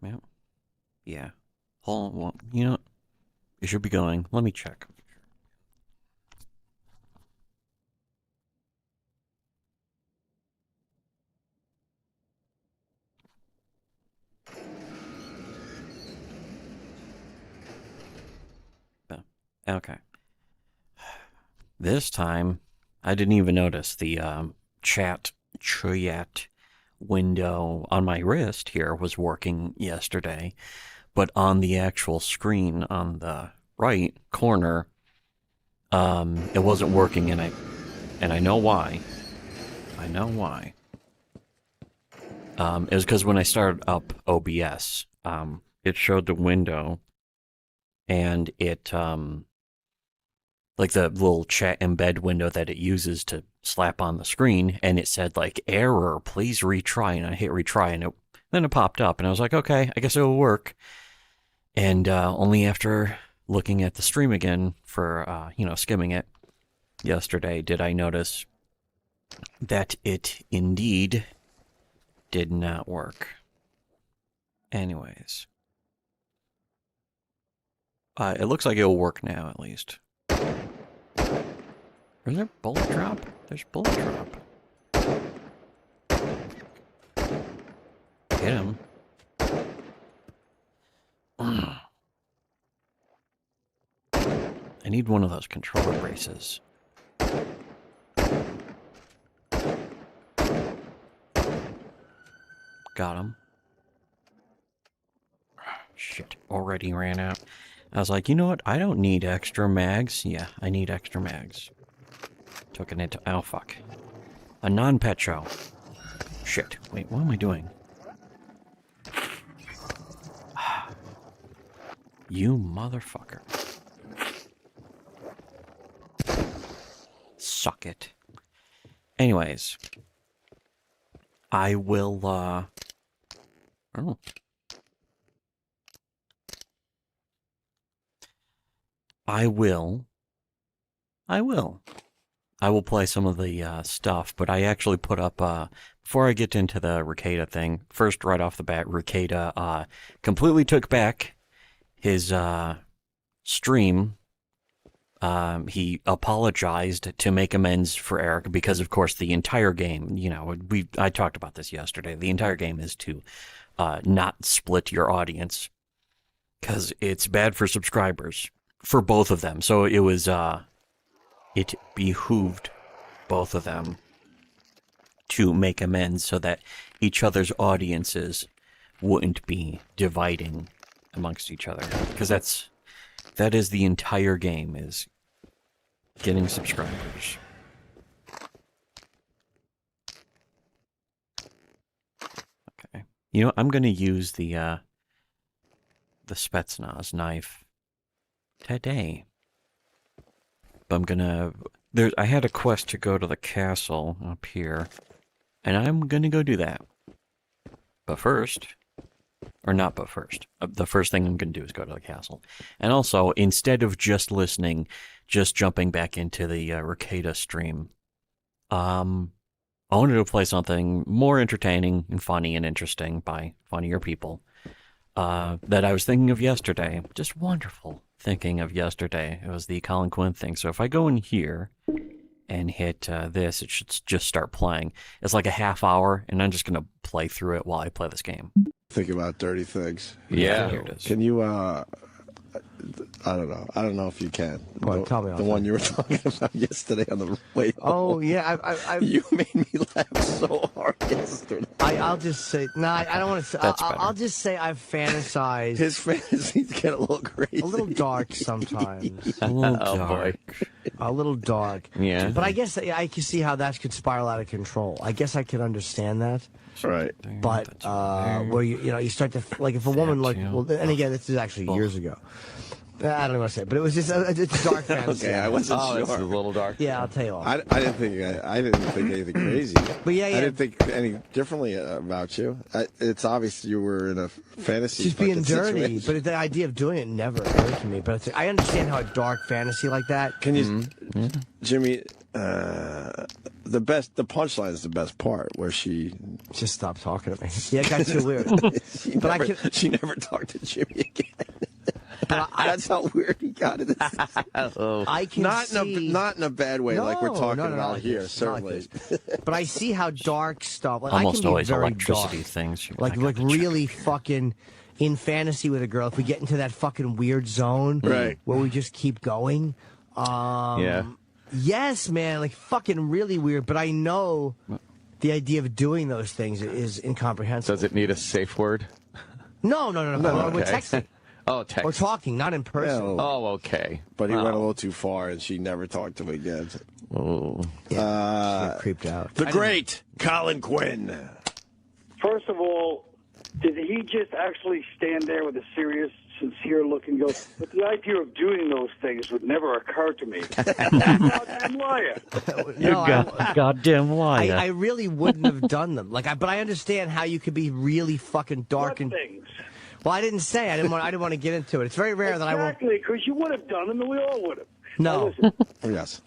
Yeah. Yeah. Hold on. Well, you know, it should be going. Let me check. Okay. This time, I didn't even notice the chat window on my wrist here was working yesterday, but on the actual screen on the right corner, it wasn't working, and I know why. I know why. It was because when I started up OBS, it showed the window, and it like the little chat embed window that it uses to slap on the screen, and it said like error, please retry, and I hit retry, and then it popped up, and I was like, okay, I guess it will work. And only after looking at the stream again for skimming it yesterday did I notice that it indeed did not work. Anyways, it looks like it'll work now at least. Is there bullet drop? There's bullet drop. Hit him. I need one of those controller braces. Got him. Shit, already ran out. I was like, you know what? I don't need extra mags. Yeah, I need extra mags. Took it into... Oh, fuck. A non-pet show. Shit. Wait, what am I doing? You motherfucker. Suck it. Anyways. I will, Oh. I will play some of the stuff, but I actually put up, before I get into the Rekieta thing, first right off the bat, Rekieta completely took back his stream. He apologized to make amends for Eric because, of course, the entire game, I talked about this yesterday, the entire game is to not split your audience because it's bad for subscribers. For both of them. So it was, it behooved both of them to make amends so that each other's audiences wouldn't be dividing amongst each other. Because that is the entire game, is getting subscribers. Okay. You know, I'm going to use the Spetsnaz knife today. But I'm gonna... I had a quest to go to the castle up here, and I'm gonna go do that. But first... Or not but first. The first thing I'm gonna do is go to the castle. And also, instead of just listening, just jumping back into the Rekieta stream, I wanted to play something more entertaining and funny and interesting by funnier people that I was thinking of yesterday. Just wonderful thinking of yesterday. It was the Colin Quinn thing. So if I go in here and hit this, it should just start playing. It's like a half hour, and I'm just going to play through it while I play this game. Think about dirty things. Yeah, here it is. Can you, I don't know. I don't know if you can. What, tell me the one you were talking about yesterday on the way home. Oh, yeah. You made me laugh so hard yesterday. I'll just say... No, I don't want to say... I'll just say I've fantasized... His fantasies get a little crazy. A little dark sometimes. A little dark. A little dark. Yeah. But I guess I can see how that could spiral out of control. I guess I could understand that. Right. But where you start to... Like, if a woman, like... Well, and again, this is actually years ago. I don't know what to say, but it was just it's a dark fantasy. Okay, I wasn't sure. It's a little dark. Yeah, I'll tell you all. I didn't think anything crazy. But yeah, I didn't think any differently about you. It's obvious you were in a fantasy. She's being dirty, situation. but the idea of doing it never occurred to me. But I understand how a dark fantasy like that. Can you, Jimmy? the punchline is the best part, where she just stopped talking to me. Yeah, it got too weird. she never talked to Jimmy again. That's how weird he got it. I can not in a bad way, like we're talking about here, certainly. But I see how dark stuff. Like, Almost I can be always very electricity dark. things. Like really fucking in fantasy with a girl. If we get into that fucking weird zone, right, where we just keep going. Yeah. Yes, man, like fucking really weird. But I know the idea of doing those things is incomprehensible. Does it need a safe word? No. Okay. We're texting. Oh, text. We're talking, not in person. Yeah, oh, okay. But he went a little too far, and she never talked to him again. Oh. Yeah, she creeped out. The great Colin Quinn. First of all, did he just actually stand there with a serious, sincere look and go, but the idea of doing those things would never occur to me? Goddamn liar. Goddamn liar. I really wouldn't have done them. But I understand how you could be really fucking dark What and things? Well, I didn't say. I didn't want to get into it. It's very rare that I won't. Exactly, because you would have done them, and we all would have. No. Now, listen, Yes.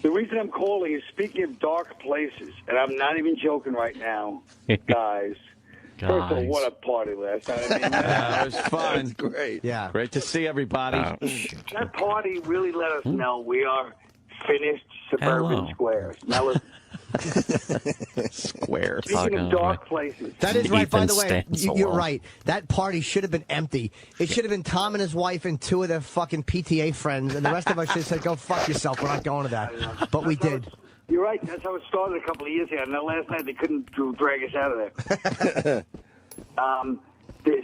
the reason I'm calling is, speaking of dark places, and I'm not even joking right now, guys. First of all, what a party last night. I mean, Yeah, it was fun. Great. Yeah. Great to see everybody. that party really let us know we are finished suburban Hello. squares. Now, listen, Square. speaking of dark places, That is right. By the way, Stansel. you're right. That party should have been empty. It should have been Tom and his wife and two of their fucking PTA friends, and the rest of us should have said, "Go fuck yourself. We're not going to that." But we did. you're right. That's how it started a couple of years ago. And then last night they couldn't drag us out of there.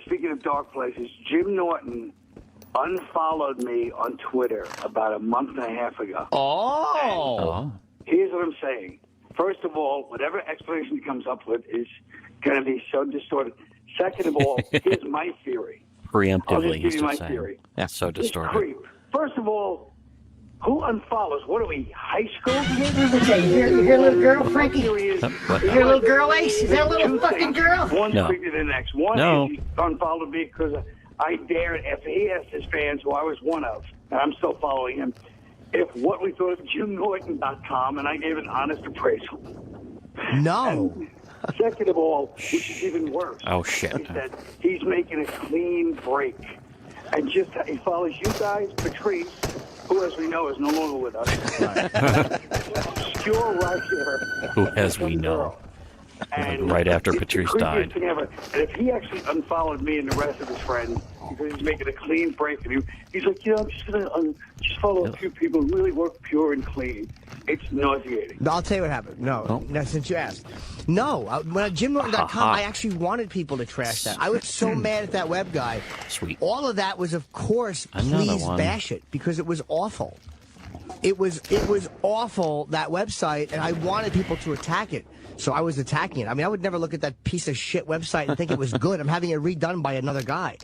Speaking of dark places, Jim Norton unfollowed me on Twitter about a month and a half ago. Oh. Here's what I'm saying. First of all, whatever explanation he comes up with is going to be so distorted. Second of all, here's my theory. I'll just Preemptively, give he's you just my saying. theory. That's so This distorted. creep. First of all, who unfollows? What are we, high school kids? You hear a little girl, Frankie? Theory is, What? You hear a little girl, Ace? Is that a Two little fucking things. girl? One's No. creepy than the next. One No. is he unfollowed me because I dared, after he asked his fans, who I was one of, and I'm still following him, if what we thought of JimNorton.com, and I gave an honest appraisal. No. Second of all, which is even worse, Oh, shit. is that he's making a clean break. And just he follows you guys, Patrice, who, as we know, is no longer with us. Obscure writer. Who, as we know. And Right after it's Patrice the creepiest died. thing ever. And if he actually unfollowed me and the rest of his friends because he's making a clean break, and he's like, I'm just going to just follow a few people who really work pure and clean. It's nauseating. I'll tell you what happened. No, since you asked. No, when JimNorton.com, I actually wanted people to trash that. I was so mad at that web guy. Sweet. All of that was, of course, Another please one. bash it, because it was awful. It was awful, that website, and I wanted people to attack it. So I was attacking it. I mean, I would never look at that piece of shit website and think it was good. I'm having it redone by another guy.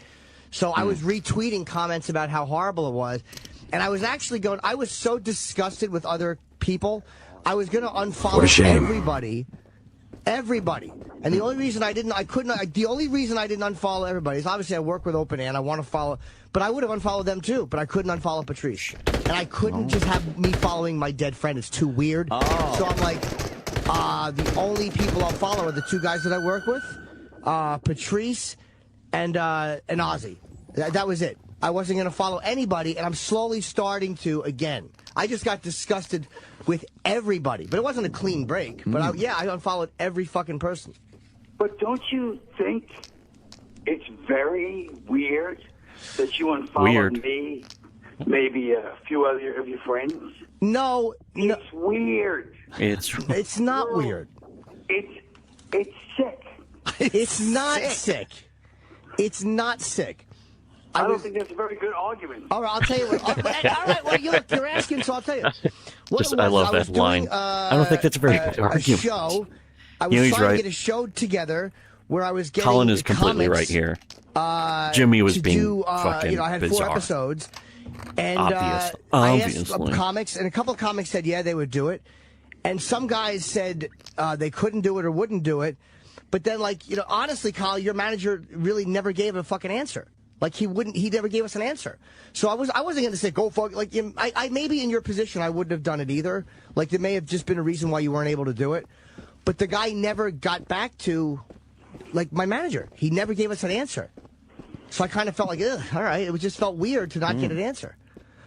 So I was retweeting comments about how horrible it was. And I was actually I was so disgusted with other people, I was going to unfollow everybody. Everybody. And the only reason I didn't unfollow everybody is obviously I work with Open Air and I want to follow, but I would have unfollowed them too, but I couldn't unfollow Patrice. And I couldn't just have me following my dead friend. It's too weird. So I'm like, the only people I'll follow are the two guys that I work with, Patrice and Ozzy. That was it. I wasn't going to follow anybody, and I'm slowly starting to again. I just got disgusted with everybody, but it wasn't a clean break. But I unfollowed every fucking person. But don't you think it's very weird that you unfollowed me, maybe a few other of your friends? No, It's weird. It's not weird. It's sick. It's not sick. It's not sick. I don't think that's a very good argument. All right, I'll tell you what. All right, well, you're asking, so I'll tell you. I love that line. I don't think that's a very good argument. A show. I was trying to get a show together where I was getting Colin is completely comics, right here. Jimmy was being fucking I had bizarre. 4 episodes, and Obviously. I asked comics, and a couple of comics said yeah they would do it, and some guys said they couldn't do it or wouldn't do it. But then, honestly, Kyle, your manager really never gave a fucking answer. Like he never gave us an answer. So I wasn't going to say go fuck. Like I maybe in your position I wouldn't have done it either. Like there may have just been a reason why you weren't able to do it. But the guy never got back to, like, my manager. He never gave us an answer. So I kind of felt like, ugh, all right. It just felt weird to not get an answer.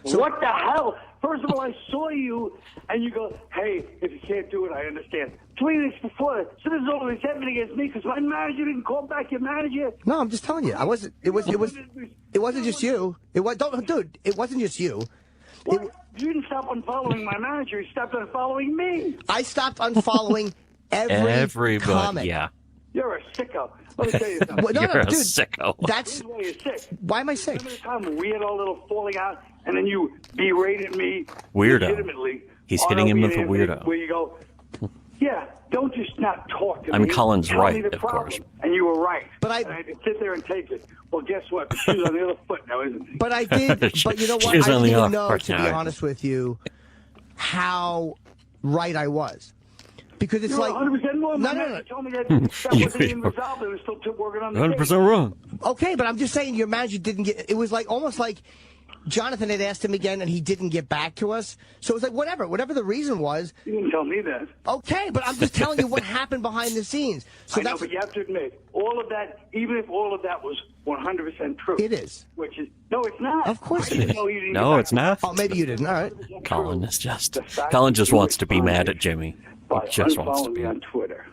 So what the hell? First of all, I saw you, and you go, hey, if you can't do it, I understand. 3 weeks before, so this is all resentment against me because my manager didn't call back your manager. No, I'm just telling you. I wasn't. It wasn't just you. It was. Don't, dude. It wasn't just you. What? You didn't stop unfollowing my manager. You stopped unfollowing me. I stopped unfollowing everybody. Comic. Yeah. You're a sicko. Let me tell you something. Well, no, You're a dude, sicko. That's This is why you're sick. why am I sick? Remember the time when we had our little falling out, and then you berated me Weirdo. legitimately? He's on hitting him with a Anthony, weirdo. Where you go, yeah, don't just not talk to I mean, me. Colin's Tell right, me the of problem. course. And you were right. But I- And I had to sit there and take it. Well, guess what? The shoe's on the other foot now, isn't it? But I did. But you know what? I She's didn't on the even off know, part to be now. honest with you, how right I was. Because it's You're like 100% wrong. My no. manager told me that wasn't even resolved. It was still working on the case. 100% wrong. Okay, but I'm just saying your manager didn't get. It was like almost like Jonathan had asked him again, and he didn't get back to us. So it was like whatever the reason was. You didn't tell me that. Okay, but I'm just telling you what happened behind the scenes. So I know, that's but you have to admit, all of that, even if all of that was 100% true. it is. Which is, no, it's not. Of course I it didn't is. know you didn't No, get it's back. not. Oh, maybe you didn't. All right. Colin is just. The fact Colin that just you wants to be responded mad at Jimmy. By He just wants to unfollowing be. me on Twitter.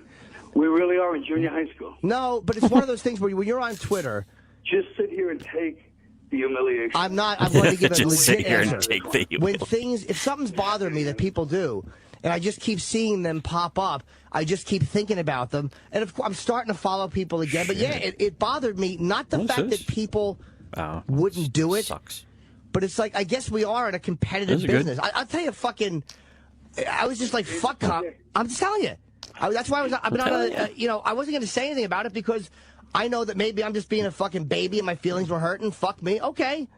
We really are in junior high school. No, but it's one of those things where when you're on Twitter, Just sit here and take the humiliation. I'm not. I'm going to give a Just sit legit here answer. and take the. When things, if something's bothering me that people do, and I just keep seeing them pop up, I just keep thinking about them, and of course I'm starting to follow people again. But yeah, it bothered me. Not the What's fact this? that people Oh, wouldn't do it, Sucks. but it's like I guess we are in a competitive Those are good. business. I'll tell you, I was just like, fuck. I'm just telling you. That's why I've been on a. I wasn't going to say anything about it because I know that maybe I'm just being a fucking baby and my feelings were hurting. Fuck me. Okay.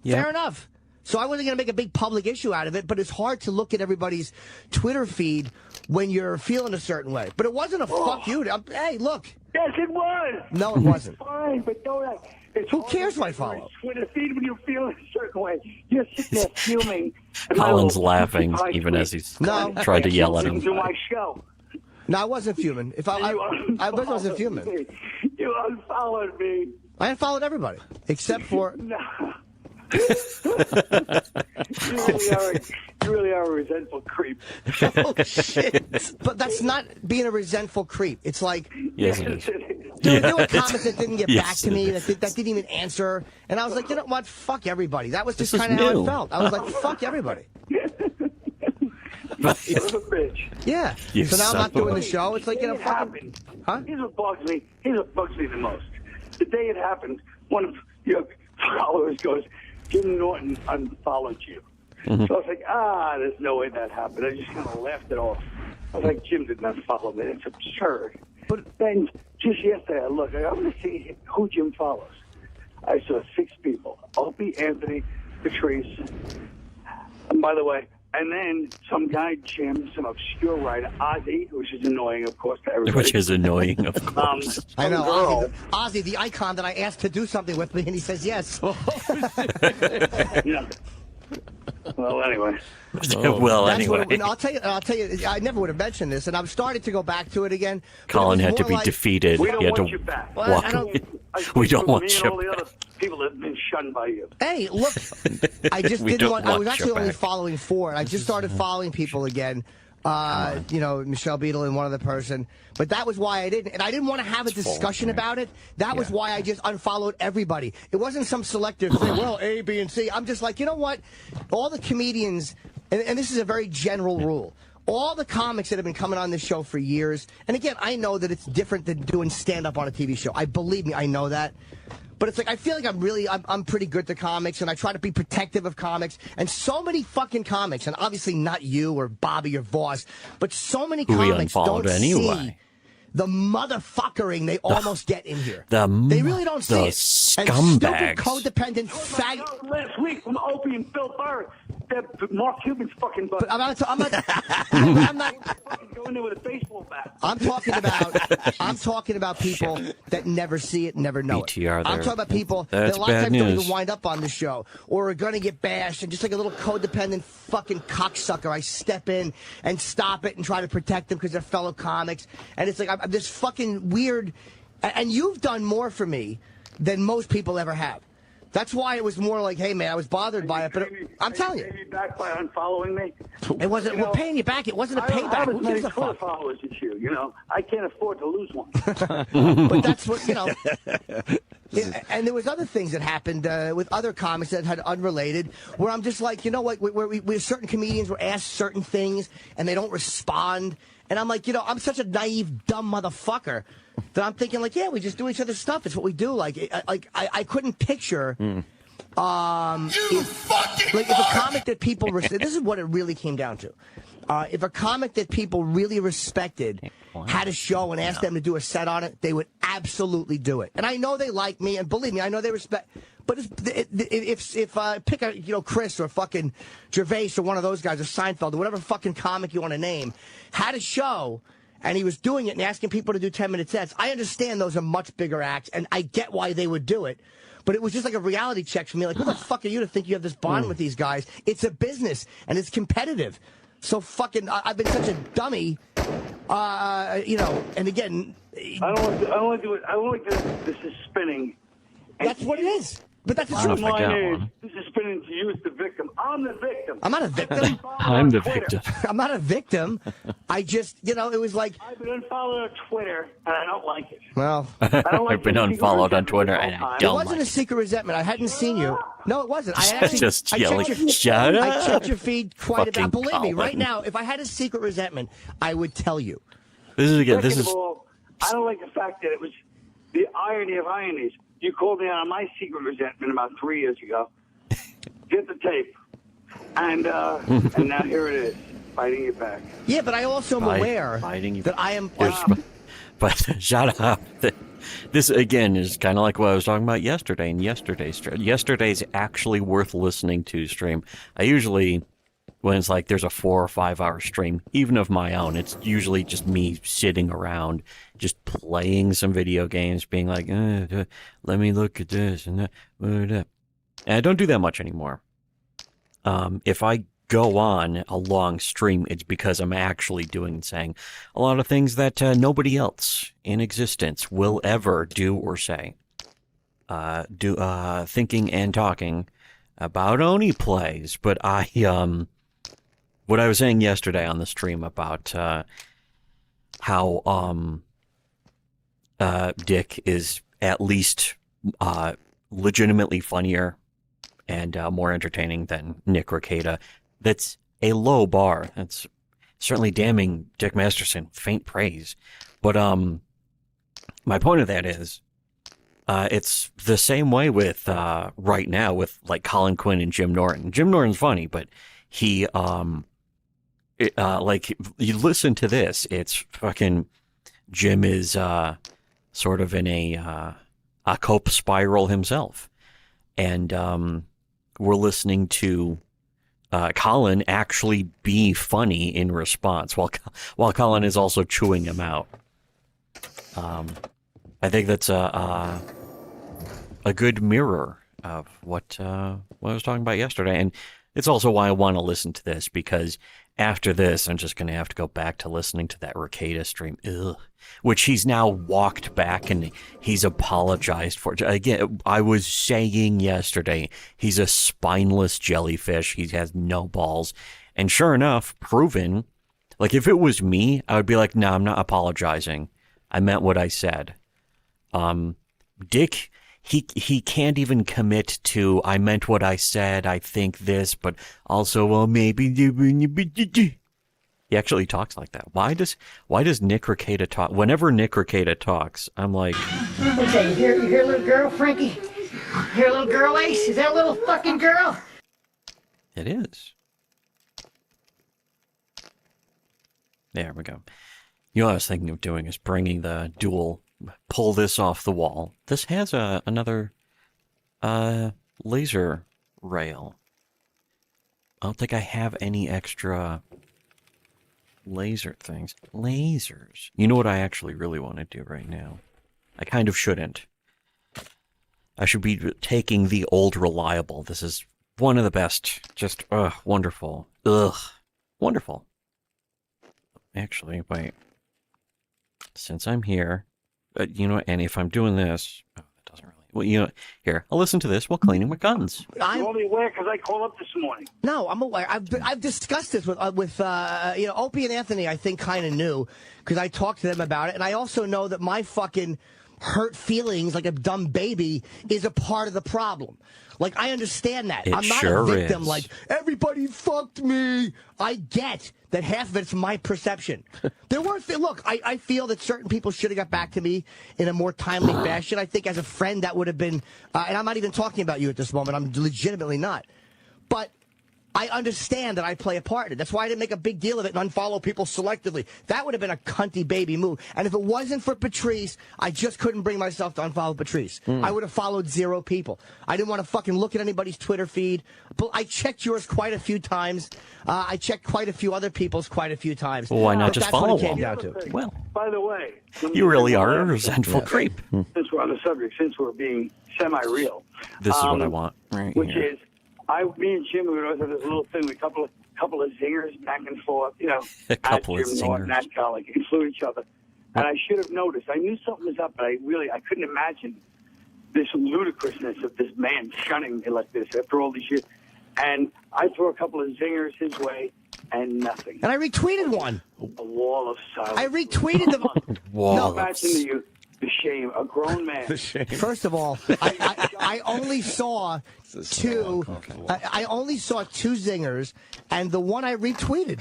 Yeah. Fair enough. So I wasn't going to make a big public issue out of it, but it's hard to look at everybody's Twitter feed when you're feeling a certain way. But it wasn't a fuck you. Hey, look. Yes, it was. No, it wasn't. Fine, but don't. It's Who hard cares to what I follow? Twitter feed when you feel a certain way. You're sitting there fuming. and my Colin's little laughing high even tweet. as he's No. tried to yell at him. To my show. No, I wasn't fuming. If I wasn't fuming. Me. You unfollowed me. I unfollowed everybody except for. No. you really are a resentful creep. Oh shit! But that's not being a resentful creep. It's like. Yes, it is. There were comments that didn't get back Yes, to me, it that didn't even answer. And I was like, you know what? Fuck everybody. That was just This is kind of how new. it felt. I was like, fuck everybody. You're a bitch. Yeah. You So now I'm son not of a- doing the show. It's like, The day it fucking. happened. Huh? Here's what bugs me. Here's what bugs me the most. The day it happened, one of your followers goes, Jim Norton unfollowed you. Mm-hmm. So I was like, there's no way that happened. I just kind of laughed it off. I was like, Jim did not follow me. It's absurd. But Then just yesterday, I looked. I'm going to see who Jim follows. I saw 6 people: Opie, Anthony, Patrice. And by the way, and then some guy, Jim, some obscure writer, Ozzy, which is annoying, of course, to everybody. Which is annoying, of course. I know Girl. Ozzy, the icon that I asked to do something with me, and he says yes. Yeah. Well, anyway. Well, That's anyway. what. And I'll tell you. I never would have mentioned this, and I'm starting to go back to it again. but it Colin was had to more be like- defeated. We don't He had want to you back. Well, walk I don't- away. I We think don't me want and you all the back. other people that have been shunned by you. Hey, look, I just We didn't don't want. I want was you actually only back. following 4, and I just started following people again. Michelle Beadle and one other person. But that was why I didn't. And I didn't want to have a discussion about it. That was why I just unfollowed everybody. It wasn't some selective thing, well, A, B, and C. I'm just like, you know what? All the comedians, and this is a very general rule, all the comics that have been coming on this show for years, and again, I know that it's different than doing stand-up on a TV show. Believe me, I know that. But it's like, I feel like I'm pretty good to comics, and I try to be protective of comics. And so many fucking comics, and obviously not you or Bobby or Voss, but so many Who we comics unfollowed don't anyway. see the motherfuckering they almost get in here. the They really don't see the it. And scumbags. stupid, codependent, I fag... got last week from Opie and Phil Burr. Mark Cuban's fucking butt. But I'm not. Fucking go in there with a baseball bat. I'm talking about people that never see it, never know BTR it. I'm there. talking about people That's that a lot of bad times don't news. even wind up on the show or are going to get bashed, and just like a little codependent fucking cocksucker, I step in and stop it and try to protect them because they're fellow comics. And it's like I'm this fucking weird. And you've done more for me than most people ever have. That's why it was more like, hey, man, I was bothered by it. But I'm telling you. Pay me back by unfollowing me. It wasn't, we're paying you back. It wasn't a I don't payback. have Who as many gives a Twitter fuck? followers as you. You know, I can't afford to lose one. But that's what, you know. And there was other things that happened with other comics that had unrelated, where I'm just like, you know, like where certain comedians were asked certain things and they don't respond. And I'm like, you know, I'm such a naive, dumb motherfucker that I'm thinking like, yeah, we just do each other's stuff. It's what we do. Like I couldn't picture. If a comic that people this is what it really came down to. If a comic that people really respected had a show and asked them to do a set on it, they would absolutely do it. And I know they like me, and believe me, I know they respect. But if pick a, you know, Chris or fucking Gervais or one of those guys or Seinfeld or whatever fucking comic you want to name had a show and he was doing it and asking people to do 10-minute sets, I understand those are much bigger acts, and I get why they would do it. But it was just like a reality check for me. Like, who the fuck are you to think you have this bond with these guys? It's a business, and it's competitive. So fucking, I've been such a dummy, you know. And again, I don't want to do it. I don't like this is spinning. that's what it is. But that's the I don't truth. know if I got Mine is, one. this is spinning to you as the victim. I'm the victim. I'm not a victim. I'm the victim. I'm not a victim. I just, you know, it was like, I've been unfollowed on Twitter, and I don't like it. well, I don't like I've been the unfollowed on secret Twitter, resentment and I all the time. it don't wasn't like a secret resentment. I hadn't seen you. No, it wasn't. I actually Just I yelling, checked your, "Shut I up." checked your feed quite a Fucking bit. Believe me, right Colin. now, if I had a secret resentment, I would tell you. This is again. This Second is of all, I don't like the fact that it was the irony of ironies. You called me out on my secret resentment about 3 years ago. Get the tape. And now here it is, fighting you back. Yeah, but I also am aware fighting you. that I am. But shut up. This again is kind of like what I was talking about yesterday in yesterday's stream. Yesterday's actually worth listening to stream. I usually, when it's like there's a 4 or 5 hour stream, even of my own, it's usually just me sitting around, just playing some video games, being like, let me look at this and that. And I don't do that much anymore. If I go on a long stream, it's because I'm actually doing and saying a lot of things that nobody else in existence will ever do or say. Thinking and talking about Oni plays, but what I was saying yesterday on the stream about how Dick is at least legitimately funnier and more entertaining than Nick Rekieta. That's a low bar. That's certainly damning Dick Masterson. Faint praise. But my point of that is it's the same way with right now with like Colin Quinn and Jim Norton. Jim Norton's funny, but he like you listen to this, it's fucking Jim is sort of in a cope spiral himself. And we're listening to Colin actually be funny in response while Colin is also chewing him out. I think that's a good mirror of what I was talking about yesterday. And it's also why I want to listen to this, because after this, I'm just going to have to go back to listening to that Rekieta stream, which he's now walked back and he's apologized for. Again, I was saying yesterday, he's a spineless jellyfish. He has no balls. And sure enough, proven, like if it was me, I would be like, no, I'm not apologizing. I meant what I said. Dick, he can't even commit to, I meant what I said, I think this, but also, well, maybe. He actually talks like that. Why does Nick Rekieta talk? Whenever Nick Rekieta talks, I'm like, Okay, you hear little girl, Frankie? You hear little girl, Ace? Is that a little fucking girl? it is. There we go. You know what I was thinking of doing is bringing the dual, pull this off the wall. This has another laser rail. I don't think I have any extra laser things. Lasers. You know what I actually really want to do right now? I kind of shouldn't. I should be taking the old reliable. This is one of the best. Just, wonderful. Wonderful. Actually, wait. Since I'm here, you know, and if I'm doing this, that doesn't really. Well, you know, here, I'll listen to this while cleaning my guns. I'm only aware because I called up this morning. No, I'm aware. I've discussed this with you know, Opie and Anthony. I think kind of knew because I talked to them about it, and I also know that my fucking hurt feelings like a dumb baby is a part of the problem. Like, I understand that. I'm not a victim. Like, everybody fucked me. I get that half of it's my perception. There were look, I feel that certain people should have got back to me in a more timely fashion. I think as a friend that would have been, and I'm not even talking about you at this moment. I'm legitimately not. But I understand that I play a part in it. That's why I didn't make a big deal of it and unfollow people selectively. That would have been a cunty baby move. And if it wasn't for Patrice, I just couldn't bring myself to unfollow Patrice. I would have followed 0 people. I didn't want to fucking look at anybody's Twitter feed. But I checked yours quite a few times. I checked quite a few other people's quite a few times. Well, why not But just that's what follow it came them? down to. Well, By the way, you really are a resentful creep. since we're on the subject, since we're being semi-real, This is what I want right which here. is, me and Jim, we would always have this little thing, a couple of zingers back and forth, you know, A couple of as Jim Norton, zingers. that colleague, flew each other. And I should have noticed. I knew something was up, but I couldn't imagine this ludicrousness of this man shunning me like this after all these years. And I threw a couple of zingers his way, and nothing. And I retweeted one. A wall of silence. I retweeted the. Wall. Imagine the shame, a grown man. First of all, I only saw two. I only saw 2 zingers, and the one I retweeted.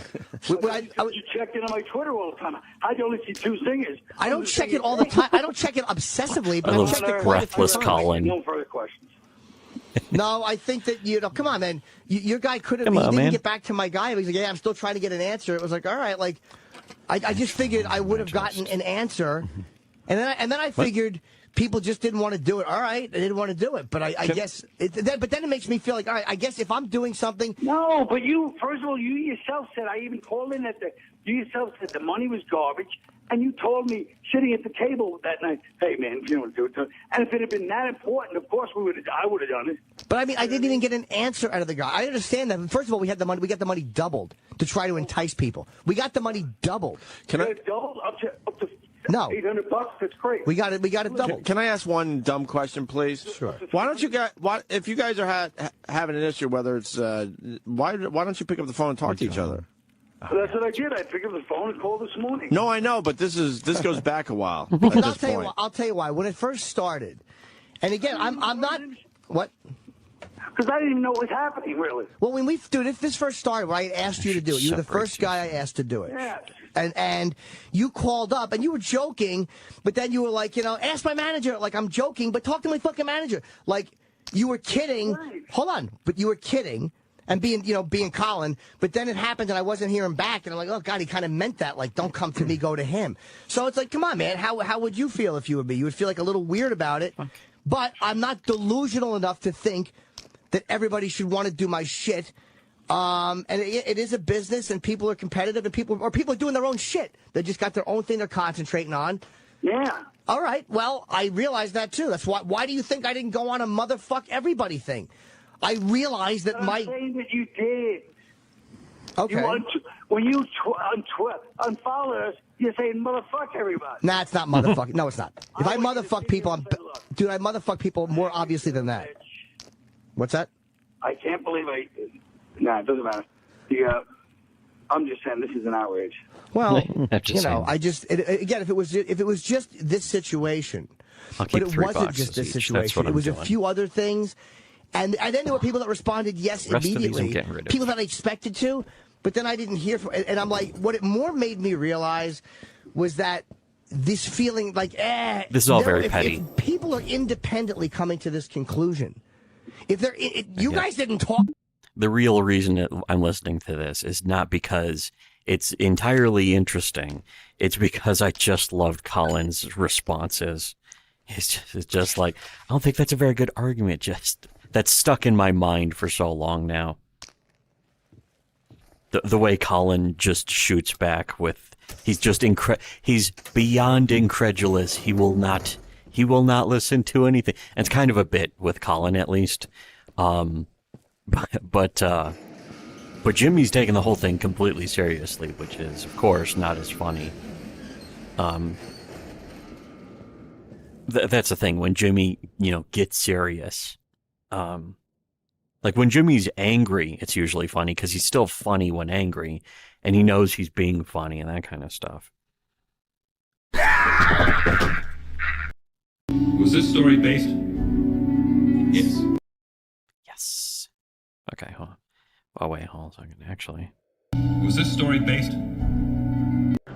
You checked in on my Twitter all the time. How'd you only see 2 singers? I don't check it all the time. I don't check it obsessively, but I I love checked it quite a few breathless times. Colin. No further questions. No, I think that, you know, come on, man. Your guy could have. Come He on, didn't man. get back to my guy. He was like, yeah, I'm still trying to get an answer. It was like, all right, like, I just figured I would have gotten an answer, and then I figured people just didn't want to do it. All right, they didn't want to do it, but I guess. But then it makes me feel like, all right, I guess if I'm doing something. No, but first of all, you yourself said, I even called in you yourself said the money was garbage, and you told me sitting at the table that night, hey, man, if you don't do it, and if it had been that important, of course I would have done it. But I mean, I didn't even get an answer out of the guy. I understand that. First of all, we got the money doubled to try to entice people. We got the money doubled. Can I double up to No. $800? That's great. We got it doubled. Can I ask one dumb question, please? Sure. Why don't you guys? If you guys are having an issue, whether it's why don't you pick up the phone and talk to each other? That's what I did. I picked up the phone and called this morning. No, I know, but this goes back a while. Because at I'll this tell you point. why. I'll tell you why. When it first started, and again, I'm not. What? Because I didn't even know what was happening, really. Well, when if this first started, when I asked you to do it, you were the first guy I asked to do it. Yes. And you called up, and you were joking, but then you were like, you know, ask my manager. Like, I'm joking, but talk to my fucking manager. Like, you were kidding. Right. Hold on. But you were kidding and being Colin. But then it happened, and I wasn't hearing back, and I'm like, oh, God, he kind of meant that. Like, don't come to me, go to him. So it's like, come on, man. How would you feel if you were me? You would feel like a little weird about it. But I'm not delusional enough to think that everybody should want to do my shit. And it is a business, and people are competitive, and people are doing their own shit. They just got their own thing they're concentrating on. Yeah. All right. Well, I realize that too. That's why do you think I didn't go on a motherfuck everybody thing? I realized that I'm saying that you did. Okay. When you unfollow us, you're saying motherfuck everybody. Nah, it's not motherfucking. No, it's not. If I want you to motherfuck see people, it and say, look. dude, I motherfuck people more obviously than that. What's that? I can't believe it doesn't matter. I'm just saying this is an outrage. Well, I'm just saying. again, if it was just this situation, I'll but keep it $3 wasn't just this each. That's situation. what It I'm was a doing. few other things, and then there were people that responded yes Rest of these I'm immediately. getting rid of. People that I expected to, but then I didn't hear from. And I'm like, what it more made me realize was that this feeling like, This is all very petty. If people are independently coming to this conclusion, if they're, you guys didn't talk. The real reason that I'm listening to this is not because it's entirely interesting. It's because I just loved Colin's responses. It's just like, I don't think that's a very good argument. Just that's stuck in my mind for so long now. the way Colin just shoots back with, he's just he's beyond incredulous. He will not listen to anything. And it's kind of a bit with Colin, at least. But Jimmy's taking the whole thing completely seriously, which is, of course, not as funny. That's the thing, when Jimmy, gets serious. Like when Jimmy's angry, it's usually funny because he's still funny when angry, and he knows he's being funny and that kind of stuff. Was this story based? Yes. Yes. Okay, hold on. Oh, wait, hold on a second, actually. Was this story based?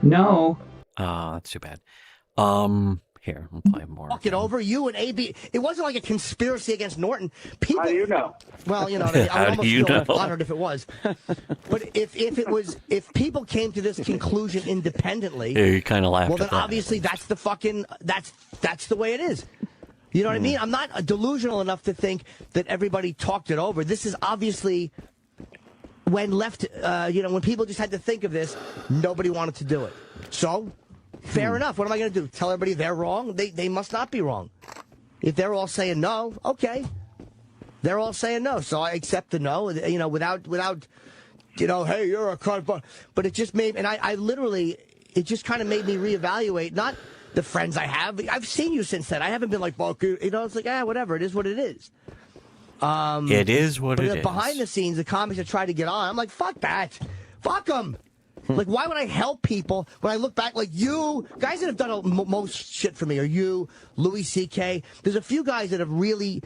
No. That's too bad. Here, I'll play more. Fuck it over. You and AB. It wasn't like a conspiracy against Norton. People. How do you know? Well, I would How almost do you feel know? honored if it was. But if people came to this conclusion independently, Yeah, you kind of laughed well, then at that. obviously that's the fucking that's the way it is. You know what I mean? I'm not delusional enough to think that everybody talked it over. This is obviously when left. When people just had to think of this, nobody wanted to do it. So. Fair enough. What am I going to do? Tell everybody they're wrong? They must not be wrong. If they're all saying no, okay. They're all saying no, so I accept the no. Without hey, you're a cunt. But it just made, and I literally, it just kind of made me reevaluate. Not the friends I have. I've seen you since then. I haven't been like, fuck you. It's like, whatever. It is what it is. It is what it is. Behind the scenes, the comics that try to get on, I'm like, fuck that. Fuck them. Like, why would I help people when I look back? Like, you guys that have done most shit for me, or you, Louis C.K. There's a few guys that have really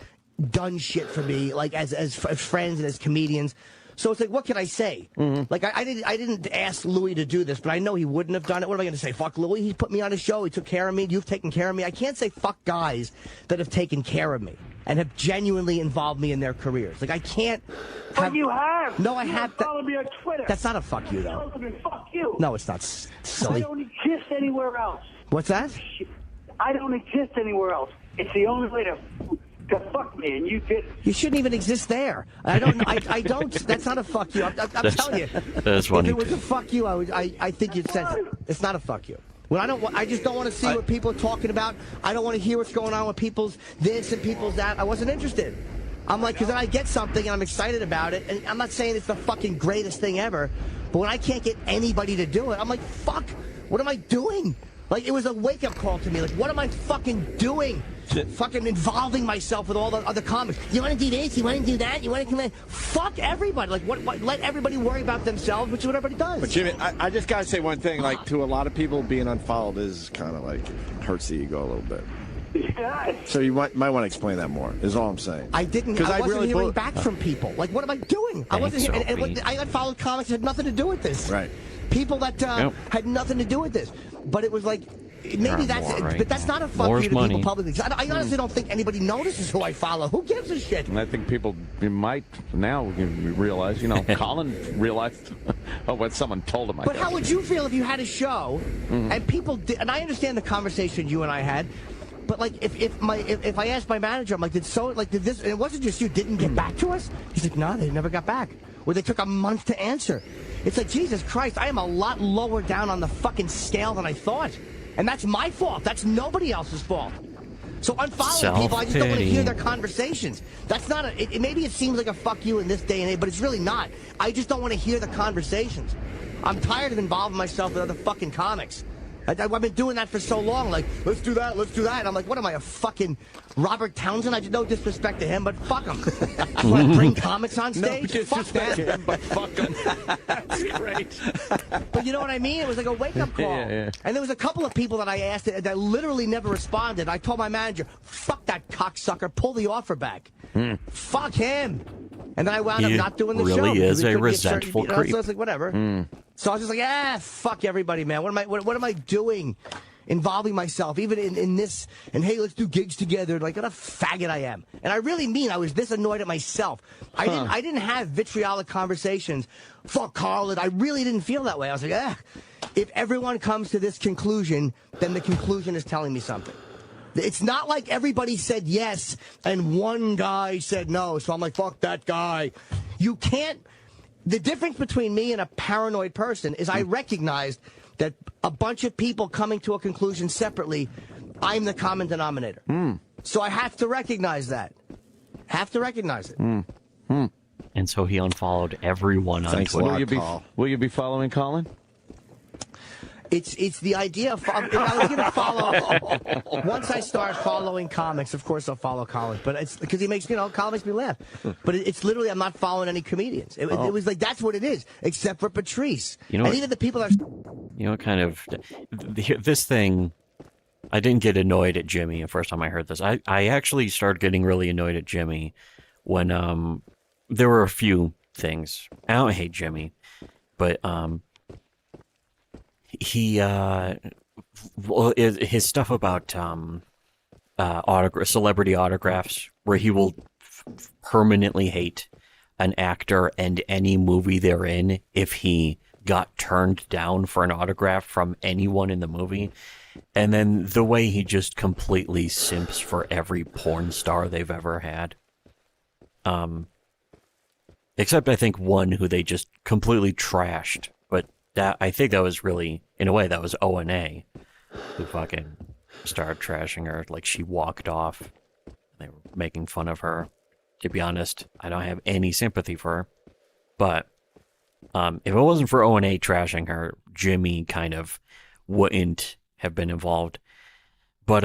done shit for me, like as friends and as comedians. So it's like, what can I say? Like, I didn't ask Louis to do this, but I know he wouldn't have done it. What am I going to say? Fuck Louis. He put me on his show. He took care of me. You've taken care of me. I can't say fuck guys that have taken care of me and have genuinely involved me in their careers. Like, I can't. But you have. No, I have. Follow me on Twitter. That's not a fuck you, though. Fuck you. No, it's not I silly. don't exist anywhere else. What's that? I don't exist anywhere else. It's the only way to fuck me, and you did. You shouldn't even exist there. I don't. I don't. That's not a fuck you. I'm telling you. That's funny. If it was a fuck you, I think you'd sense it. It's not a fuck you. When I just don't want to see what people are talking about. I don't want to hear what's going on with people's this and people's that. I wasn't interested. I'm like, because then I get something and I'm excited about it. And I'm not saying it's the fucking greatest thing ever, but when I can't get anybody to do it, I'm like, fuck, what am I doing? Like, it was a wake-up call to me. Like, what am I fucking doing? Fucking involving myself with all the other comics. You want to do this? You want to do that? You want to come in? Fuck everybody. Like, what? Let everybody worry about themselves, which is what everybody does. But Jimmy, I just gotta say one thing. Like, to a lot of people, being unfollowed is kind of like hurts the ego a little bit. Yeah. So you might want to explain that more. Is all I'm saying. I didn't. I wasn't hearing back from people. Like, what am I doing? I wasn't. I unfollowed comics that had nothing to do with this. Right. People that had nothing to do with this. But it was like, maybe that's it. But that's not a fuck you to people publicly. I honestly don't think anybody notices who I follow. Who gives a shit? And I think people might now realize, Colin realized what someone told him. But how would you feel if you had a show and people did, and I understand the conversation you and I had, but like if I asked my manager, I'm like, did this, and it wasn't just you, didn't get back to us? He's like, no, they never got back. Or they took a month to answer. It's like, Jesus Christ, I am a lot lower down on the fucking scale than I thought. And that's my fault. That's nobody else's fault. So unfollowing people, I just don't want to hear their conversations. That's not maybe it seems like a fuck you in this day and age, but it's really not. I just don't want to hear the conversations. I'm tired of involving myself with other fucking comics. I've been doing that for so long. Like, let's do that. And I'm like, what am I, a fucking Robert Townsend? I just no disrespect to him, but fuck him. Want to bring comics on stage? No fuck disrespect that. to him, but fuck him. That's great. But you know what I mean? It was like a wake-up call. Yeah. And there was a couple of people that I asked that literally never responded. I told my manager, fuck that cocksucker, pull the offer back. Fuck him. And then I wound up not doing the show. Really is a resentful creep. So it's like, whatever. So I was just like, fuck everybody, man. What am I doing? Involving myself, even in this, and hey, let's do gigs together. Like, what a faggot I am. And I really mean, I was this annoyed at myself. I didn't have vitriolic conversations. Fuck Carlin. I really didn't feel that way. I was like, if everyone comes to this conclusion, then the conclusion is telling me something. It's not like everybody said yes and one guy said no. So I'm like, fuck that guy. You can't. The difference between me and a paranoid person is I recognized that a bunch of people coming to a conclusion separately, I'm the common denominator. So I have to recognize that. Have to recognize it. And so he unfollowed everyone on Thanks a Twitter. lot. Will you be following Colin? It's the idea of I was going to follow. Once I start following comics, of course I'll follow Colin. But it's because he makes Colin makes me laugh. But it's literally I'm not following any comedians. It was like that's what it is, except for Patrice. And even the people that are. Kind of this thing. I didn't get annoyed at Jimmy the first time I heard this. I actually started getting really annoyed at Jimmy when there were a few things. I don't hate Jimmy, but he his stuff about celebrity autographs, where he will permanently hate an actor and any movie they're in if he got turned down for an autograph from anyone in the movie. And then the way he just completely simps for every porn star they've ever had. Except I think one who they just completely trashed. But that I think that was really, in a way, that was O&A who fucking started trashing her. Like, she walked off. They were making fun of her. To be honest, I don't have any sympathy for her. But if it wasn't for O&A trashing her, Jimmy kind of wouldn't have been involved. But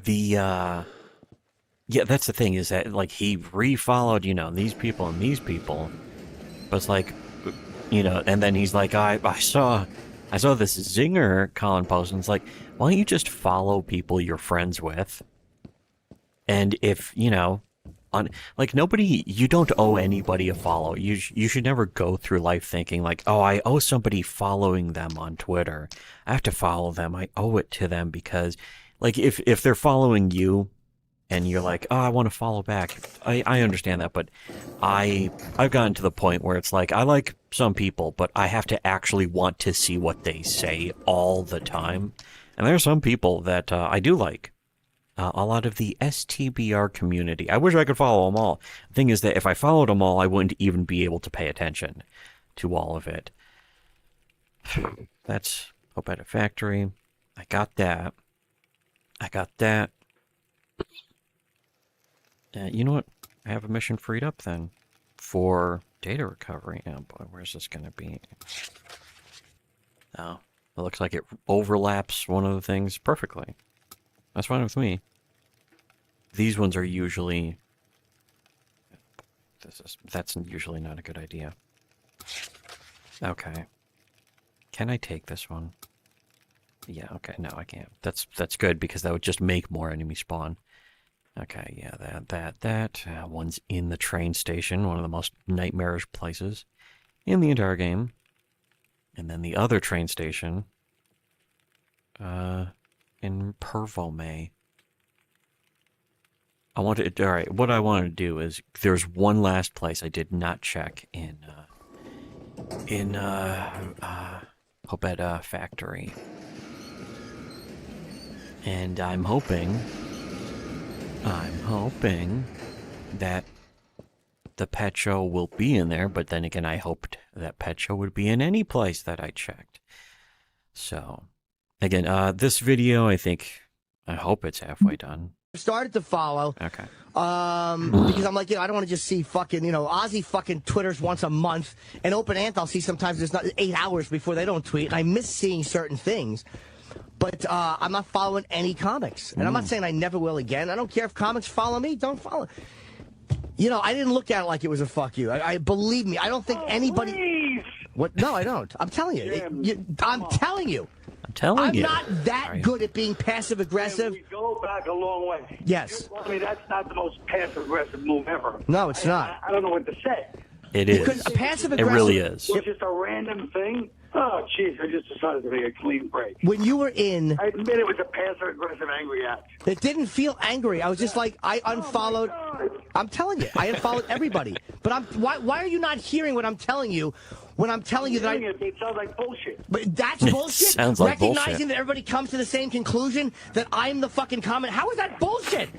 yeah, that's the thing, is that like he refollowed, these people and these people. But it's like, and then he's like, I saw this zinger Colin post, and it's like, why don't you just follow people you're friends with? And if, nobody, you don't owe anybody a follow. You should never go through life thinking like, oh, I owe somebody following them on Twitter. I have to follow them. I owe it to them because, like, if they're following you and you're like, oh, I want to follow back. I understand that, but I've gotten to the point where it's like, I like some people, but I have to actually want to see what they say all the time. And there are some people that I do like. A lot of the STBR community. I wish I could follow them all. The thing is that if I followed them all, I wouldn't even be able to pay attention to all of it. That's Hope at a Factory. I got that. You know what? I have a mission freed up then for data recovery. Oh boy, where's this going to be? Oh, it looks like it overlaps one of the things perfectly. That's fine with me. These ones are usually... That's usually not a good idea. Okay. Can I take this one? Yeah, okay, no, I can't. That's good, because that would just make more enemy spawn. Okay, yeah, that. One's in the train station, one of the most nightmarish places in the entire game. And then the other train station... in Pervomay. Alright, what I want to do is, there's one last place I did not check in Hobeta Factory. And I'm hoping that the pet show will be in there, but then again, I hoped that pet show would be in any place that I checked. So... Again, this video, I hope it's halfway done. Started to follow. Okay. Because I'm like, I don't want to just see fucking, Ozzy fucking Twitters once a month, and Open Ant I'll see sometimes there's not 8 hours before they don't tweet, and I miss seeing certain things. But I'm not following any comics. And I'm not saying I never will again. I don't care if comics follow me, don't follow. I didn't look at it like it was a fuck you. I believe me, I don't think anybody... Please. What? No, I don't. I'm telling you. I'm telling you. I'm not that good at being passive-aggressive. We go back a long way. Yes. I mean, that's not the most passive-aggressive move ever. No, it's not. I don't know what to say. It is. Because a passive-aggressive... It really is. It's just a random thing. Oh, jeez, I just decided to make a clean break. When you were in... I admit it was a passive-aggressive angry act. It didn't feel angry. I was just like, I unfollowed... I'm telling you, I unfollowed everybody. But why are you not hearing what I'm telling you when I'm telling you that It sounds like bullshit. But that's bullshit? Sounds like Recognizing bullshit. that everybody comes to the same conclusion, that I'm the fucking comment. How is that bullshit?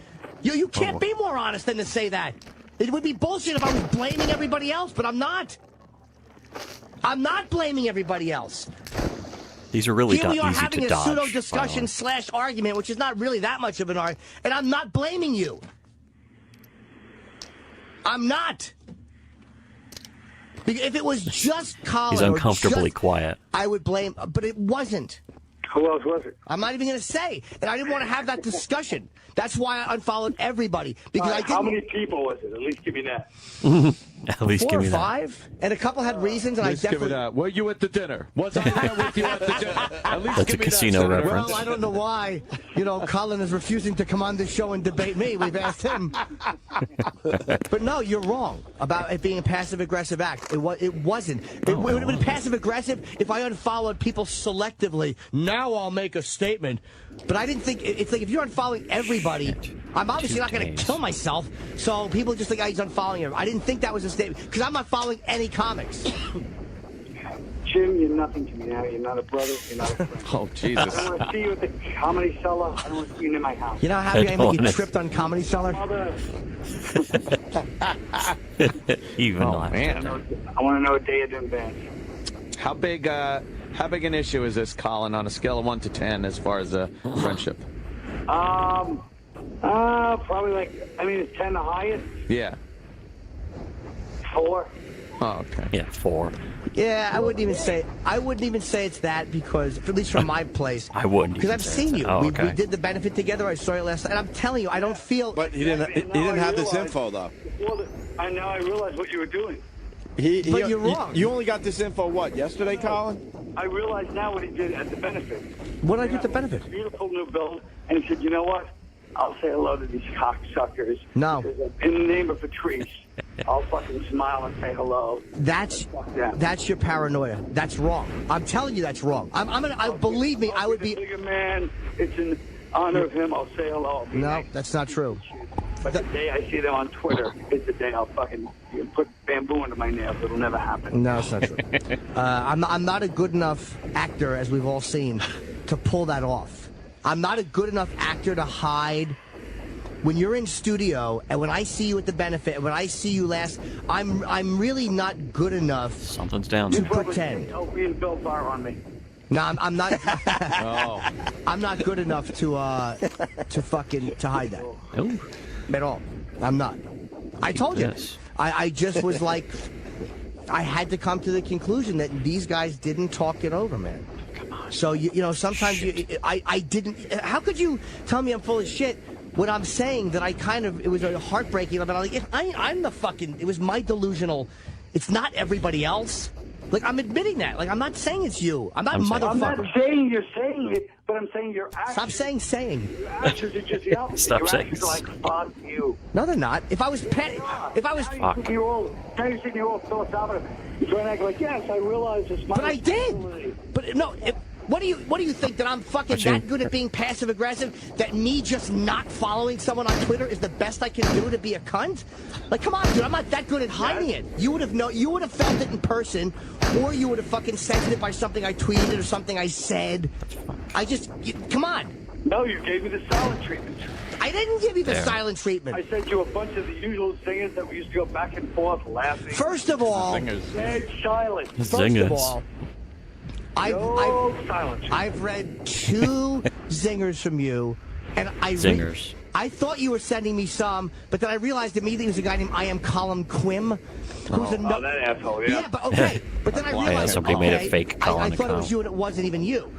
You can't be more honest than to say that. It would be bullshit if I was blaming everybody else, but I'm not. I'm not blaming everybody else. These are really Here we are easy having to a dodge. pseudo discussion / argument, which is not really that much of an argument, and I'm not blaming you. I'm not. If it was just Colin, He's uncomfortably quiet. I would blame, but it wasn't. Who else was it? I'm not even going to say, and I didn't want to have that discussion. That's why I unfollowed everybody because I didn't. How many people was it? At least give me that. At least 4 give or me that. 5, and a couple had reasons, and Let's I give definitely. it up. Were you at the dinner? Was I there with you at the dinner? At least That's give a me that, casino Senator. reference. Well, I don't know why, Colin is refusing to come on this show and debate me. We've asked him. But no, you're wrong about it being a passive-aggressive act. It wasn't. It would have been passive-aggressive if I unfollowed people selectively. Now I'll make a statement. But I didn't think, it's like if you're unfollowing everybody, I'm obviously not going to kill myself, so people just think he's unfollowing him. I didn't think that was a statement, because I'm not following any comics. Jim, you're nothing to me now. You're not a brother. You're not a friend. Oh, Jesus. I don't want to see you at the Comedy Cellar. I don't want to see you in my house. You know how happy I am when you honest. tripped on Comedy Cellar? Mother, Even Oh, not. man. I want to know a day of advance. How big an issue is this, Colin, on a scale of 1 to 10 as far as friendship? Probably is 10 the highest? Yeah. 4. Oh, okay. Yeah, 4. Yeah, I wouldn't even say it's that, because at least from my place. I wouldn't because even I've say seen it's you. that. Oh, we okay. did the benefit together. I saw you last night, and I'm telling you, I don't feel. But he didn't have this info though. I know. I realized what you were doing. But you're wrong. You only got this info yesterday, Colin? I realize now what he did at the benefit. What did I do at the benefit? Beautiful new build, and he said, "You know what? I'll say hello to these cocksuckers. No. In the name of Patrice, I'll fucking smile and say hello." That's your paranoia. That's wrong. I'm telling you, that's wrong. Believe me, I would be. Bigger man. It's in honor of him. I'll say hello. No, that's not true. But the day I see them on Twitter is the day I'll fucking put bamboo into my nails. It'll never happen. No, it's not true. I'm not a good enough actor, as we've all seen, to pull that off. I'm not a good enough actor to hide. When you're in studio, and when I see you at the benefit, and when I see you last, I'm really not good enough Something's down to there. pretend. Opie and Bill Barr on me. No, I'm not. Oh. I'm not good enough to hide that Oh, at all. I'm not. I told you. Yes. I just was like, I had to come to the conclusion that these guys didn't talk it over, man. So sometimes I didn't. How could you tell me I'm full of shit when I'm saying that it was a heartbreaking? But I'm the fucking. It was my delusional. It's not everybody else. Like, I'm admitting that. Like, I'm not saying it's you. I'm not motherfucker. I'm not saying you're saying it, but I'm saying your actions. Stop saying. Your actions are just the opposite. Stop your saying. actions are like, fuck you. No, they're not. If I was You're all philosophical. You're trying to act like, yes, I realize it's my But I responsibility. did. But no. What do you think, that I'm fucking that good at being passive aggressive? That me just not following someone on Twitter is the best I can do to be a cunt? Like, come on, dude, I'm not that good at hiding it. You would have felt it in person, or you would have fucking sensed it by something I tweeted or something I said. Come on. No, you gave me the silent treatment. I didn't give you the silent treatment. I sent you a bunch of the usual singers that we used to go back and forth laughing. First of all, Dead silent. First of Zingers. all, Silence. I've read 2 zingers from you, and Zingers. I thought you were sending me some, but then I realized immediately it was a guy named I Am Colin Quim, who's that asshole, yeah. Yeah, but okay. But then I Why realized somebody made a okay, fake I Colin thought it was account. you, and it wasn't even you.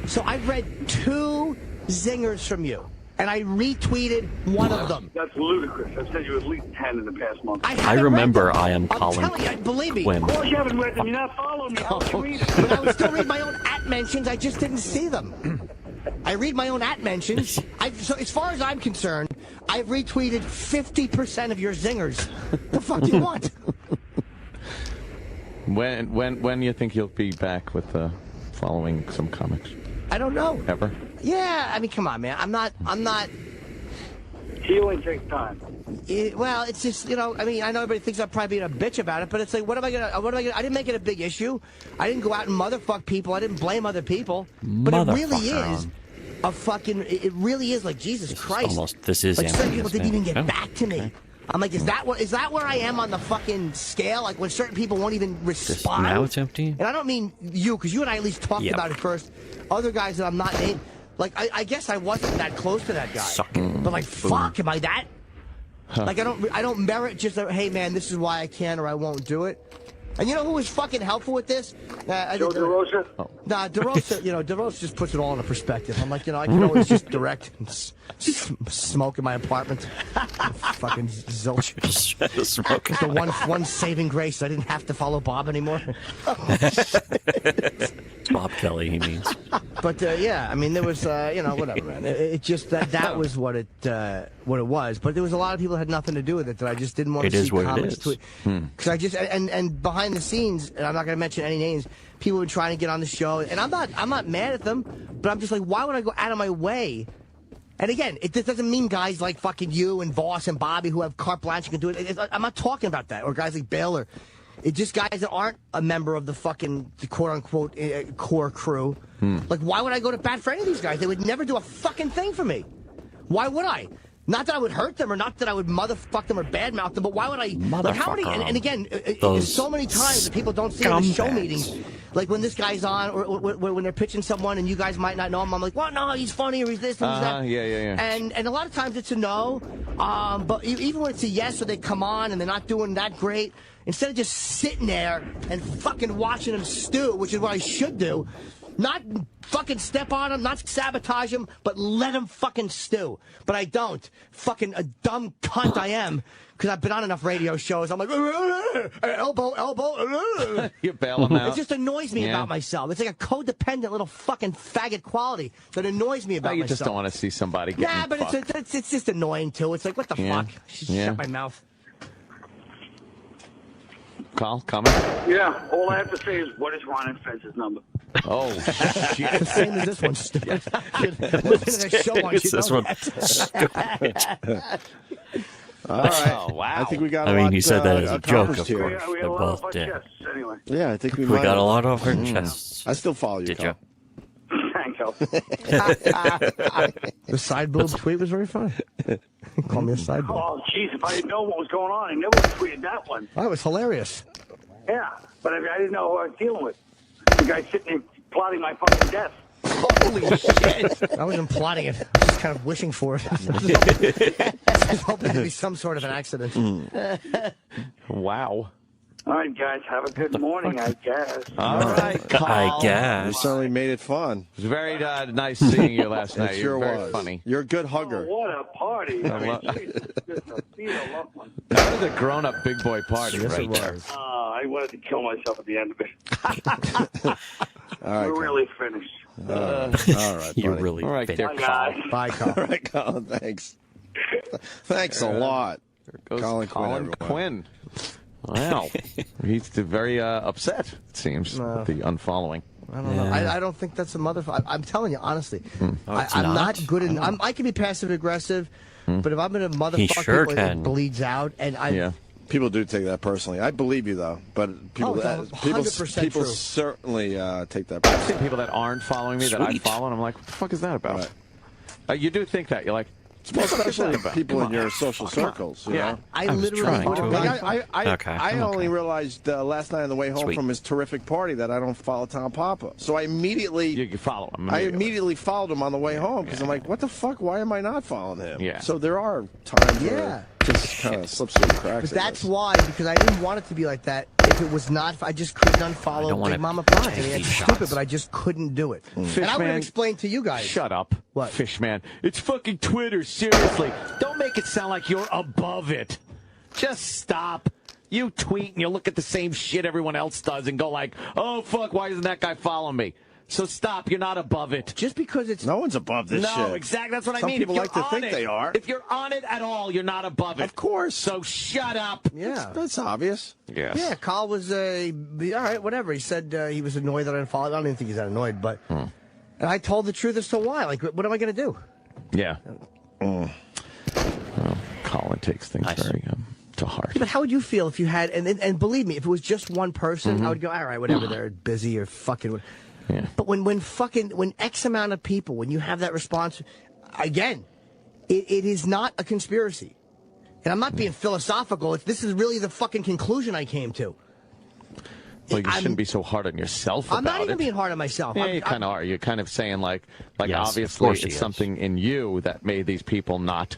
So I've read 2 zingers from you, and I retweeted one of them. That's ludicrous. I've sent you at least 10 in the past month. I remember I Am I'm Colin telling you, believe me. Quim. Well, you haven't read them. You're not following me. How would you read it? But I would still read my own @mentions. I just didn't see them. I read my own @mentions. So as far as I'm concerned, I've retweeted 50% of your zingers. The fuck do you want? When do you think you'll be back with following some comics? I don't know. Ever? Yeah, I mean, come on, man. I'm not. Healing takes time. Well, it's just, I mean, I know everybody thinks I'm probably being a bitch about it, but it's like, what am I gonna? I didn't make it a big issue. I didn't go out and motherfuck people. I didn't blame other people. But it really Motherfucker. is a fucking. It really is like, Jesus Christ. Almost. This is like, certain people ambiguous, didn't even man. get Oh, back to me. okay. I'm like, is that where I am on the fucking scale? Like when certain people won't even respond. Now it's empty. And I don't mean you, because you and I at least talked about it first. Other guys that I'm not named, like I guess I wasn't that close to that guy. Sucking. But like, fuck, am I that? Like I don't merit just a, hey man, this is why I can or I won't do it. And you know who was fucking helpful with this? Joe DeRosa? Nah, DeRosa, DeRosa just puts it all into perspective. I'm like, I can always just direct and just smoke in my apartment. Fucking zilch. Just smoke. The one saving grace, I didn't have to follow Bob anymore. Bob Kelly, he means. But yeah, I mean, there was, whatever, man. It just that was what it was. But there was a lot of people that had nothing to do with it that I just didn't want to see comments to it. Because I just and behind the scenes, and I'm not going to mention any names, people were trying to get on the show, and I'm not mad at them, but I'm just like, why would I go out of my way? And again, it doesn't mean guys like fucking you and Voss and Bobby who have carte blanche can do it. I'm not talking about that, or guys like Baylor. It's just guys that aren't a member of the quote-unquote core crew. Like, why would I go to bat for any of these guys? They would never do a fucking thing for me. Why would I? Not that I would hurt them or not that I would motherfuck them or badmouth them, but why would I? Like, how many? And again, so many times that people don't see in the show meetings. Like when this guy's on, or when they're pitching someone and you guys might not know him, I'm like, well, no, he's funny, or he's this, and he's that. Yeah. And a lot of times it's a no, but even when it's a yes, or they come on and they're not doing that great, instead of just sitting there and fucking watching them stew, which is what I should do, not fucking step on them, not sabotage them, but let them fucking stew. But I don't. Fucking a dumb cunt I am. Because I've been on enough radio shows. I'm like, elbow. You bail them out. It just annoys me about myself. It's like a codependent little fucking faggot quality that annoys me about myself. You just don't want to see somebody getting fucked. But it's just annoying, too. It's like, what the fuck? Shut my mouth. Carl, comment? Yeah, all I have to say is, what is Ron Fence's number? Oh, shit. The same as this one, stupid. Listen to the show on All right. Oh, wow. I think we got. I mean, he said that as a joke, of accomplished here. course. Yeah, we They got a lot both of did. chests, anyway. Yeah, I think we We might. got a lot off our chests. I still follow you. Did Carl. you? Thank you. The side boob tweet was very funny. Call me a side boob. Oh, jeez, if I didn't know what was going on, I never would have tweeted that one. Oh, it was hilarious. Yeah, but I didn't know who I was dealing with. The guy sitting there plotting my fucking death. Holy shit! I wasn't plotting it. I was just kind of wishing for it. I was hoping it'd be some sort of an accident. Wow. All right, guys, have a good morning, I guess. All right, Carl. I You guess. certainly made it fun. It was very nice seeing you last night. It You sure were very was. funny. You're a good Oh, hugger. what a party. I mean, Jesus, just a loved one. That was a grown-up big boy party Yes, right it there. was. I wanted to kill myself at the end of it. All right, We're really finished. all right, You buddy. really All right, fit. there, Bye, Carl. guys. Bye, Carl. All right, Colin. Thanks. Thanks a lot. There goes Colin Quinn, Colin everyone. Quinn. Wow. He's very upset, it seems, with the unfollowing. I don't know. I don't think that's a motherfucker. I'm telling you, honestly. I'm not? not good in. I can be passive aggressive, but if I'm going to motherfuck sure people, can. it bleeds out. And I. Yeah. People do take that personally. I believe you though, but people Oh, it's 100% people true. certainly take that I see personally. people that aren't following me that I Sweet. follow, and I'm like, what the fuck is that about? You do think that. You're like, what the fuck is that Especially about? people Come in on. your social circles. You Yeah. know? I was literally. trying would to. have Like, gone- I only realized last night on the way home Sweet. from his terrific party that I don't follow Tom Papa. So I immediately You follow him. I immediately followed him on the way home because I'm like, what the fuck? Why am I not following him? Yeah. So there are times Yeah. where it just kind of slips through the cracks. But I that's guess. why, because I didn't want it to be like that. If it was not, I just couldn't I unfollow don't wanna Big Mama Pie. I take mean, it's these stupid, shots. but I just couldn't do it. And I would have Fishman, explained to you guys. Shut up. What? Fishman. It's fucking Twitter, seriously. Don't make it sound like you're above it. Just stop. You tweet and you look at the same shit everyone else does and go like, oh, fuck, why isn't that guy following me? So stop. You're not above it. Just because it's No one's above this shit. No, exactly. That's what Some I mean. people If like you're to think on they it- are. If you're on it at all, you're not above it. Of course. So shut up. yeah. That's obvious. Yes. Yeah, Carl was all right, whatever. He said he was annoyed that I didn't follow. I don't even think he's that annoyed, but and I told the truth as to why. Like, what am I going to do? Yeah. Well, Colin takes things Nice. very to heart. Yeah, but how would you feel if you had? And believe me, if it was just one person, I would go, all right, whatever. They're busy or fucking. Yeah. But when X amount of people, when you have that response, again, it is not a conspiracy. And I'm not being philosophical. This is really the fucking conclusion I came to. Well, you shouldn't be so hard on yourself about it. I'm not even being hard on myself. Yeah, you kind of are. You're kind of saying, like Yes, obviously it's it's something in you that made these people not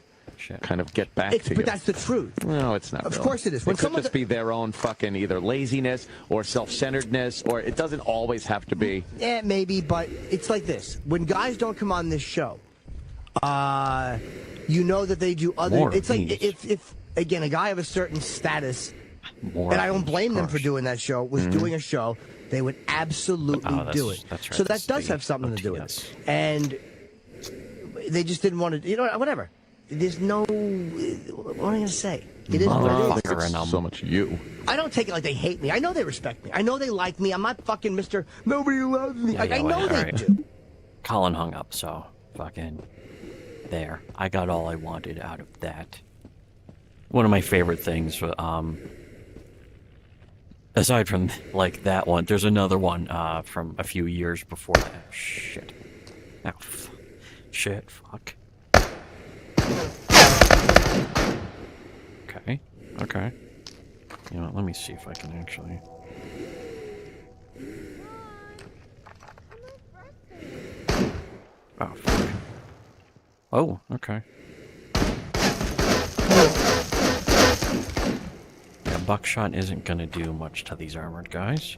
kind of get back to you. But that's the truth. No, it's not. Of course it is. It could just be their own fucking either laziness or self-centeredness, or it doesn't always have to be. Yeah, maybe, but it's like this. When guys don't come on this show, you know that they do other... More it's like these. if, again, a guy of a certain status, More and I don't these, blame them of for course. doing that show, was doing a show, they would absolutely do it. That's right. So that That's does the have something to do with OTS. it. And they just didn't want to... You know, whatever. There's no... What am I going to say? It is what it is. Motherfucker, and So much you. I don't take it like they hate me. I know they respect me. I know they like me. I'm not fucking Mr. Nobody loves me. Yeah, Like, yeah, I know wait, they all right. do. Colin hung up, so fucking there. I got all I wanted out of that. One of my favorite things, aside from like that one, there's another one from a few years before that. Shit. Oh, shit. Fuck. Okay. Okay. You know, let me see if I can actually. Oh, fuck. Oh, okay. Yeah, buckshot isn't gonna do much to these armored guys.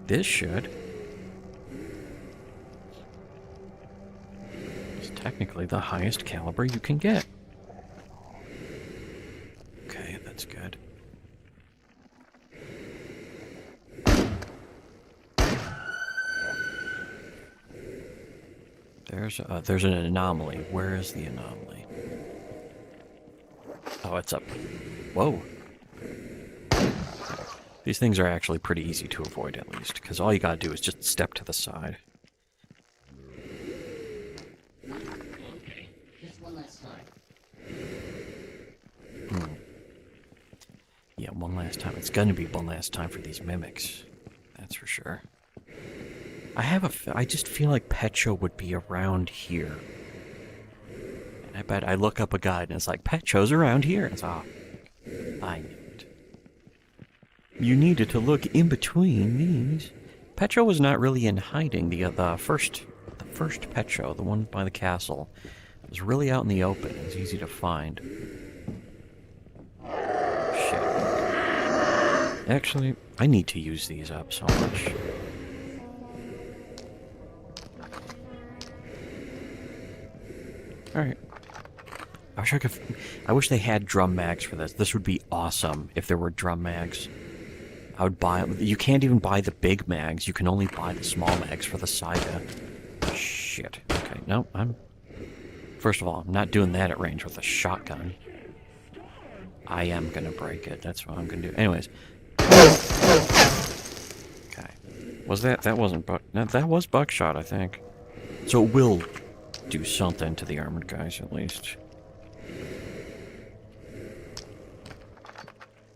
This should. It's technically the highest caliber you can get. Okay, that's good. There's an anomaly. Where is the anomaly? Oh, it's up. Whoa. These things are actually pretty easy to avoid, at least, because all you gotta do is just step to the side. Okay, just one last time. Yeah, one last time. It's gonna be one last time for these mimics. That's for sure. I just feel like Pecho would be around here. And I bet I look up a guide and it's like, Pecho's around here. And it's, I knew it. You needed to look in between these. Pecho was not really in hiding. The first Pecho, the one by the castle, was really out in the open. It was easy to find. Shit. Actually, I need to use these up so much. Alright. I wish they had drum mags for this. This would be awesome if there were drum mags. I would buy them. You can't even buy the big mags. You can only buy the small mags for the Saiga. Shit. Okay, no, First of all, I'm not doing that at range with a shotgun. I am gonna break it. That's what I'm gonna do. Anyways. Okay. Was that wasn't no, that was buckshot, I think. So it will do something to the armored guys, at least.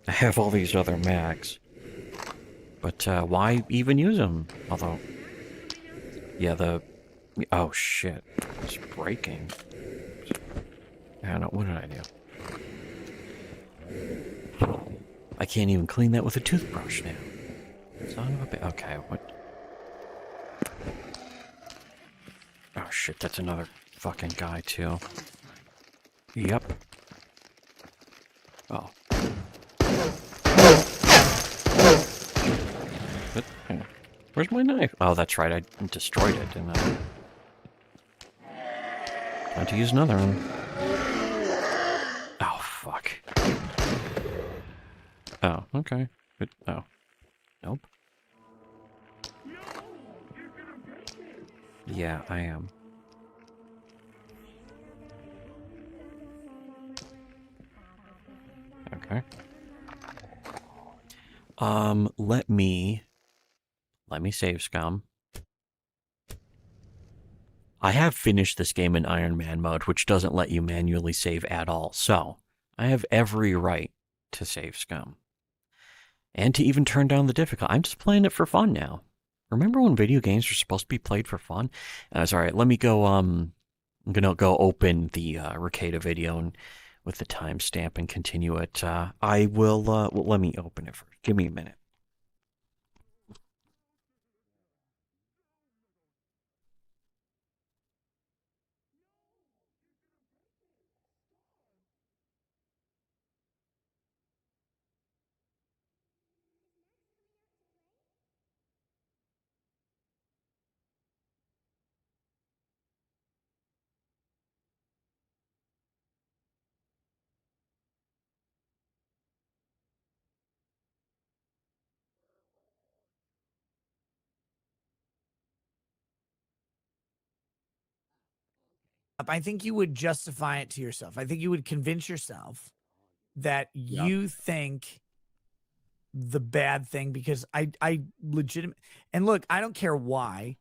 I have all these other mags. But why even use them? Although, yeah, oh shit, it's breaking. I don't know, what did I do? I can't even clean that with a toothbrush now. Son of a okay, what? Oh shit, that's another fucking guy too. Yep. Oh. But, hang on. Where's my knife? Oh, that's right, I destroyed it, didn't I? Time to use another one. Oh, fuck. Oh, okay. But, oh. Nope. Yeah, I am. Okay. Let me save scum. I have finished this game in Iron Man mode, which doesn't let you manually save at all, so I have every right to save scum. And to even turn down the difficulty. I'm just playing it for fun now. Remember when video games were supposed to be played for fun? Sorry, let me go, I'm gonna go open the Rekieta video, and with the timestamp and continue it. I will, well, let me open it first. Give me a minute. I think you would justify it to yourself. I think you would convince yourself that you think the bad thing, because I legitimate, and look, I don't care why.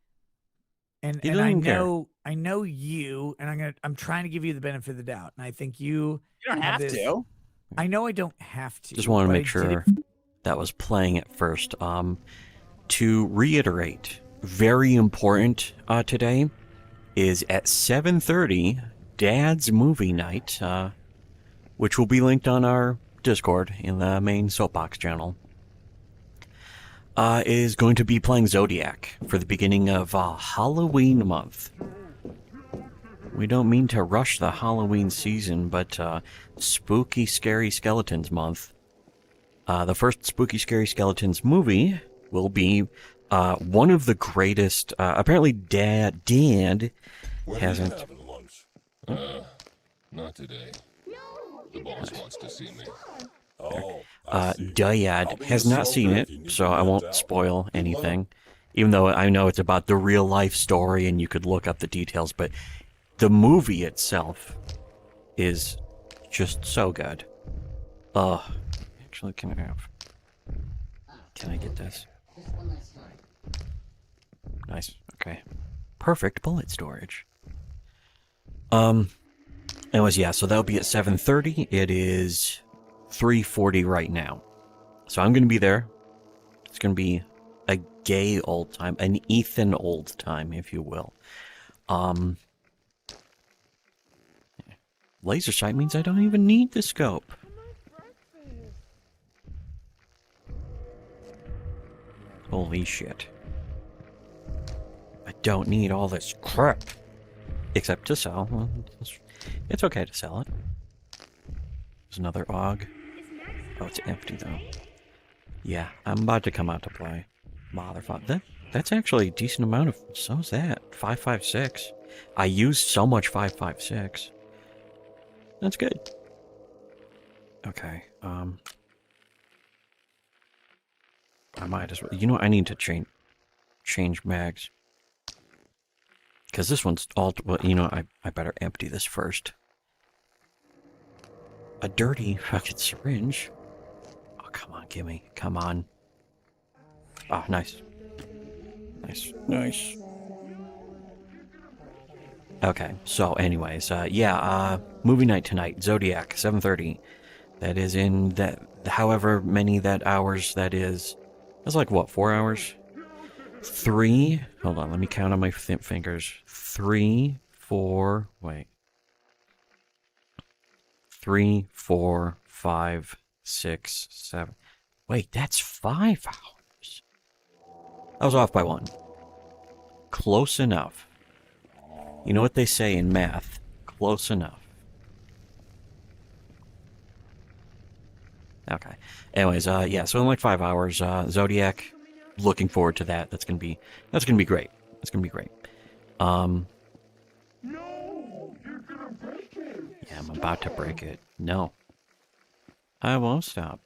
And He and I doesn't care. know you, and I'm trying to give you the benefit of the doubt. And I think you don't have this, to. I know I don't have to. Just want to but make I did sure it that was playing at first. To reiterate, very important today is at 7:30, Dad's Movie Night, which will be linked on our Discord in the main Soapbox channel, is going to be playing Zodiac for the beginning of Halloween month. We don't mean to rush the Halloween season, but Spooky Scary Skeletons month. The first Spooky Scary Skeletons movie will be one of the greatest. Apparently, Dad hasn't. Not today. The boss wants to see me. Dad has not seen it, so I won't spoil anything. Even though I know it's about the real life story and you could look up the details, but the movie itself is just so good. Actually, can I get this? Nice. Okay. Perfect bullet storage. Anyways, yeah, so that'll be at 7:30. It is 3:40 right now. So I'm going to be there. It's going to be a gay old time, an Ethan old time, if you will. Laser sight means I don't even need the scope. Holy shit. I don't need all this crap. Except to sell. Well, it's okay to sell it. There's another AUG. Oh, it's empty though. Yeah, I'm about to come out to play. Motherfucker. That's actually a decent amount of... So's that. 5.56. I used so much 5.56. That's good. Okay, I might as well... You know what? I need to change mags. Because this one's all... Well, you know, I better empty this first. A dirty fucking syringe. Oh, come on, gimme. Come on. Oh, nice. Nice. Okay, so anyways, movie night tonight, Zodiac, 7:30. That is in that, however many that hours that is. That's like, what, 4 hours? 3, hold on, let me count on my fingers. 3, 4, wait. 3, 4, 5, 6, 7. Wait, that's 5 hours. I was off by 1. Close enough. You know what they say in math? Close enough. Okay. Anyways, yeah, so in like 5 hours, Zodiac, looking forward to that. That's gonna be great. It's gonna be great. No, you're gonna break it. Yeah, I'm about to break it. No. I won't stop.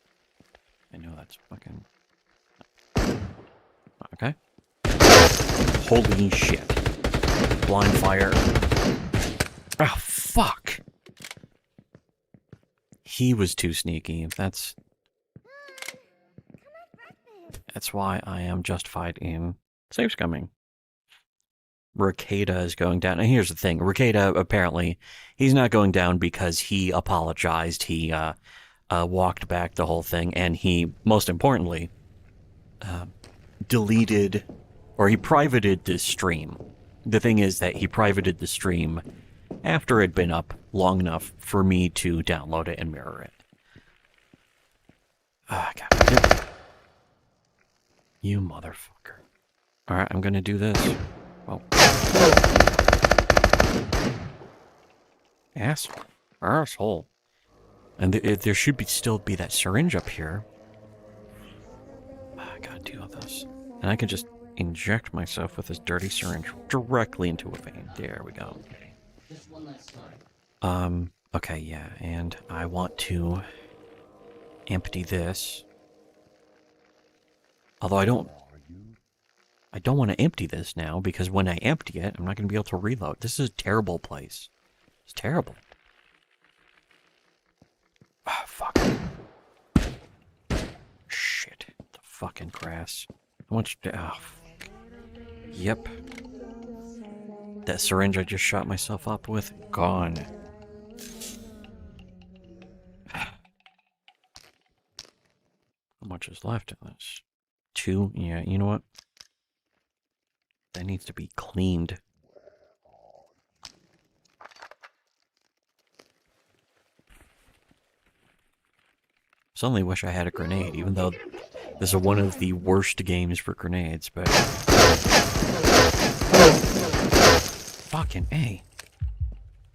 I know that's fucking... Okay. Holy shit. Blind fire. Oh, fuck. He was too sneaky. That's why I am justified in safe scumming. Rekieta is going down. And here's the thing. Rekieta, apparently, he's not going down because he apologized. He walked back the whole thing. And he, most importantly, deleted, or he privated the stream. The thing is that he privated the stream after it had been up long enough for me to download it and mirror it. Ah, God. You motherfucker. Alright, I'm gonna do this. Well. Asshole. And there should still be that syringe up here. I gotta deal with this. And I can just inject myself with this dirty syringe directly into a vein. There we go. Okay, yeah, and I want to empty this. Although I don't want to empty this now, because when I empty it, I'm not going to be able to reload. This is a terrible place. It's terrible. Ah, fuck. Shit. The fucking grass. How much... Oh, fuck. Yep. That syringe I just shot myself up with, gone. How much is left in this? 2? Yeah, you know what? That needs to be cleaned. Suddenly wish I had a grenade, even though this is one of the worst games for grenades, but... Fucking A.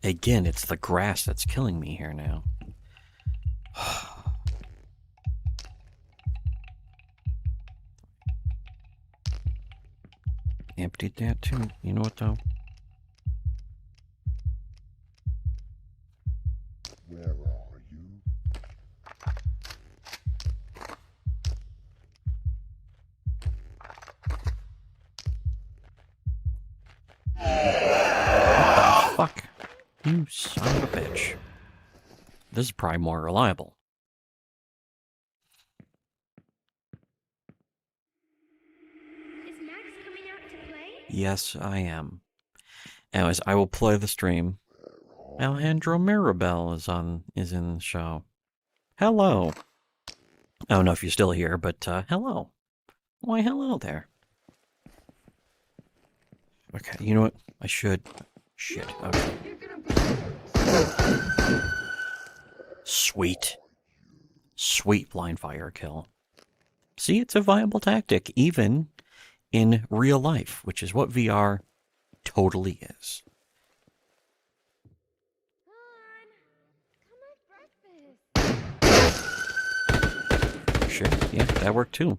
Again, it's the grass that's killing me here now. Emptied that too. You know what though? Where are you? Fuck. You son of a bitch. This is probably more reliable. Is Max coming out to play? Yes, I am. Anyways, I will play the stream. Alejandro Mirabel is in the show. Hello. I don't know if you're still here, but hello. Why, hello there. Okay, you know what? I should. Shit. Okay. Sweet. Sweet blind fire kill. See, it's a viable tactic, even in real life, which is what VR totally is. Sure, yeah, that worked too.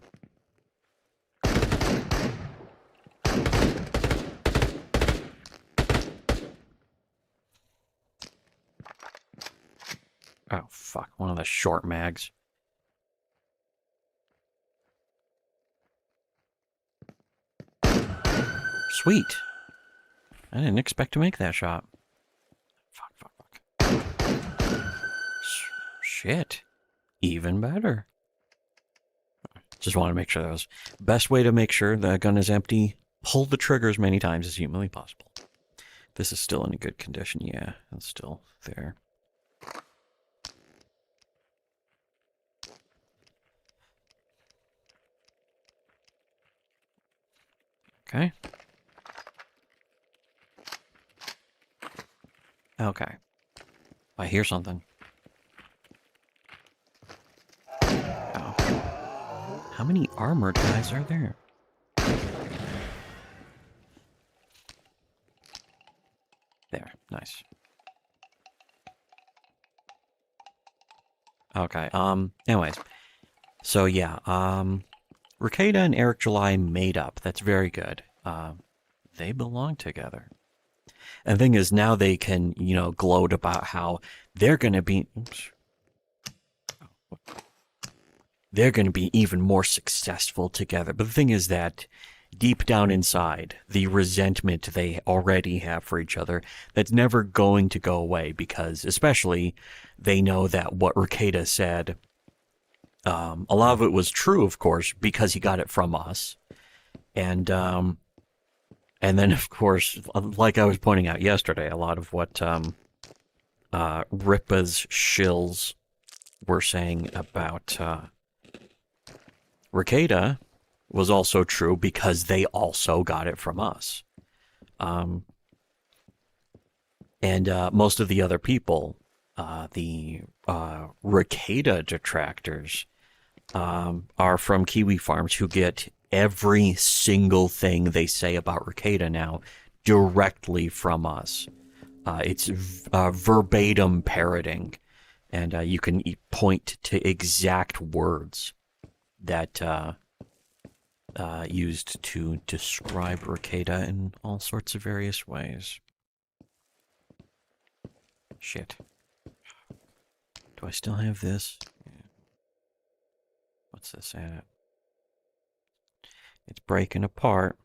Oh, fuck, one of the short mags. Sweet. I didn't expect to make that shot. Fuck. Shit. Even better. Just want to make sure that was best way to make sure the gun is empty. Pull the trigger as many times as humanly possible. This is still in a good condition. Yeah, it's still there. Okay. Okay. I hear something. Oh. How many armored guys are there? There. Nice. Okay. Anyways. So, yeah. Rekieta and Eric July made up. That's very good. They belong together. And the thing is, now they can, gloat about how they're going to be... Oops. They're going to be even more successful together. But the thing is that deep down inside, the resentment they already have for each other, that's never going to go away because, especially, they know that what Rekieta said, a lot of it was true, of course, because he got it from us. And then, of course, like I was pointing out yesterday, a lot of what Ripa's shills were saying about Rekieta was also true because they also got it from us. And most of the other people, the Rekieta detractors, are from Kiwi farms who get every single thing they say about Rekieta now directly from us. It's verbatim parroting, and you can point to exact words that used to describe Rekieta in all sorts of various ways. Shit. Do I still have this? Yeah. What's this at? It's breaking apart.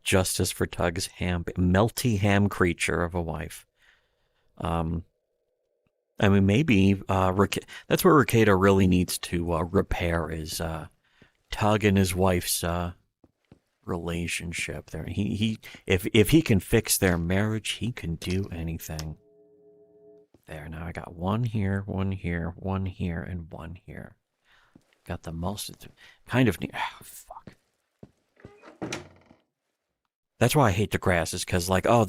Justice for Tug's melty ham creature of a wife. I mean, maybe that's where Rekieta really needs to repair is Tug and his wife's relationship. There, if he can fix their marriage, he can do anything. There, now I got one here, one here, one here, and one here. Got the most. Kind of near. Oh, fuck. That's why I hate the grass, is because, like, oh,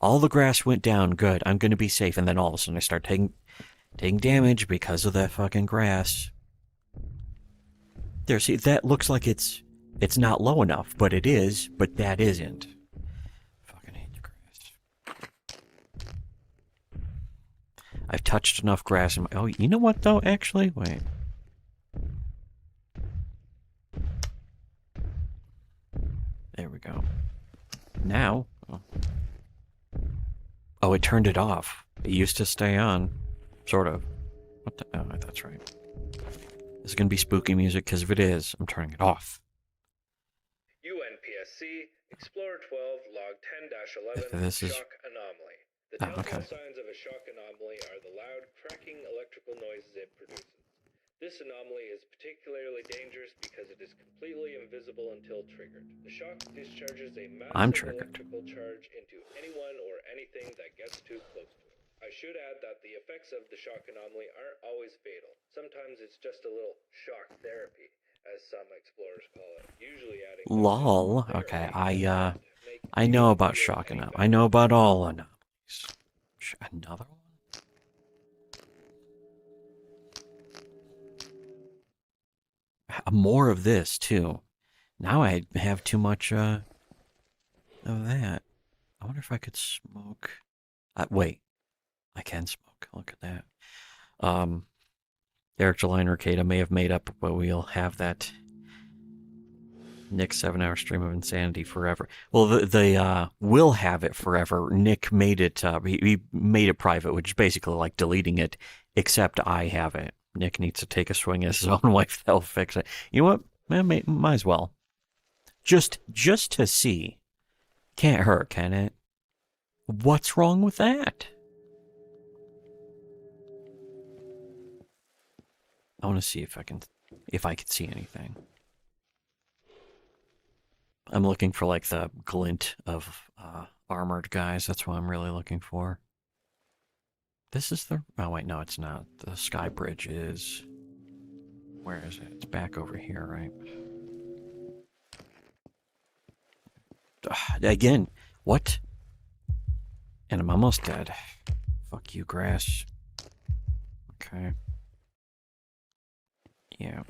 all the grass went down, good, I'm going to be safe, and then all of a sudden I start taking damage because of that fucking grass. There, see, that looks like it's not low enough, but it is, but that isn't. Fucking hate the grass. I've touched enough grass in my... Oh, you know what, though, actually? Wait. There we go. Now... Oh, it turned it off. It used to stay on. Sort of. What the... Oh, that's right. This is going to be spooky music, because if it is, I'm turning it off. UNPSC, Explorer 12, log 10-11, This is... shock anomaly. The telltale signs of a shock anomaly are the loud, cracking electrical noises it produces. This anomaly is particularly dangerous because it is completely invisible until triggered. The shock discharges a massive electrical charge into anyone or anything that gets too close to it. I should add that the effects of the shock anomaly aren't always fatal. Sometimes it's just a little shock therapy, as some explorers call it, usually adding... LOL. Okay, I know about shock anomalies. I know about all anomalies. Another one? More of this, too. Now I have too much, of that. I wonder if I could smoke... wait. I can smoke. Look at that. Eric July and Rekieta may have made up, but we'll have that Nick's 7-hour stream of insanity forever. Well, they will have it forever. Nick made it, he made it private, which is basically like deleting it, except I have it. Nick needs to take a swing at his own wife. That'll fix it. You know what? Might as well. Just to see. Can't hurt, can it? What's wrong with that? I want to see if I can see anything. I'm looking for like the glint of armored guys. That's what I'm really looking for. This is the... Oh, wait, no, it's not. The sky bridge is... Where is it? It's back over here, right? Again, what? And I'm almost dead. Fuck you, grass. Okay. Yeah.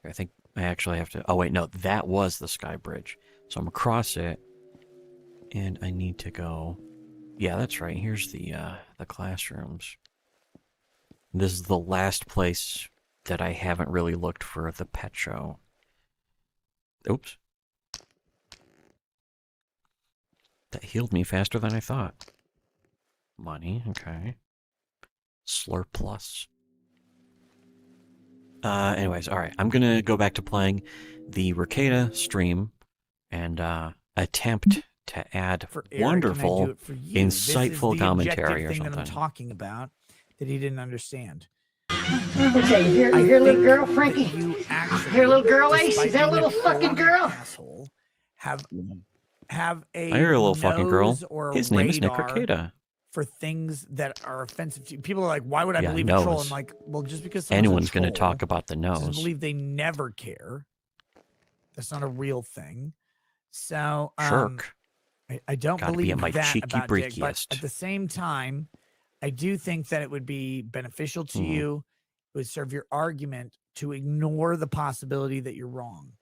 I think I actually have to... Oh, wait, no, that was the sky bridge. So I'm across it, and I need to go... Yeah, that's right. Here's the classrooms. This is the last place that I haven't really looked for the pet show. Oops. That healed me faster than I thought. Money, okay. Slurp plus. Anyways, alright. I'm gonna go back to playing the Rekieta stream and attempt to add wonderful, insightful commentary or thing something. that I'm talking about that he didn't understand. Okay, you hear little girl, Frankie? You hear little girl, Ace? Is that a little fucking girl? Asshole, have a I hear a little fucking girl. Or His name is Nick radar Rekieta. for things that are offensive to you. People are like, why would I believe a nose. troll? I'm like, well, just because Anyone's going to talk about the just nose. believe they never care. That's not a real thing. So Shirk. I don't Gotta be believe at my that cheeky about Dick, but breakiest. at the same time, I do think that it would be beneficial to you. It would serve your argument to ignore the possibility that you're wrong.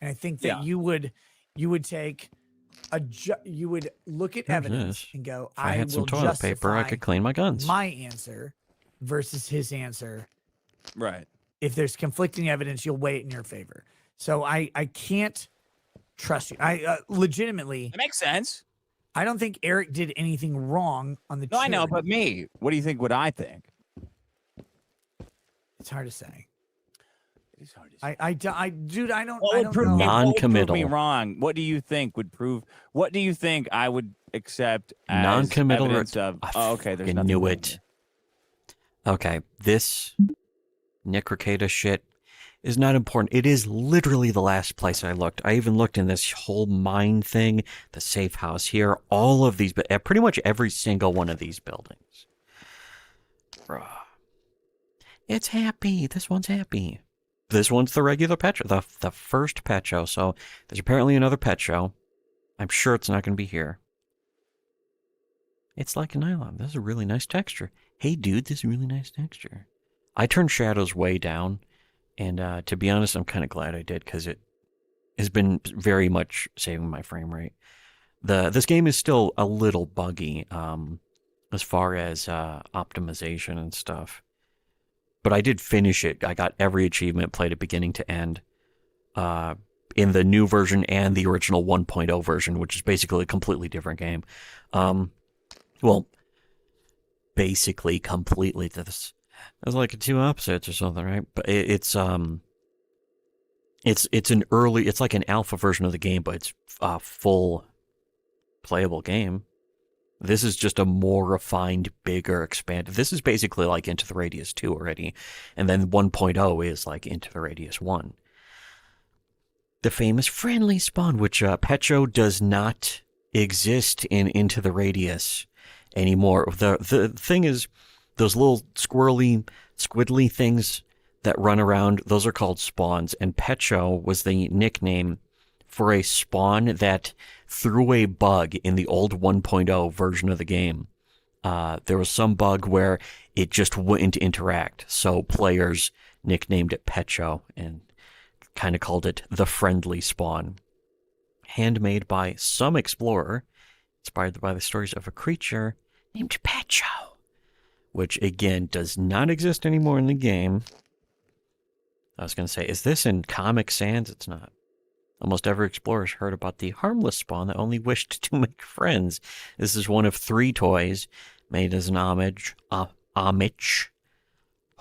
And I think that you would take you would look at Here's evidence this. and go, If I I had some will toilet paper, I justify could clean my guns. my answer versus his answer. Right. If there's conflicting evidence, you'll weigh it in your favor. So I can't trust you. I legitimately. That makes sense. I don't think Eric did anything wrong on the. No, I know, but me. What do you think? What I think? It's hard to say. It is hard to say. Dude, I don't. What I would don't prove know. Non-committal. me wrong? What do you think would prove? What do you think I would accept as Non-committal. evidence of? Oh, okay. There's I nothing. knew wrong it. Okay, this Nick Rekieta shit is not important. It is literally the last place I looked. I even looked in this whole mine thing, the safe house here, all of these, but pretty much every single one of these buildings. It's happy. This one's happy. This one's the regular pet show, the first pet show. So there's apparently another pet show. I'm sure it's not going to be here. It's like a nylon. This is a really nice texture. Hey, dude, this is a really nice texture. I turned shadows way down, and to be honest, I'm kind of glad I did, because it has been very much saving my frame rate. This game is still a little buggy as far as optimization and stuff. But I did finish it. I got every achievement, played it beginning to end, in the new version and the original 1.0 version, which is basically a completely different game. Well, basically completely. This it's like two opposites or something, right? But it's an early, it's like an alpha version of the game, but it's a full playable game. This is just a more refined, bigger, expanded. This is basically like Into the Radius 2 already, and then 1.0 is like Into the Radius 1. The famous friendly spawn, which Petro does not exist in Into the Radius anymore. The thing is, those little squiddly things that run around, those are called spawns, and Petro was the nickname for a spawn that threw a bug in the old 1.0 version of the game. There was some bug where it just wouldn't interact, so players nicknamed it Petro and kind of called it the friendly spawn. Handmade by some explorer, inspired by the stories of a creature named Petro, which again does not exist anymore in the game. I was going to say, is this in Comic Sans? It's not. Almost every explorer's heard about the harmless spawn that only wished to make friends. This is one of 3 toys made as an homage,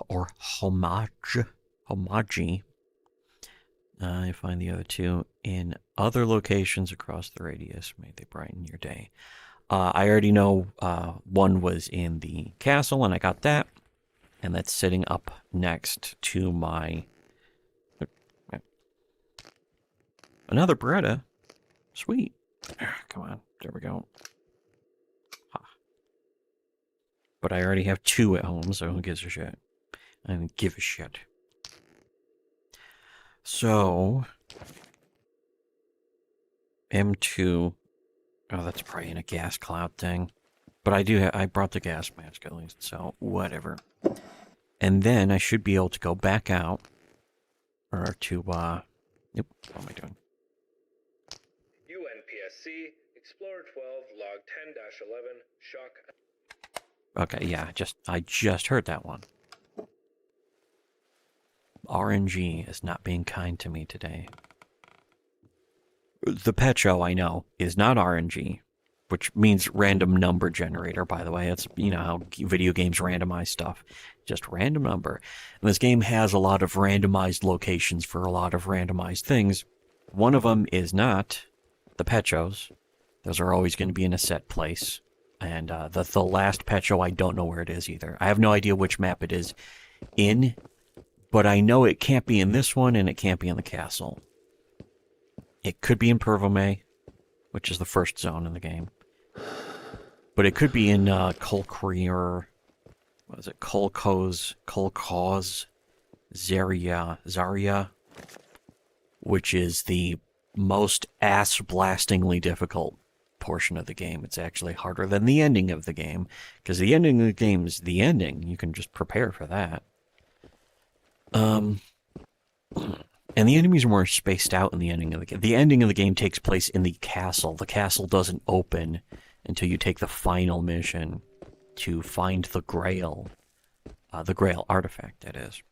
or homage. I find the other 2 in other locations across the radius. May they brighten your day. I already know one was in the castle, and I got that. And that's sitting up next to my... Another Beretta. Sweet. Come on. There we go. But I already have 2 at home, so who gives a shit? I don't give a shit. So... M2... Oh, that's probably in a gas cloud thing. But I brought the gas mask at least, so whatever. And then I should be able to go back out. Or to, Yep, what am I doing? UNPSC, Explorer 12, log 10-11, shock. Okay, yeah, I just heard that one. RNG is not being kind to me today. The Petro, I know, is not RNG, which means random number generator, by the way. It's, you know, how video games randomize stuff. Just random number. And this game has a lot of randomized locations for a lot of randomized things. One of them is not the Petros. Those are always going to be in a set place. And the last Petro, I don't know where it is either. I have no idea which map it is in, but I know it can't be in this one, and it can't be in the castle. It could be in Pervome, which is the first zone in the game. But it could be in Kolkrier, what is it, Kolkhoz, Zaria, which is the most ass-blastingly difficult portion of the game. It's actually harder than the ending of the game, because the ending of the game is the ending. You can just prepare for that. And the enemies are more spaced out in the ending of the game. The ending of the game takes place in the castle. The castle doesn't open until you take the final mission to find the Grail. The Grail artifact, that is.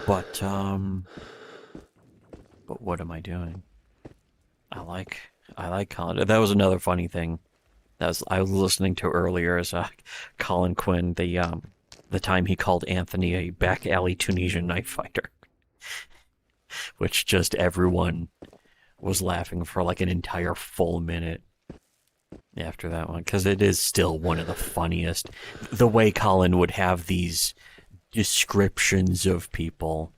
But what am I doing? I like Colin. That was another funny thing. I was listening to earlier as Colin Quinn, the time he called Anthony a back alley Tunisian knife fighter, which just everyone was laughing for like an entire full minute after that one, because it is still one of the funniest. The way Colin would have these descriptions of people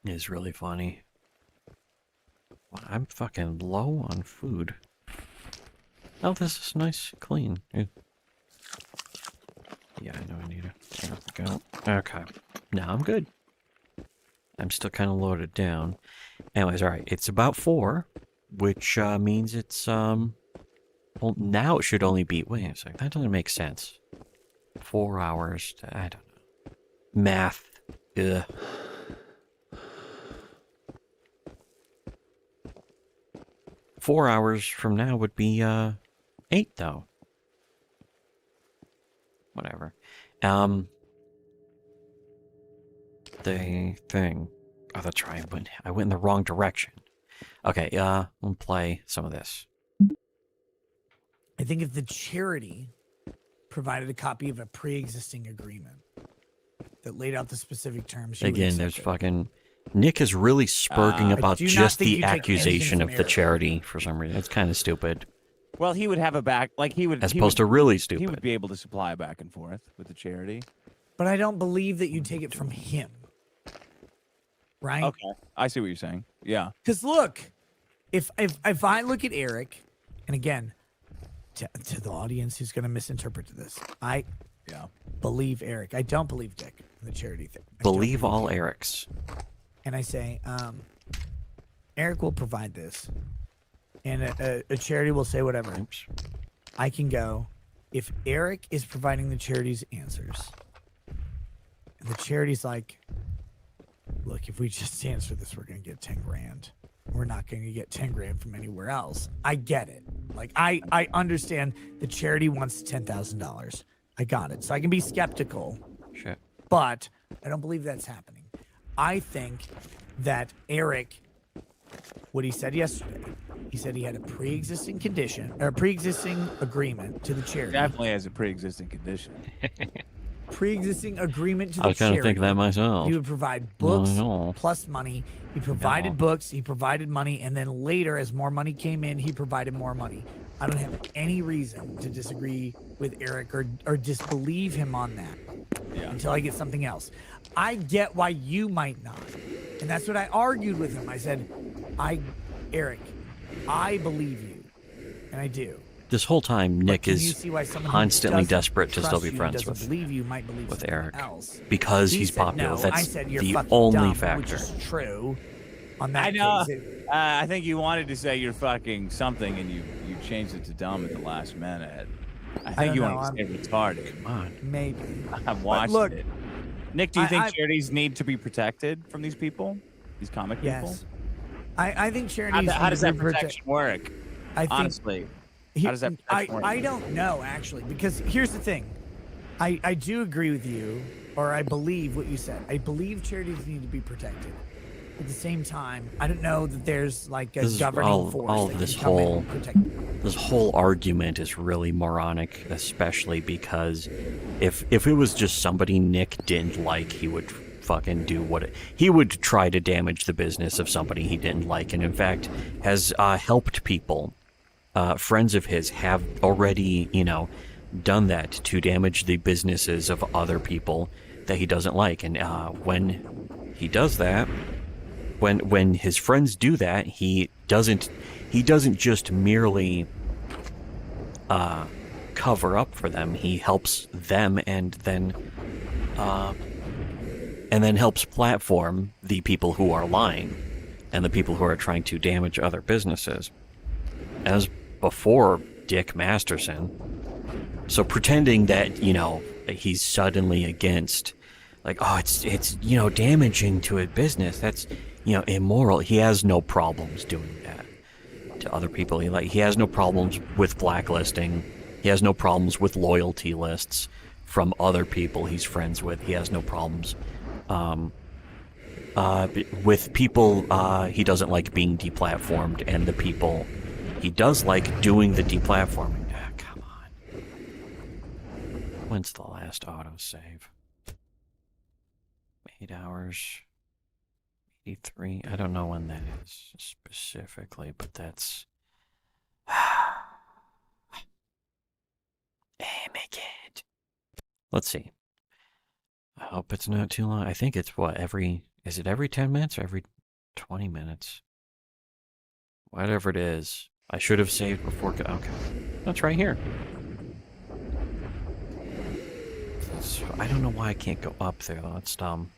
is really funny. I'm fucking low on food. Oh, this is nice, clean. Yeah, I know I need to go. Okay, now I'm good. I'm still kind of loaded down. Anyways, all right, it's about 4, which means it's well, now it should only be. Wait a second, that doesn't make sense. 4 hours. I don't know. Math. Ugh. Four hours from now would be 8, though. Whatever. The thing. Oh, that's right. I went in the wrong direction. Okay, we'll play some of this. I think if the charity provided a copy of a pre-existing agreement that laid out the specific terms, Again, there's fucking... Nick is really spurging about just the accusation of the charity for some reason. It's kind of stupid. Well, he would have a back, like he would... As opposed to really stupid. He would be able to supply back and forth with the charity. But I don't believe that you take it from him. Right? Okay, I see what you're saying. Yeah. Because look, if I look at Eric, and again, to the audience who's going to misinterpret this, I believe Eric. I don't believe Dick in the charity thing. Believe all Erics. And I say, Eric will provide this, and a charity will say whatever. Oops. I can go, if Eric is providing the charity's answers, and the charity's like, look, if we just answer this, we're going to get 10 grand. We're not going to get 10 grand from anywhere else. I get it. Like, I understand the charity wants $10,000. I got it. So I can be skeptical. Shit. But I don't believe that's happening. I think that Eric, what he said yesterday, he said he had a pre-existing condition, or a pre-existing agreement to the charity. Definitely has a pre-existing condition. Pre-existing agreement to the I was charity. kind of thinking that myself. He would provide books plus money. He provided books, he provided money, and then later, as more money came in, he provided more money. I don't have any reason to disagree with Eric or disbelieve him on that until I get something else. I get why you might not. And that's what I argued with him. I said, Eric, I believe you. And I do. This whole time, Nick is constantly desperate to still be you, friends with believe you, might believe Eric. Else. Because He he's said, popular. no. That's I said, you're the fucking only dumb, factor. Which is true. On that I know. case, I think you wanted to say you're fucking something, and you changed it to dumb at the last minute. I think you wanted to say retarded. Come on. Maybe. I've watched look, it. Nick, do you think charities need to be protected from these people? These comic people? Yes. I think charities... How does that protection work? I think, honestly, how does that protection work? I don't know, actually, because here's the thing. I do agree with you, or I believe what you said. I believe charities need to be protected. At the same time, I don't know that there's like a governing force. All that this can come in whole and protect. This whole argument is really moronic, especially because if it was just somebody Nick didn't like, he would fucking do he would try to damage the business of somebody he didn't like, and in fact has helped people. Friends of his have already, done that to damage the businesses of other people that he doesn't like, and when he does that. When his friends do that, he doesn't just merely cover up for them. He helps them and then and then helps platform the people who are lying and the people who are trying to damage other businesses. As before Dick Masterson. So pretending that, you know, he's suddenly against, like, oh, it's you know, damaging to a business. That's, you know, immoral. He has no problems doing that to other people. He has no problems with blacklisting. He has no problems with loyalty lists from other people he's friends with. He has no problems with people he doesn't like being deplatformed, and the people he does like doing the deplatforming. Ah, come on. When's the last autosave? 8 hours. 83. I don't know when that is specifically, but that's... Make it. Let's see. I hope it's not too long. I think it's what, is it every 10 minutes or every 20 minutes? Whatever it is. I should have saved before. Okay. That's right here. I don't know why I can't go up there, though. It's dumb.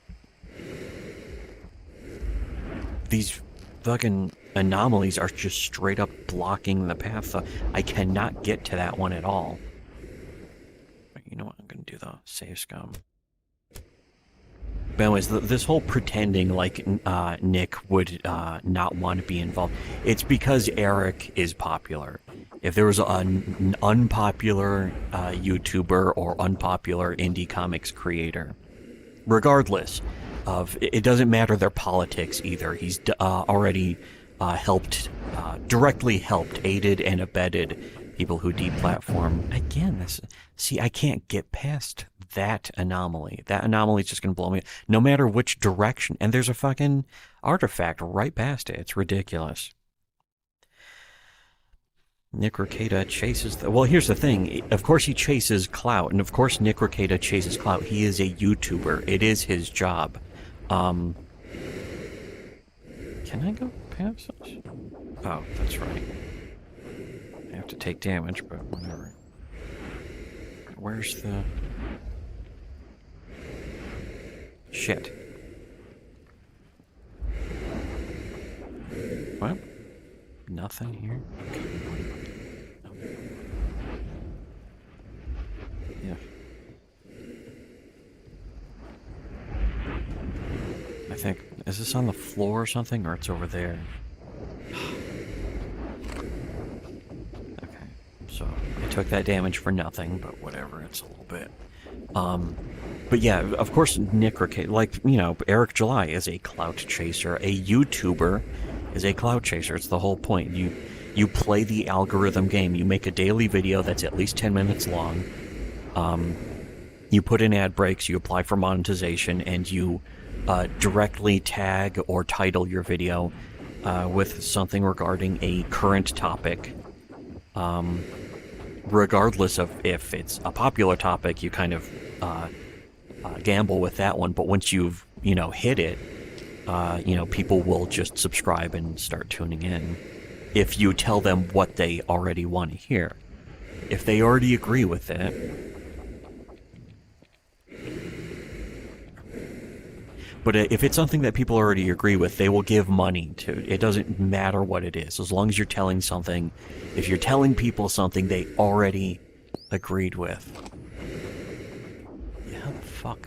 These fucking anomalies are just straight up blocking the path. I cannot get to that one at all. You know what? I'm going to do the save scum. But anyways, this whole pretending like Nick would not want to be involved, it's because Eric is popular. If there was an unpopular YouTuber or unpopular indie comics creator, regardless of, it doesn't matter their politics either. He's already directly helped, aided and abetted people who deplatform. Again, see, I can't get past that anomaly. That anomaly is just going to blow me, no matter which direction. And there's a fucking artifact right past it. It's ridiculous. Nick Rekieta chases... well, here's the thing. Of course he chases clout, and of course Nick Rekieta chases clout. He is a YouTuber. It is his job. Can I go past this? Oh, that's right. I have to take damage, but whatever. Where's the... shit. What? Nothing here? Okay. Yeah. I think... is this on the floor or something, or it's over there? Okay. So, I took that damage for nothing, but whatever, it's a little bit. But yeah, of course Nick Rekieta, like, you know, Eric July is a clout chaser. A YouTuber is a clout chaser. It's the whole point. You play the algorithm game. You make a daily video that's at least 10 minutes long. You put in ad breaks, you apply for monetization, and you directly tag or title your video with something regarding a current topic. Regardless of if it's a popular topic, you kind of gamble with that one. But once you've, you know, hit it, you know, people will just subscribe and start tuning in if you tell them what they already want to hear. If they already agree with it. But if it's something that people already agree with, they will give money to. It doesn't matter what it is. As long as you're telling something, if you're telling people something they already agreed with. Yeah, how the fuck?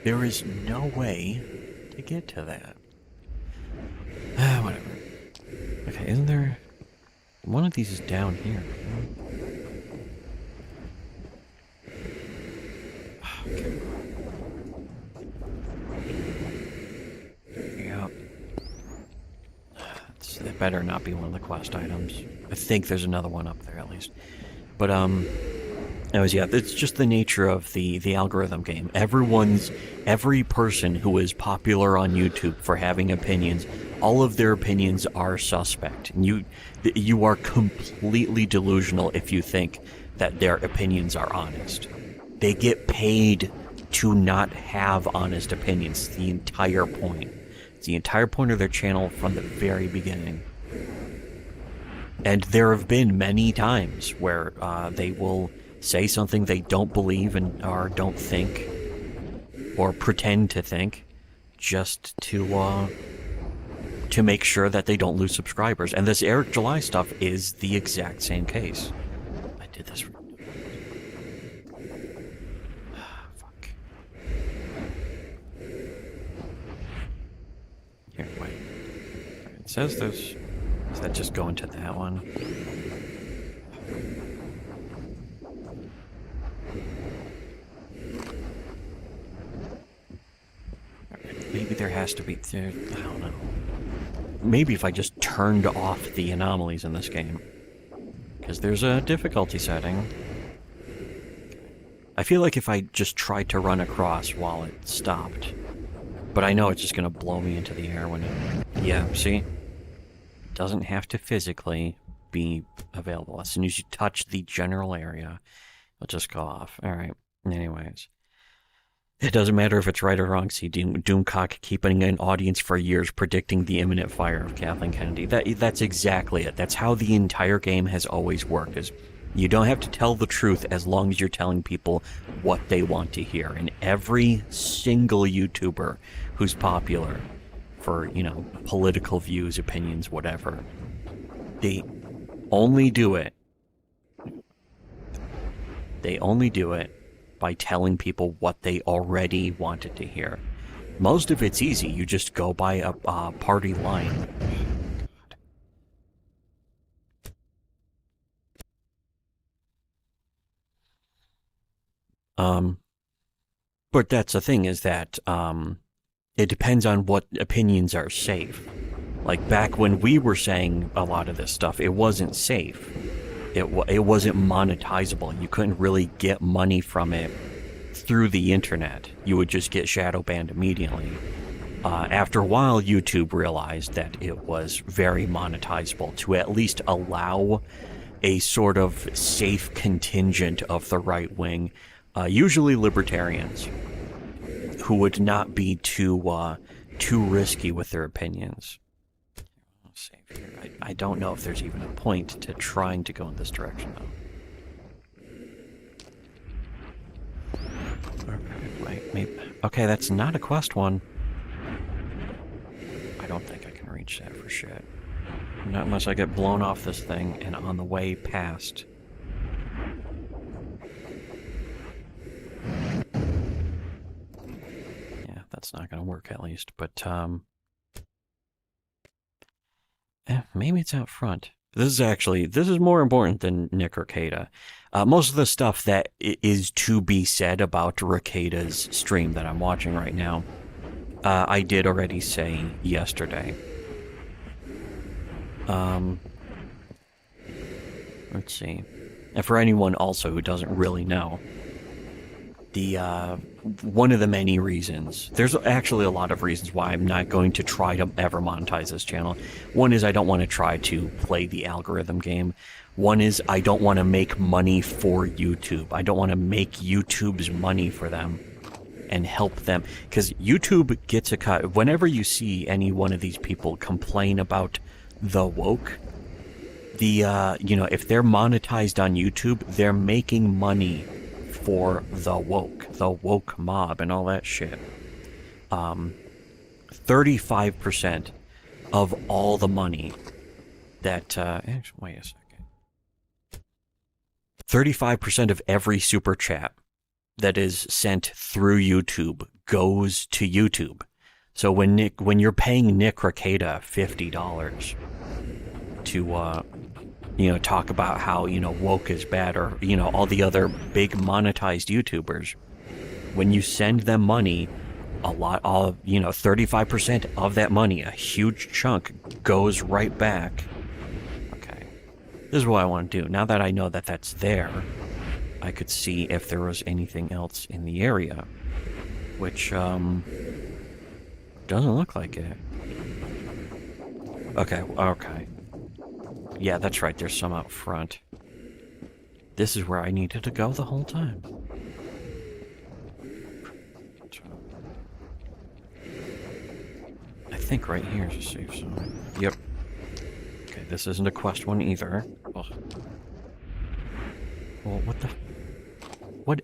There is no way to get to that. Whatever. Okay, isn't there... one of these is down here. Okay. Yep. That better not be one of the quest items. I think there's another one up there at least. But anyways, yeah, it's just the nature of the algorithm game. Every person who is popular on YouTube for having opinions, all of their opinions are suspect. And you are completely delusional if you think that their opinions are honest. They get paid to not have honest opinions. It's the entire point. It's the entire point of their channel from the very beginning. And there have been many times where they will say something they don't believe and or don't think, or pretend to think, just to make sure that they don't lose subscribers. And this Eric July stuff is the exact same case. I did this. Fuck. Here, wait. It says there's... Does that just go into that one? Maybe there has to be... I don't know. Maybe if I just turned off the anomalies in this game. Because there's a difficulty setting. I feel like if I just tried to run across while it stopped. But I know it's just going to blow me into the air when it... Yeah, see? Doesn't have to physically be available. As soon as you touch the general area, it'll just go off. Alright, anyways. It doesn't matter if it's right or wrong. See, Doomcock keeping an audience for years predicting the imminent fire of Kathleen Kennedy. That's exactly it. That's how the entire game has always worked. Is you don't have to tell the truth as long as you're telling people what they want to hear. And every single YouTuber who's popular for, you know, political views, opinions, whatever, they only do it by telling people what they already wanted to hear. Most of it's easy. You just go by a party line. But that's the thing, is that it depends on what opinions are safe. Like back when we were saying a lot of this stuff, it wasn't safe. It wasn't monetizable. You couldn't really get money from it through the internet. You would just get shadow banned immediately. After a while, YouTube realized that it was very monetizable to at least allow a sort of safe contingent of the right wing, usually libertarians, who would not be too risky with their opinions. Let's save here. I don't know if there's even a point to trying to go in this direction, though. Okay, wait, maybe. Okay, that's not a quest one. I don't think I can reach that for shit. Not unless I get blown off this thing and on the way past. Yeah, that's not gonna work at least, but maybe it's out front. This is more important than Nick Rekieta. Most of the stuff that is to be said about Rekieta's stream that I'm watching right now, I did already say yesterday. Let's see. And for anyone also who doesn't really know, one of the many reasons, there's actually a lot of reasons why I'm not going to try to ever monetize this channel. One is I don't want to try to play the algorithm game. One is I don't want to make money for YouTube. I don't want to make YouTube's money for them and help them, because YouTube gets a cut. Whenever you see any one of these people complain about the woke, if they're monetized on YouTube, they're making money for the woke mob and all that shit. 35% of all the money that, actually, wait a second. 35% of every super chat that is sent through YouTube goes to YouTube. So when you're paying Nick Rekieta $50 to, talk about how, woke is bad, or, all the other big monetized YouTubers, when you send them money, 35% of that money, a huge chunk, goes right back. Okay. This is what I want to do. Now that I know that that's there, I could see if there was anything else in the area, which, doesn't look like it. Okay. Yeah, that's right, there's some out front. This is where I needed to go the whole time. I think right here is a safe zone. Yep. Okay, this isn't a quest one either. Ugh. Well, what the...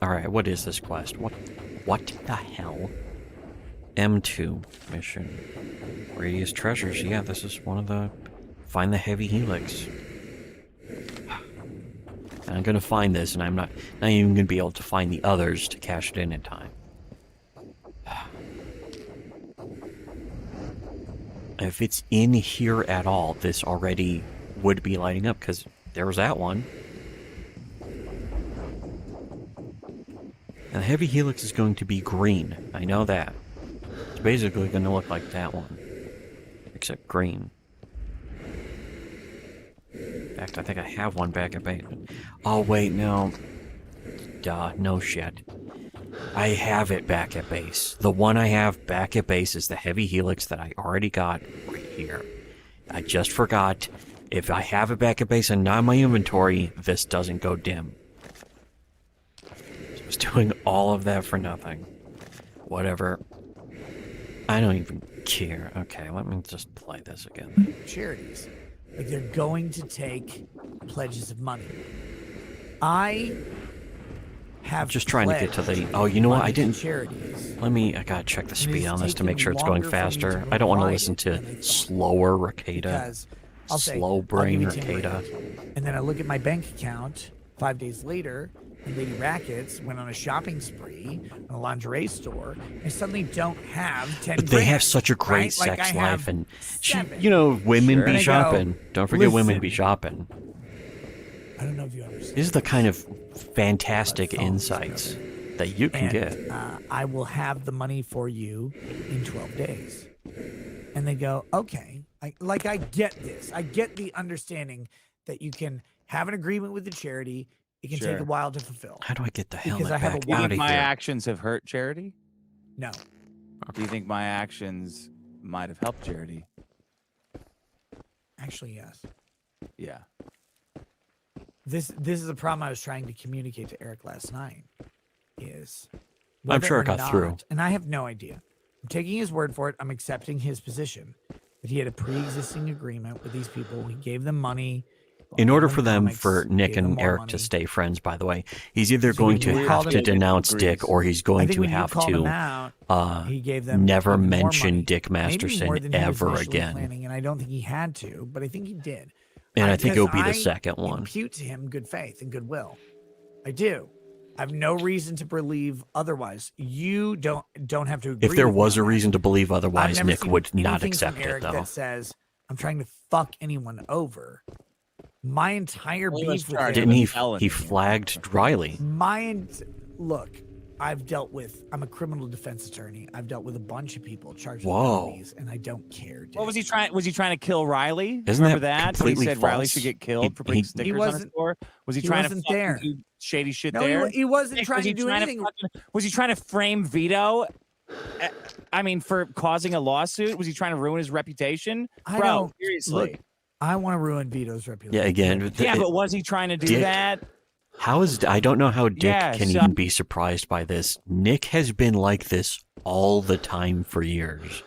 Alright, what is this quest? What What the hell? M2 mission. Radius treasures. Yeah, this is one of the... Find the heavy helix. And I'm gonna find this, and I'm not even gonna be able to find the others to cash it in time. If it's in here at all, this already would be lighting up, because there was that one. And the heavy helix is going to be green. I know that. It's basically going to look like that one. Except green. In fact, I think I have one back at base. Oh, wait, no. Duh, no shit. I have it back at base. The one I have back at base is the heavy helix that I already got right here. I just forgot. If I have it back at base and not in my inventory, this doesn't go dim. So I was doing all of that for nothing. Whatever. I don't even care. Okay, let me just play this again. Charities. Like, they're going to take pledges of money. I have just trying to get to the... Oh, you know what? I didn't... Charities. I gotta check the speed on this to make sure it's going faster. I don't want to listen to slower Rekieta. Slow brain Rekieta. And then I look at my bank account 5 days later, and Lady Rackets went on a shopping spree in a lingerie store. I suddenly don't have 10 But they have such a great right? sex life, and seven. Women be And I shopping. go, Don't forget women listen, be shopping. I don't know if you understand. These are the kind of fantastic insights that you can get. I will have the money for you in 12 days. And they go, okay. I get this. I get the understanding that you can have an agreement with the charity. It can take a while to fulfill. How do I get the helmet Because I have back a out of Do you think my here? actions have hurt charity? No. Do you think my actions might have helped charity? Actually, yes. Yeah. This is a problem I was trying to communicate to Eric last night. Is I'm sure it whether or got through. not- and I have no idea. I'm taking his word for it. I'm accepting his position that he had a pre-existing agreement with these people. He gave them money. In order gave for them, comics, for Nick gave them and more Eric money. to stay friends, by the way, he's either So going when to you have called to him- denounce Dick, or he's I going think to when you have called him to out, he gave them never more mention money. Dick Maybe more Masterson than he was ever initially again. planning, and I don't think he had to, but I think he did. And I think it'll be Because the second one. Impute to him good faith and goodwill. I do. I have no reason to believe otherwise. You don't have to agree. If there with me was a on that. reason to believe I've otherwise, never Nick seen would not anything accept from it, Eric though. that says I'm trying to fuck anyone over. My entire Well, he was beef with charged him. Didn't he? felony. He flagged Riley. Look, I'm a criminal defense attorney. I've dealt with a bunch of people charged with Whoa. felonies, and I don't care. Dick. What was he trying? Was he trying to kill Riley? Isn't Remember that that? When he completely said Riley false? should get killed for putting stickers on his wasn't- door. Was he he trying to wasn't fucking there. do shady shit No, there? he wasn't Nick, trying was he to do trying anything. was he trying to frame Vito? I mean, for causing a lawsuit? Was he trying to ruin his reputation? I Bro, don't- seriously. Look, I want to ruin Vito's reputation. Yeah, again. Yeah, but was he trying to do Dick- that? How is... I don't know how Dick Yeah, can so- even be surprised by this. Nick has been like this all the time for years.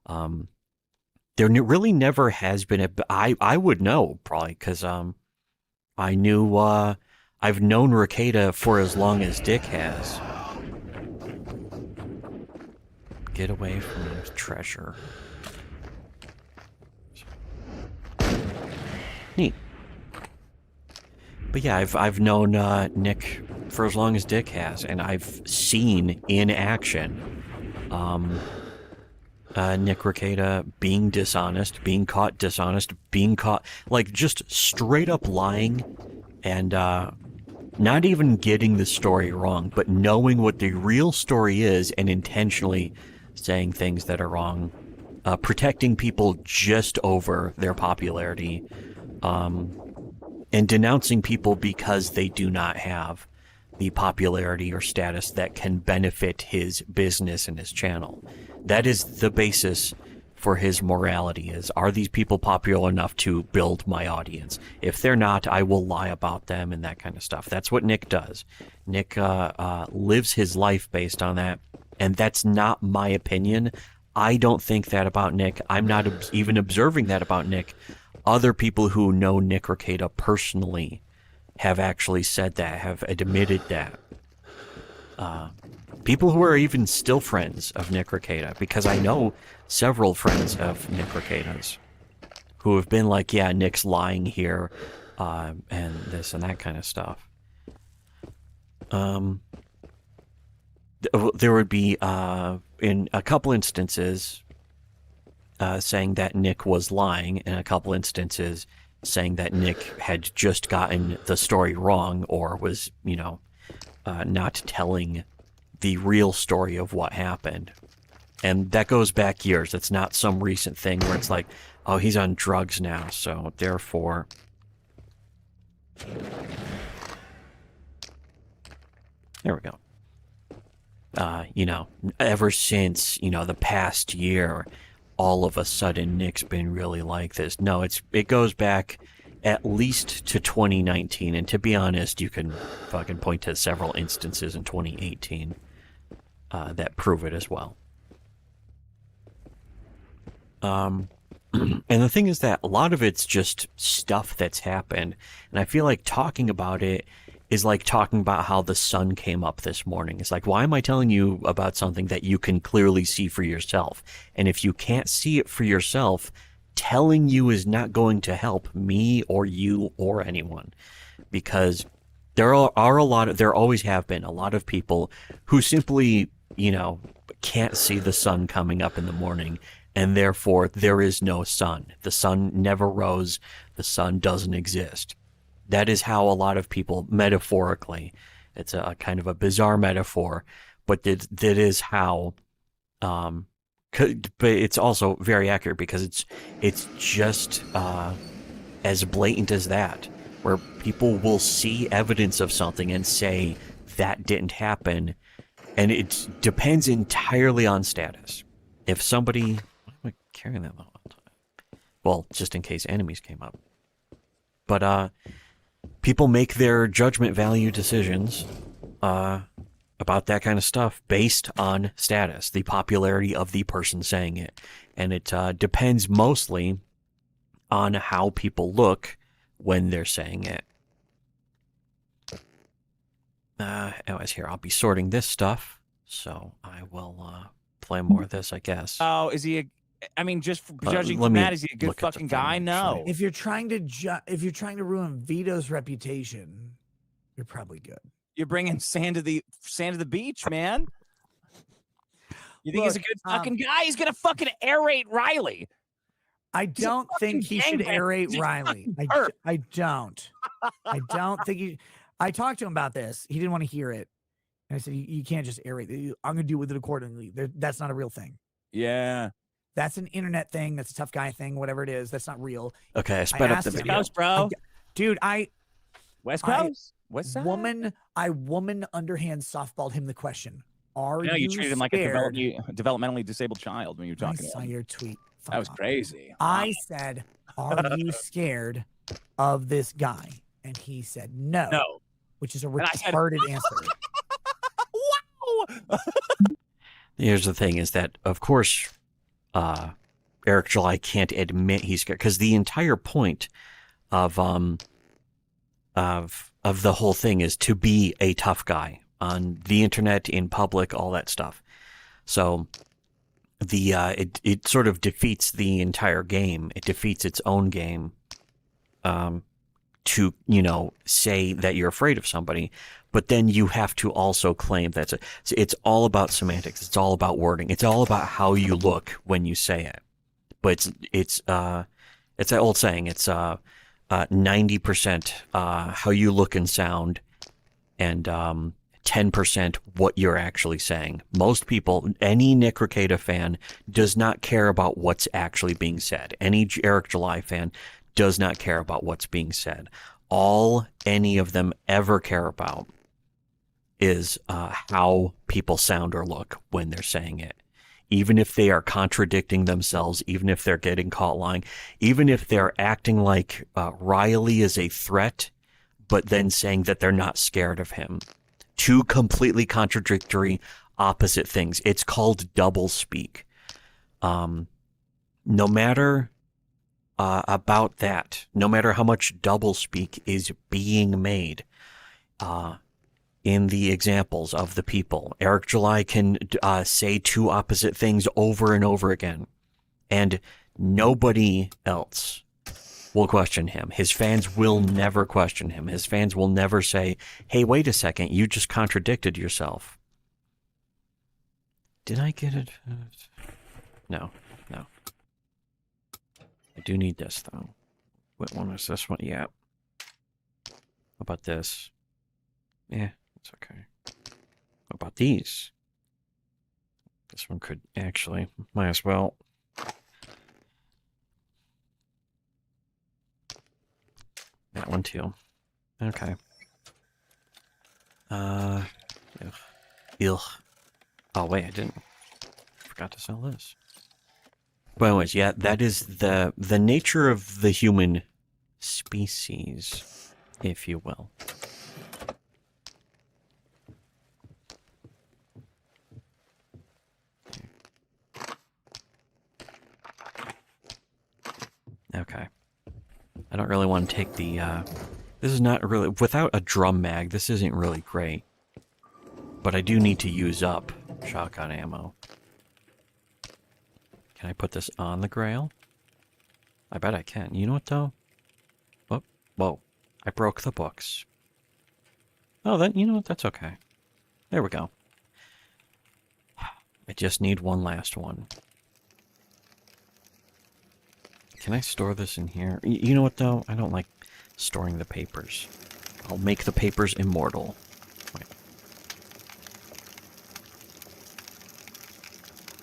There really never has been a... I would know, probably, because I knew... I've known Rekieta for as long as Dick has. Get away from the treasure. Neat. But yeah, I've known Nick for as long as Dick has, and I've seen in action Nick Rekieta being dishonest, being caught dishonest, being caught like just straight up lying, and not even getting the story wrong, but knowing what the real story is and intentionally saying things that are wrong, protecting people just over their popularity, and denouncing people because they do not have the popularity or status that can benefit his business and his channel. That is the basis for his morality is, are these people popular enough to build my audience? If they're not, I will lie about them and that kind of stuff. That's what Nick does. Nick lives his life based on that, and that's not my opinion. I don't think that about Nick. I'm not even observing that about Nick. Other people who know Nick Rekieta personally have actually said that, have admitted that. people who are even still friends of Nick Rekieta, because I know several friends of Nick Rekieta's who have been like, yeah, Nick's lying here, and this and that kind of stuff. There would be, in a couple instances, saying that Nick was lying, and a couple instances saying that Nick had just gotten the story wrong or was, not telling the real story of what happened. And that goes back years. It's not some recent thing where it's like, oh, he's on drugs now, so therefore... There we go. Ever since, the past year, all of a sudden Nick's been really like this. No, it goes back at least to 2019, and to be honest, you can fucking point to several instances in 2018 that prove it as well. And the thing is that a lot of it's just stuff that's happened, and I feel like talking about it is like talking about how the sun came up this morning. It's like, why am I telling you about something that you can clearly see for yourself? And if you can't see it for yourself, telling you is not going to help me or you or anyone, because there always have been a lot of people who simply, can't see the sun coming up in the morning, and therefore there is no sun. The sun never rose. The sun doesn't exist. That is how a lot of people, metaphorically, it's a kind of a bizarre metaphor, but that is how, but it's also very accurate, because it's just as blatant as that, where people will see evidence of something and say that didn't happen, and it depends entirely on status. If somebody, why am I carrying that the whole time? Well, just in case enemies came up. But people make their judgment value decisions about that kind of stuff based on status, the popularity of the person saying it. And it depends mostly on how people look when they're saying it. Anyways, here, I'll be sorting this stuff, so I will play more of this, I guess. Oh, is he just judging from that, is he a good fucking guy? No. If you're trying to ruin Vito's reputation, you're probably good. You're bringing sand to the beach, man. You think he's a good fucking guy? He's gonna fucking aerate Riley. I don't think he should aerate Riley. I don't. I don't think he. I talked to him about this. He didn't want to hear it. And I said, you can't just aerate. I'm going to deal with it accordingly. That's not a real thing. Yeah. That's an internet thing. That's a tough guy thing. Whatever it is, that's not real. Okay, I sped up the video. Coast, bro. Dude, West Coast? West Side? Woman underhand softballed him the question. You treated him like a developmentally disabled child when you were talking I saw your tweet. That was crazy. I said, are you scared of this guy? And he said no. No. Which is a retarded answer. Wow. Here's the thing: is that of course, Eric July can't admit he's scared, because the entire point of the whole thing is to be a tough guy on the internet, in public, all that stuff. So it sort of defeats the entire game. It defeats its own game. To, say that you're afraid of somebody, but then you have to also claim that it's all about semantics. It's all about wording. It's all about how you look when you say it. But it's an old saying. It's 90% how you look and sound, and 10% what you're actually saying. Most people, any Nick Rekieta fan, does not care about what's actually being said. Any Eric July fan does not care about what's being said. All any of them ever care about is how people sound or look when they're saying it. Even if they are contradicting themselves, even if they're getting caught lying, even if they're acting like Riley is a threat, but then saying that they're not scared of him. Two completely contradictory, opposite things. It's called double speak. No matter about that, no matter how much doublespeak is being made, in the examples of the people. Eric July can say two opposite things over and over again, and nobody else will question him. His fans will never question him. His fans will never say, hey, wait a second, you just contradicted yourself. Did I get it? No. I do need this, though. What one is this one? Yeah. How about this? Yeah, it's okay. What about these? This one could actually, might as well. That one too. Okay. Ugh. Ugh. Oh wait, I didn't. Forgot to sell this. But anyways, yeah, that is the nature of the human species, if you will. Okay. I don't really want to take the, this is not really, without a drum mag, this isn't really great. But I do need to use up shotgun ammo. Can I put this on the Grail? I bet I can. You know what, though? Oh, whoa. I broke the books. Oh, then, you know what? That's okay. There we go. I just need one last one. Can I store this in here? You know what, though? I don't like storing the papers. I'll make the papers immortal. Wait.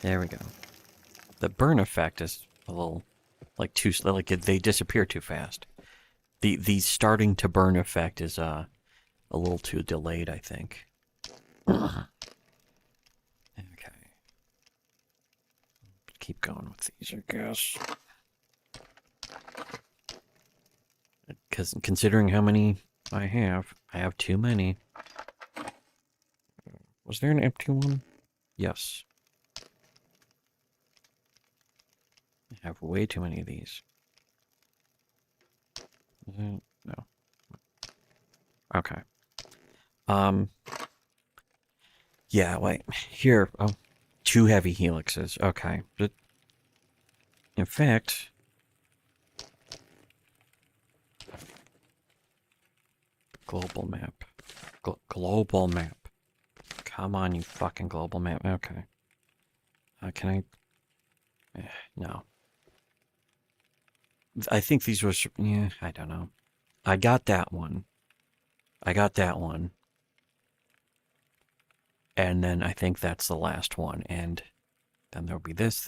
There we go. The burn effect is a little, like, too, like, they disappear too fast. The starting to burn effect is, a little too delayed, I think. Okay. Keep going with these, I guess. Because considering how many I have too many. Was there an empty one? Yes. I have way too many of these. No. Okay. Yeah, wait. Here. Oh, 2 heavy helixes. Okay. But in fact, global map. Global map. Come on, you fucking global map. Okay. Can I? No. I think these were. Yeah, I don't know. I got that one. And then I think that's the last one. And then there'll be this.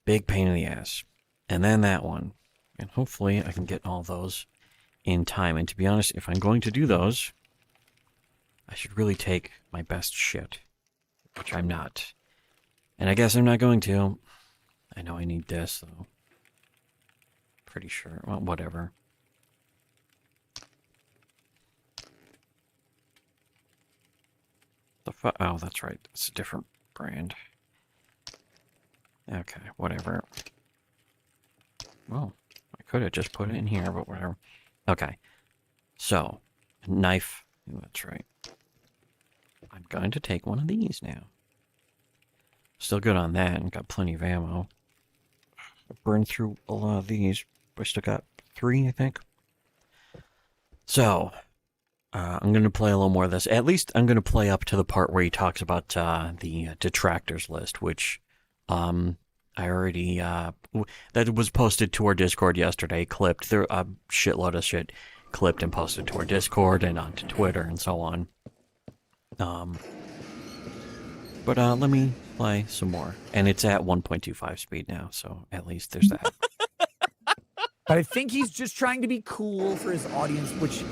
Big pain in the ass. And then that one. And hopefully I can get all those in time. And to be honest, if I'm going to do those, I should really take my best shit. Which I'm not. And I guess I'm not going to. I know I need this, though. Pretty sure. Well, whatever. Oh, that's right. It's a different brand. Okay, whatever. Well, I could have just put it in here, but whatever. Okay. So, knife. That's right. I'm going to take one of these now. Still good on that, and got plenty of ammo. I burned through a lot of these. I still got 3, I think. So, I'm going to play a little more of this. At least I'm going to play up to the part where he talks about the detractors list, which I already... that was posted to our Discord yesterday, clipped. There a shitload of shit clipped and posted to our Discord and onto Twitter and so on. But let me play some more. And it's at 1.25 speed now, so at least there's that. But I think he's just trying to be cool for his audience, which...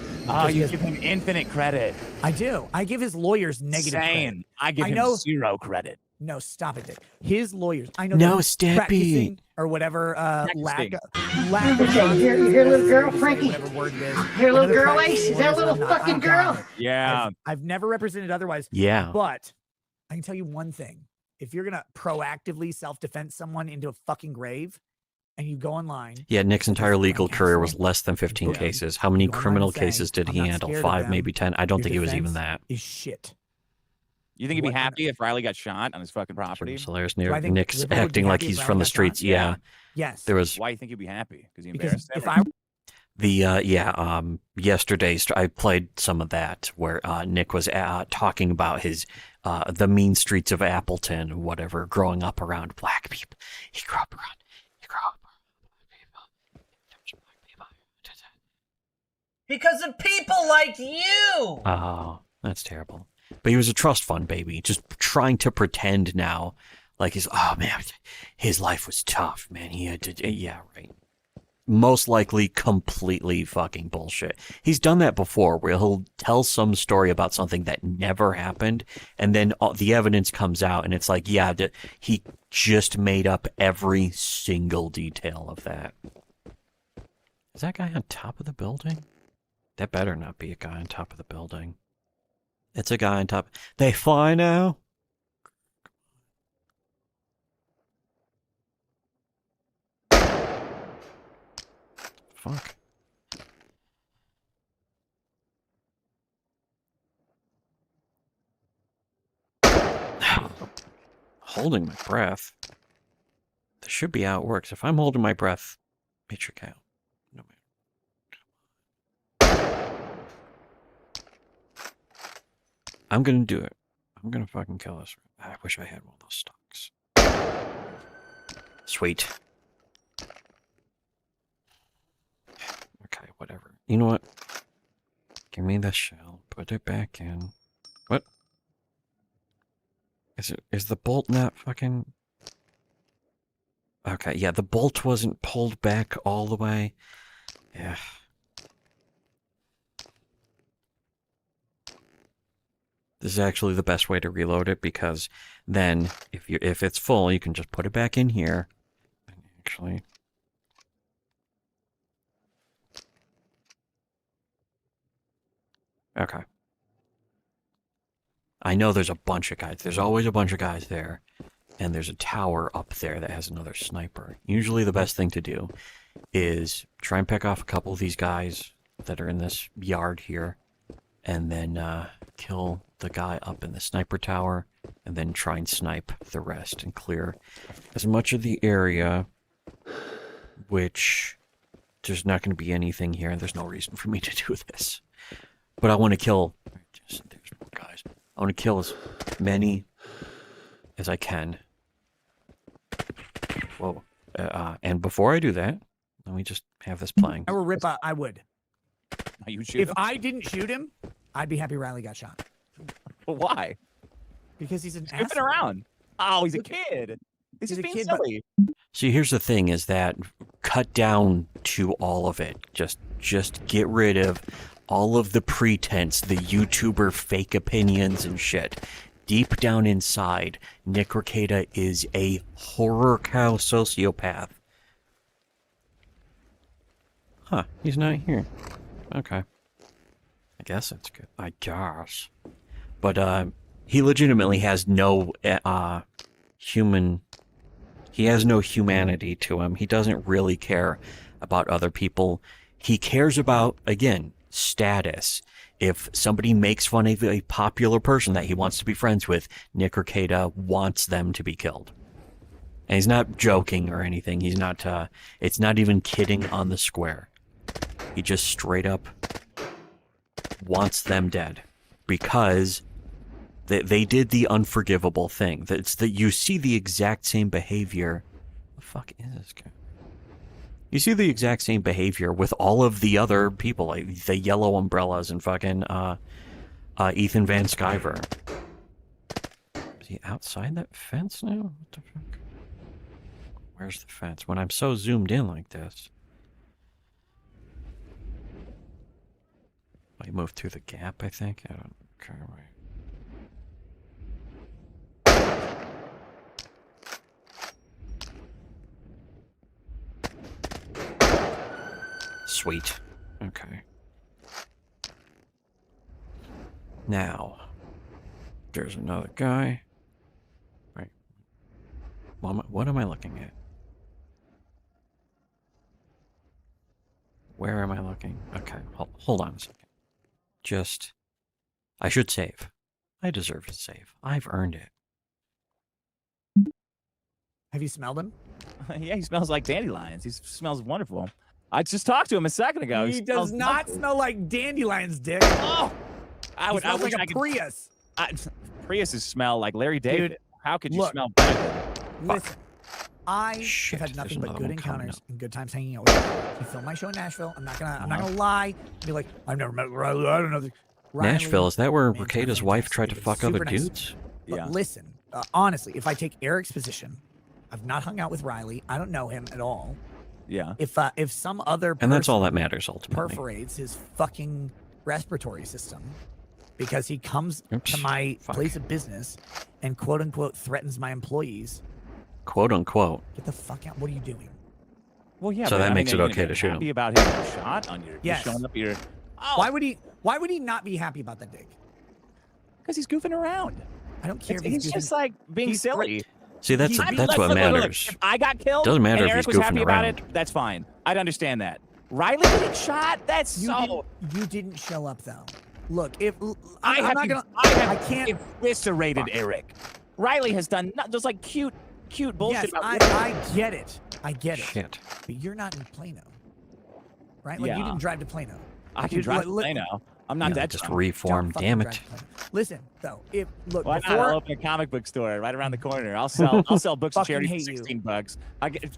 you give him infinite credit. I do. I give his lawyers negative credit. I give him 0 credit. No, stop it, Dick. His lawyers. I know. No, Steppy. Or whatever. Lack Okay, you hear little girl, Frankie? Whatever word it is. Hear little girl, Ace? Is that a little fucking girl? Yeah. I've never represented otherwise. Yeah. But I can tell you one thing. If you're going to proactively self-defense someone into a fucking grave, and you go online. Yeah, Nick's entire legal career was less than 15 Yeah. cases. How many You go online criminal and say, cases did "I'm he not handle? scared of 5, them. maybe 10? I don't Your think it was even defense that. Is shit. You think he'd be What- happy if Riley got shot on his fucking property? It's hilarious. Do I think Nick's River would be acting like happy if he's Riley from the got streets. shot? Yeah. Yes. There was Why do you think he'd be happy? Because he Because embarrassed if everyone? yesterday I played some of that where Nick was talking about his the mean streets of Appleton or whatever, growing up around black people. He grew up around Because of people like you! Oh, that's terrible. But he was a trust fund baby, just trying to pretend now like oh man, his life was tough, man. He had to, yeah, right. Most likely completely fucking bullshit. He's done that before where he'll tell some story about something that never happened, and then the evidence comes out and it's like, yeah, he just made up every single detail of that. Is that guy on top of the building? That better not be a guy on top of the building. It's a guy on top. They fly now? Fuck. Holding my breath. This should be how it works. If I'm holding my breath, it should count. No matter. I'm gonna do it. I'm gonna fucking kill this. I wish I had one of those stocks. Sweet. Okay, whatever. You know what? Give me the shell. Put it back in. What? Is the bolt not fucking... Okay, yeah, the bolt wasn't pulled back all the way. Yeah. This is actually the best way to reload it, because then if it's full, you can just put it back in here. Actually... Okay. I know there's a bunch of guys. There's always a bunch of guys there. And there's a tower up there that has another sniper. Usually the best thing to do is try and pick off a couple of these guys that are in this yard here. And then kill the guy up in the sniper tower. And then try and snipe the rest and clear as much of the area. Which there's not going to be anything here. And there's no reason for me to do this. But I want to kill... There's more guys. I want to kill as many as I can. Whoa. And before I do that, let me just have this playing. I were Rip, I would. You shoot If him? I didn't shoot him, I'd be happy Riley got shot. Well, why? Because he's an He's goofing asshole. around. Oh, he's a kid. He's just a being kid, but- silly. See, here's the thing, is that cut down to all of it. Just get rid of all of the pretense, the YouTuber fake opinions and shit. Deep down inside, Nick Rekieta is a horror cow sociopath. Huh, he's not here. Okay. I guess that's good. I guess. But, he legitimately has no, human... He has no humanity to him. He doesn't really care about other people. He cares about, again, status. If somebody makes fun of a popular person that he wants to be friends with, Nick Rekieta wants them to be killed. And he's not joking or anything. He's not, it's not even kidding on the square. He just straight up wants them dead. Because they did the unforgivable thing. That's that you see the exact same behavior. What the fuck is this guy? You see the exact same behavior with all of the other people, like the yellow umbrellas and fucking Ethan Van Sciver. Is he outside that fence now? What the fuck? Where's the fence? When I'm so zoomed in like this. I moved through the gap, I think. I don't care. Wait. Sweet. Okay. Now, there's another guy. Right. What am I looking at? Where am I looking? Okay, hold on a second. I should save. I deserve to save. I've earned it. Have you smelled him? Yeah, he smells like dandelions. He smells wonderful. I just talked to him a second ago. He does not smell like dandelions, Dick. Oh, I He smells like a Prius. Priuses smell like Larry David. Dude, How could you look, smell better? Listen, I Shit, have had nothing there's but another good one coming encounters up. and good times hanging out with you. You filmed my show in Nashville. I'm not gonna lie. Be like, I've never met Riley. I don't know. Nashville, is that where man's Rekieta's wife tried to fuck super other nice. dudes? But Yeah. listen, honestly, if I take Eric's position, I've not hung out with Riley. I don't know him at all. Yeah. If some other person And that's all that matters, ultimately. perforates his fucking respiratory system because he comes Oops, to my fuck. place of business and quote unquote threatens my employees, Quote unquote. get the fuck out. What are you doing? Well, yeah. So but that I makes mean, it are you okay gonna to be shoot happy him. about hitting a shot on your Yes. showing up your. Oh, Why would he not be happy about that, Dick? Because he's goofing around. I don't care if He's he's just goofing. like being He's silly. See, that's I mean, what look, matters. If I got killed, Doesn't matter and if Eric he's was happy goofing about around. it, that's fine. I'd understand that. Riley getting shot? That's You didn't show up though. Look, if I I'm have not to- gonna, I I can't. eviscerated Eric. Riley has done those like cute bullshit Yes, about I get it. I get it. Shit. But you're not in Plano, right? Like you Yeah. didn't drive to Plano. I can You- drive to look- Plano. I'm not that Just dumb. reform, Don't fucking damn drive it. to Plano. Listen, though, if look Why not? before I'll open a comic book store right around the corner. I'll sell books to Fucking charity for hate you. $16.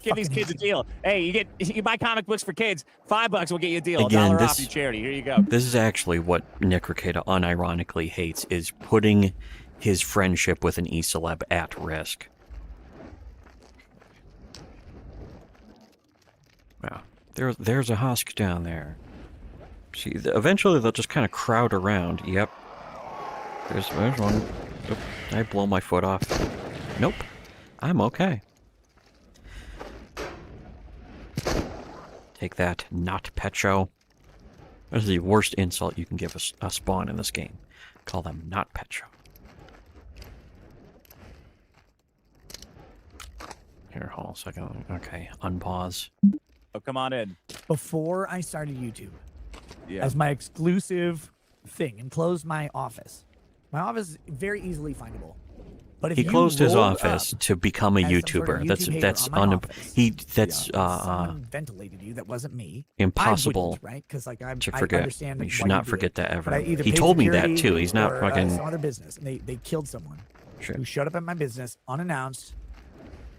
Give these Fucking kids a hate deal. Hey, you buy comic books for kids, $5 will get you a deal. Again, $1 off this- your charity. Here you go. This is actually what Nick Rekieta unironically hates, is putting his friendship with an E-celeb at risk. Wow. There's a husk down there. See, eventually they'll just kind of crowd around. Yep. There's one. Oop, I blow my foot off. Nope. I'm okay. Take that, not Petro. That is the worst insult you can give a spawn in this game. Call them not Petro. Here, hold on a second. Okay, unpause. Oh, come on in. before I started YouTube Yeah. as my exclusive thing and closed my office is very easily findable. But if He you closed his rolled office up to become a as some sort of YouTuber. YouTube That's hater on my office, someone uh ventilated you that wasn't me. impossible I wouldn't, right? Because like I forget. understand You should why not do forget it. that ever. But I either He paid told me that security too. He's not or, fucking. some other business, and they killed someone who showed up at my business unannounced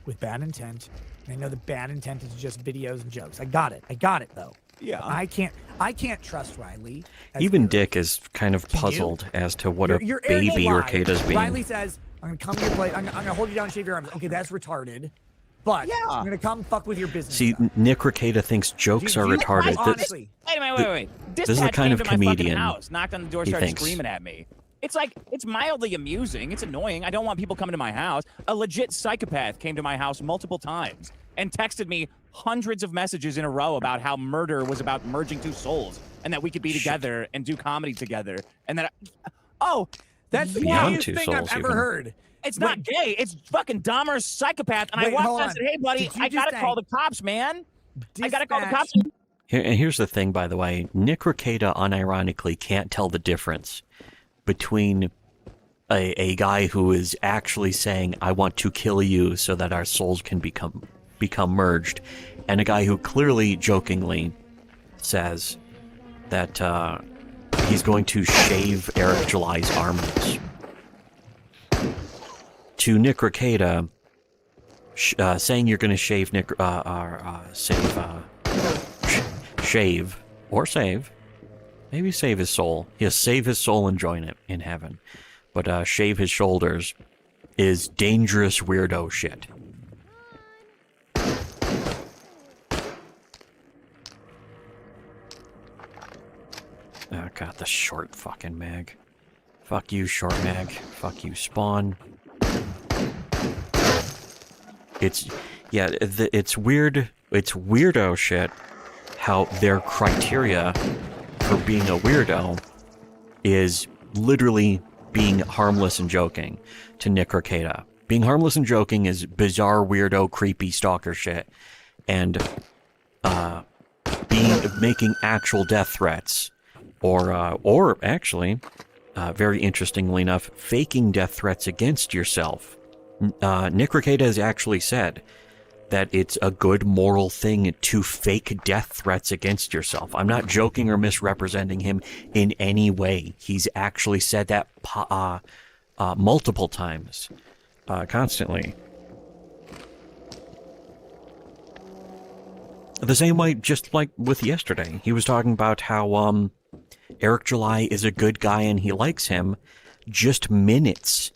with bad intent. And I know the bad intent is just videos and jokes. I got it though. Yeah. I can't trust Riley. as Even Eric. Dick is kind of Can you? puzzled as to what You're a baby arrogant Rekieta's lie. being. Riley says, I'm going to come to your place. I'm going to hold you down and shave your arms. Okay, that's retarded. But I'm going to come fuck with your business. See, stuff. Nick Rekieta thinks jokes are you- retarded. honestly, Wait a minute, wait. This is the Dispatch kind came of to my fucking comedian house, knocked on the door, he started thinks. screaming at me. It's like, it's mildly amusing. It's annoying. I don't want people coming to my house. A legit psychopath came to my house multiple times and texted me hundreds of messages in a row about how murder was about merging two souls and that we could be together and do comedy together. And that, that's the Beyond gayest two thing souls, I've ever even. heard. it's not gay. It's fucking Dahmer's psychopath. And Wait, I walked hold out and on. said, hey, buddy, Did you I just got to say- call the cops, man. I got to call the Dispatch- cops. Here's the thing, by the way. Nick Rekieta unironically can't tell the difference between a guy who is actually saying, I want to kill you so that our souls can become merged, and a guy who clearly jokingly says that he's going to shave Eric July's arms. To Nick Rekieta, saying you're going to shave Nick, shave or save, maybe save his soul. He'll save his soul and join it in heaven. But shave his shoulders is dangerous weirdo shit. Oh god, the short fucking mag. Fuck you, short mag. Fuck you, spawn. It's it's weird. It's weirdo shit. How their criteria for being a weirdo is literally being harmless and joking to Nick Rekieta. Being harmless and joking is bizarre, weirdo, creepy, stalker shit. And making actual death threats, or actually, very interestingly enough, faking death threats against yourself. Nick Rekieta has actually said that it's a good moral thing to fake death threats against yourself. I'm not joking or misrepresenting him in any way. He's actually said that multiple times, constantly. The same way, just like with yesterday, he was talking about how Eric July is a good guy and he likes him, just minutes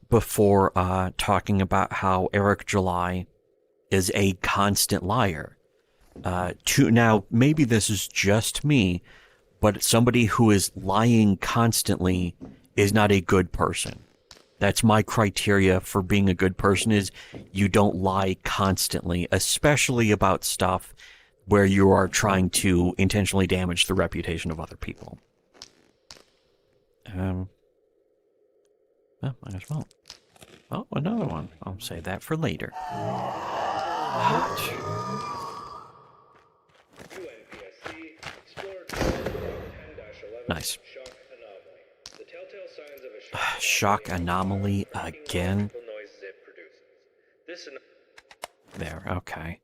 before talking about how Eric July is a constant liar. Now, maybe this is just me, but somebody who is lying constantly is not a good person. That's my criteria for being a good person, is you don't lie constantly, especially about stuff where you are trying to intentionally damage the reputation of other people. Well, might as well. Oh, another one. I'll save that for later. Nice. Shock anomaly again. There, okay.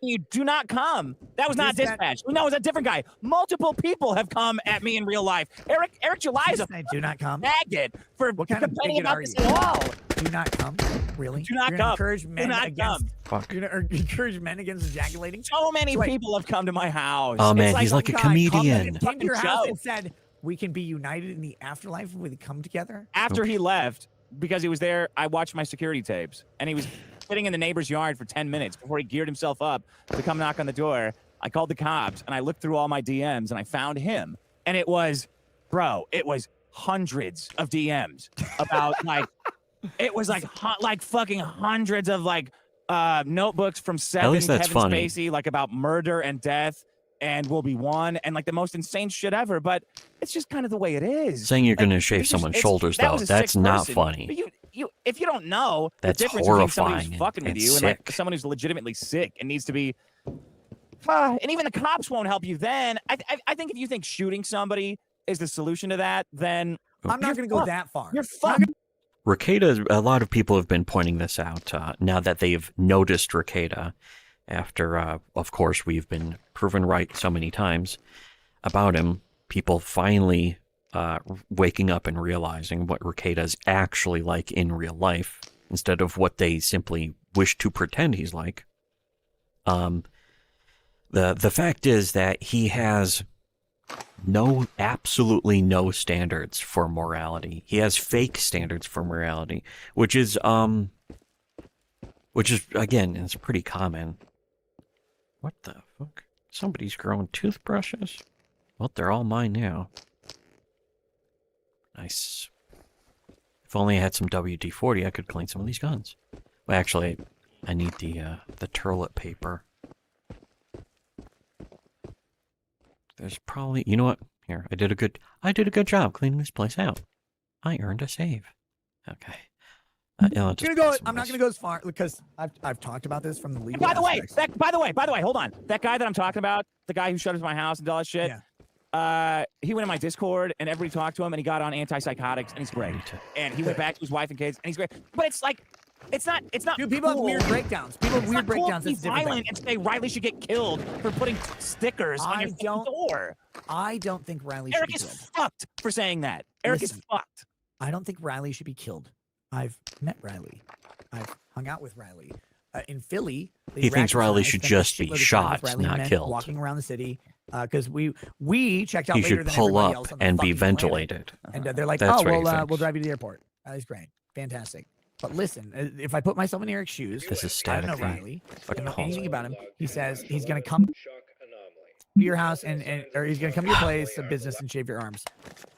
You do not come. That was not dispatch. No, it was a different guy. Multiple people have come at me in real life. Eric July is a do not come. maggot for What kind of complaining bigot about are this you? at all. Do not come. Really? Do not You're gonna come. Encourage men Do not against. come. You're gonna encourage men against ejaculating. So many people have come to my house. Oh man, It's he's like a Guy comedian. came to your house Joke. and said, "We can be united in the afterlife if we come together." After he left, because he was there, I watched my security tapes, and he was sitting in the neighbor's yard for 10 minutes before he geared himself up to come knock on the door. I called the cops, and I looked through all my DMs, and I found him. And it was, bro, it was hundreds of DMs about, like, it was like fucking hundreds of, like, notebooks from Seven, least that's Kevin funny. Spacey, like, about murder and death, and will be one, and, like, the most insane shit ever. But it's just kind of the way it is. Saying you're going to Like, shave it's just- someone's it's- shoulders, that though, was a that's sick not person. funny. But if you don't know That's the difference between somebody horrifying who's fucking with and you and like sick. someone who's legitimately sick and needs to be, and even the cops won't help you. Then I think if you think shooting somebody is the solution to that, then I'm not going to go that far. You're fucked. Rekieta, a lot of people have been pointing this out now that they've noticed Rekieta after, of course, we've been proven right so many times about him. People finally waking up and realizing what Rekieta is actually like in real life instead of what they simply wish to pretend he's like. The fact is that he has absolutely no standards for morality. He has fake standards for morality, which is again, it's pretty common. What the fuck? Somebody's growing toothbrushes? Well, they're all mine now. Nice. If only I had some WD-40, I could clean some of these guns. Well, actually, I need the toilet paper. There's probably, you know what? Here, I did a good job cleaning this place out. I earned a save. Okay. I'm not going to go as far because I've talked about this from the legal. By the way, aspects. hold on. That guy that I'm talking about, the guy who shut up my house and all that shit. Yeah. He went in my Discord and everybody talked to him and he got on antipsychotics and he's great. And he went back to his wife and kids and he's great. But it's like, it's not. Dude, people have weird breakdowns. People have weird breakdowns. It's violent and say Riley should get killed for putting stickers on your fucking door. I don't think Riley should be Eric killed. is fucked for saying that. Eric is fucked. I don't think Riley should be killed. I've met Riley. I've hung out with Riley. In Philly, He thinks Riley should just be shot, not killed. Walking around the city, because we checked out He later should than pull everybody up else on the and be fucking planet. ventilated. And they're like, That's "Oh, what he we'll thinks. drive you to the airport." Riley's great, fantastic. But listen, if I put myself in Eric's shoes, This is I don't know static. Riley. I don't know anything about him. He says he's gonna come to your house or he's gonna come to your place of business and shave your arms.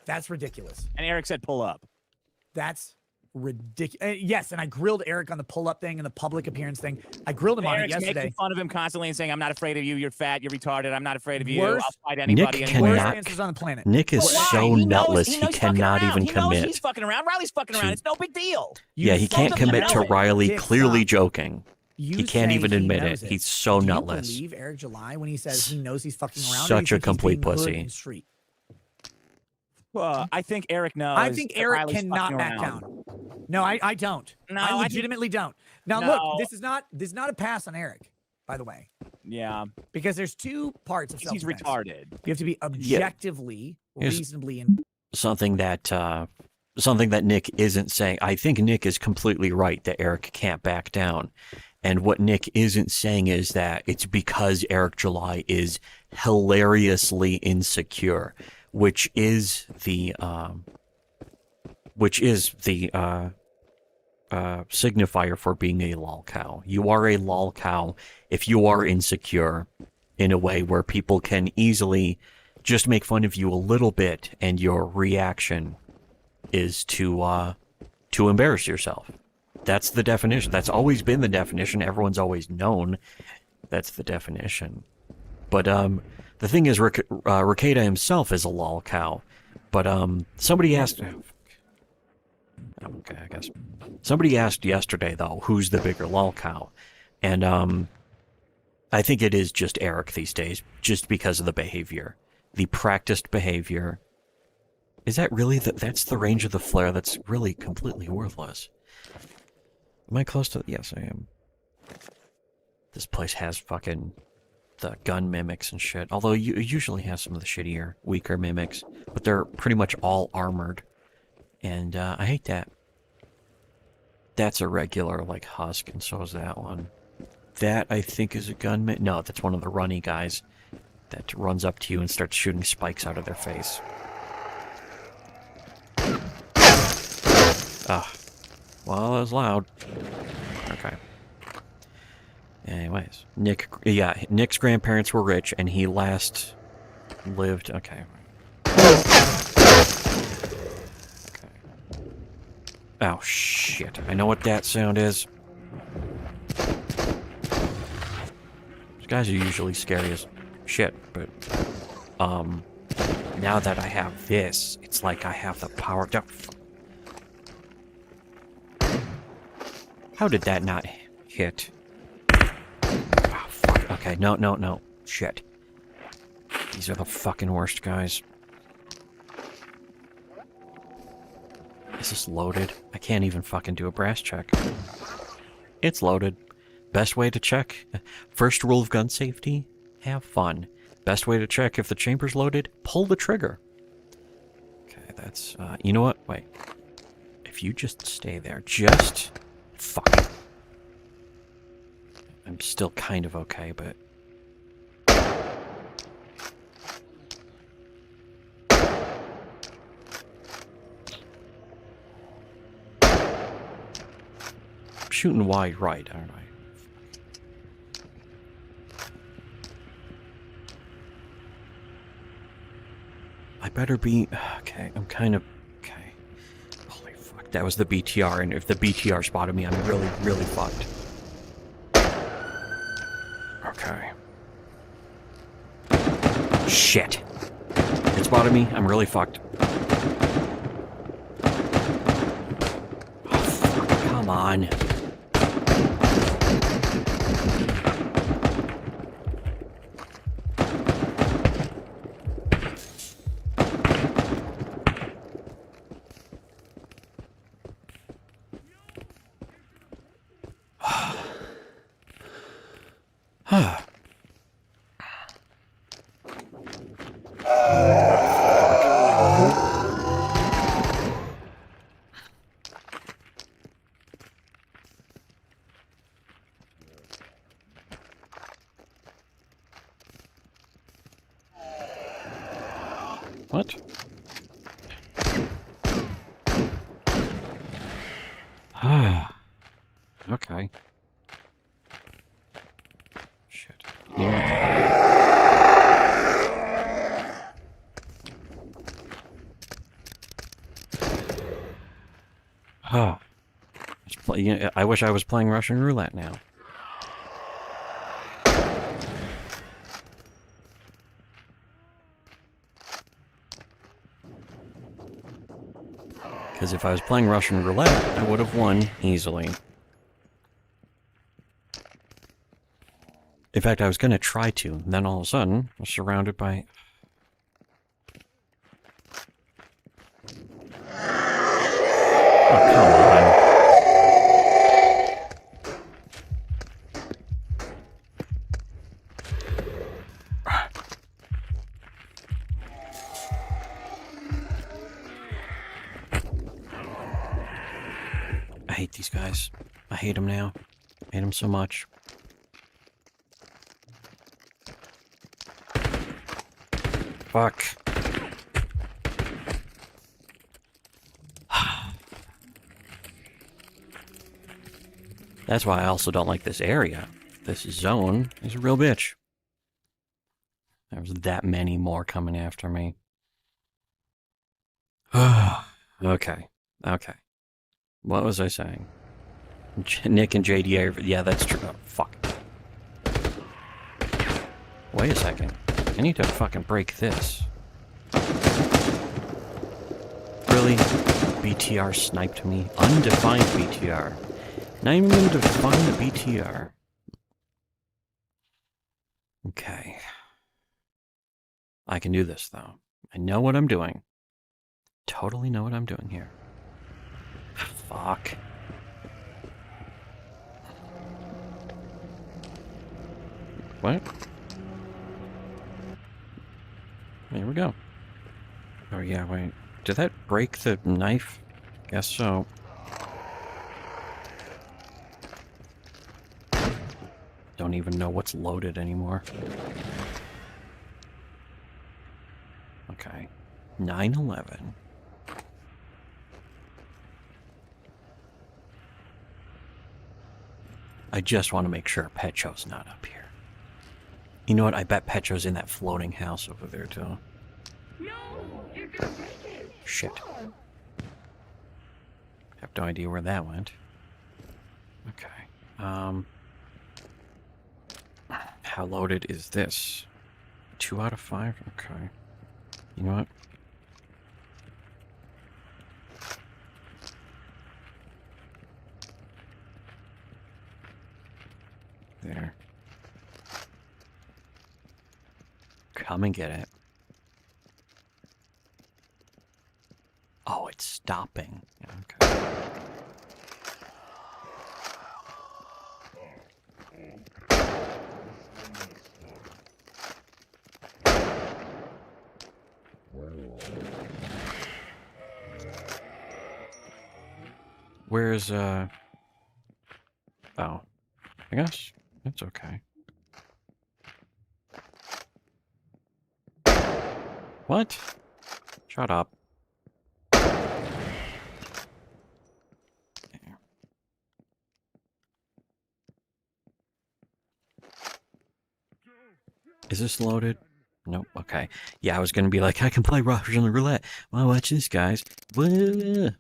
That's ridiculous. And Eric said, "Pull up." That's ridiculous. Yes, and I grilled Eric on the pull-up thing and the public appearance thing. I grilled him on it Eric's yesterday. making fun of him constantly and saying, "I'm not afraid of you. You're fat. You're retarded. I'm not afraid of you. Worst- I'll fight anybody." Nick anywhere." cannot- answers on the planet. Nick is Why? so He knows- nutless, he he knows fucking cannot around. even He knows commit. he's fucking around. Riley's fucking around. It's no big deal. Yeah, he can't fucking commit to know it. Riley Dick, clearly stop. joking. You He can't say even he admit knows it. He's so Do nutless. you believe Eric July when he says he knows he's fucking around? Such a or do you think he's complete being hood pussy. and street? I think Eric knows. I think that Eric Riley's cannot fucking back around. down. No, I don't. No, I I think- legitimately don't. Now No. look, this is not a pass on Eric, by the way, Yeah, because there's two parts of he's self-defense. retarded. You have to be objectively, Here's- reasonably, Something that Nick isn't saying. I think Nick is completely right that Eric can't back down. And what Nick isn't saying is that it's because Eric July is hilariously insecure, which is the signifier for being a lol cow. You are a lol cow if you are insecure in a way where people can easily just make fun of you a little bit, and your reaction is to embarrass yourself. That's the definition. That's always been the definition. Everyone's always known that's the definition. But the thing is, Rekieta himself is a lol cow. But somebody asked. Okay, I guess somebody asked yesterday though, who's the bigger lol cow, and I think it is just Eric these days, just because of the behavior, the practiced behavior. Is that really that's the range of the flare? That's really completely worthless. Am I close to? Yes, I am. This place has fucking the gun mimics and shit. Although you usually have some of the shittier, weaker mimics, but they're pretty much all armored, and I hate that. That's a regular like husk, and so is that one. That I think is a gun mimic. No, that's one of the runny guys that runs up to you and starts shooting spikes out of their face. Ah. Well, that was loud. Okay. Anyways, Nick's grandparents were rich, and he last lived. Okay. Oh shit! I know what that sound is. These guys are usually scary as shit, but now that I have this, it's like I have the power to. How did that not hit? Oh, fuck. Okay, no. Shit. These are the fucking worst guys. Is this loaded? I can't even fucking do a brass check. It's loaded. Best way to check. First rule of gun safety, have fun. Best way to check if the chamber's loaded, pull the trigger. Okay, that's, you know what? Wait. If you just stay there, fuck. I'm still kind of okay, but... I'm shooting wide right, aren't I? I better be... Okay, I'm kind of... Okay. Holy fuck, that was the BTR, and if the BTR spotted me, I'm really, really fucked. Okay. Shit. It spotted me, I'm really fucked. Oh, fuck, come on. What? Okay. Shit. I wish I was playing Russian roulette now. Because if I was playing Russian roulette, I would have won easily. In fact, I was going to try to. And then all of a sudden, I was surrounded by... Oh, come on. I hate these guys. I hate them now. I hate them so much. Fuck. That's why I also don't like this area. This zone is a real bitch. There's that many more coming after me. Okay. Okay. What was I saying? Nick and JD, yeah, that's true. Oh, fuck. Wait a second. I need to fucking break this. Really? BTR sniped me? Undefined BTR. Not even gonna define the BTR. Okay. I can do this, though. I know what I'm doing. Totally know what I'm doing here. Fuck. What? Here we go. Oh yeah, wait. Did that break the knife? Guess so. Don't even know what's loaded anymore. Okay. 9/11. I just want to make sure Pecho's not up here. You know what? I bet Pecho's in that floating house over there, too. No, you're gonna break it. Shit. Have no idea where that went. Okay. How loaded is this? 2 out of 5? Okay. You know what? There. Come and get it. Oh, it's stopping. Okay. Where's, oh. I guess it's okay. What? Shut up. Is this loaded? Nope. Okay. Yeah, I was gonna be like, I can play Russian roulette. Well, watch this, guys. Hold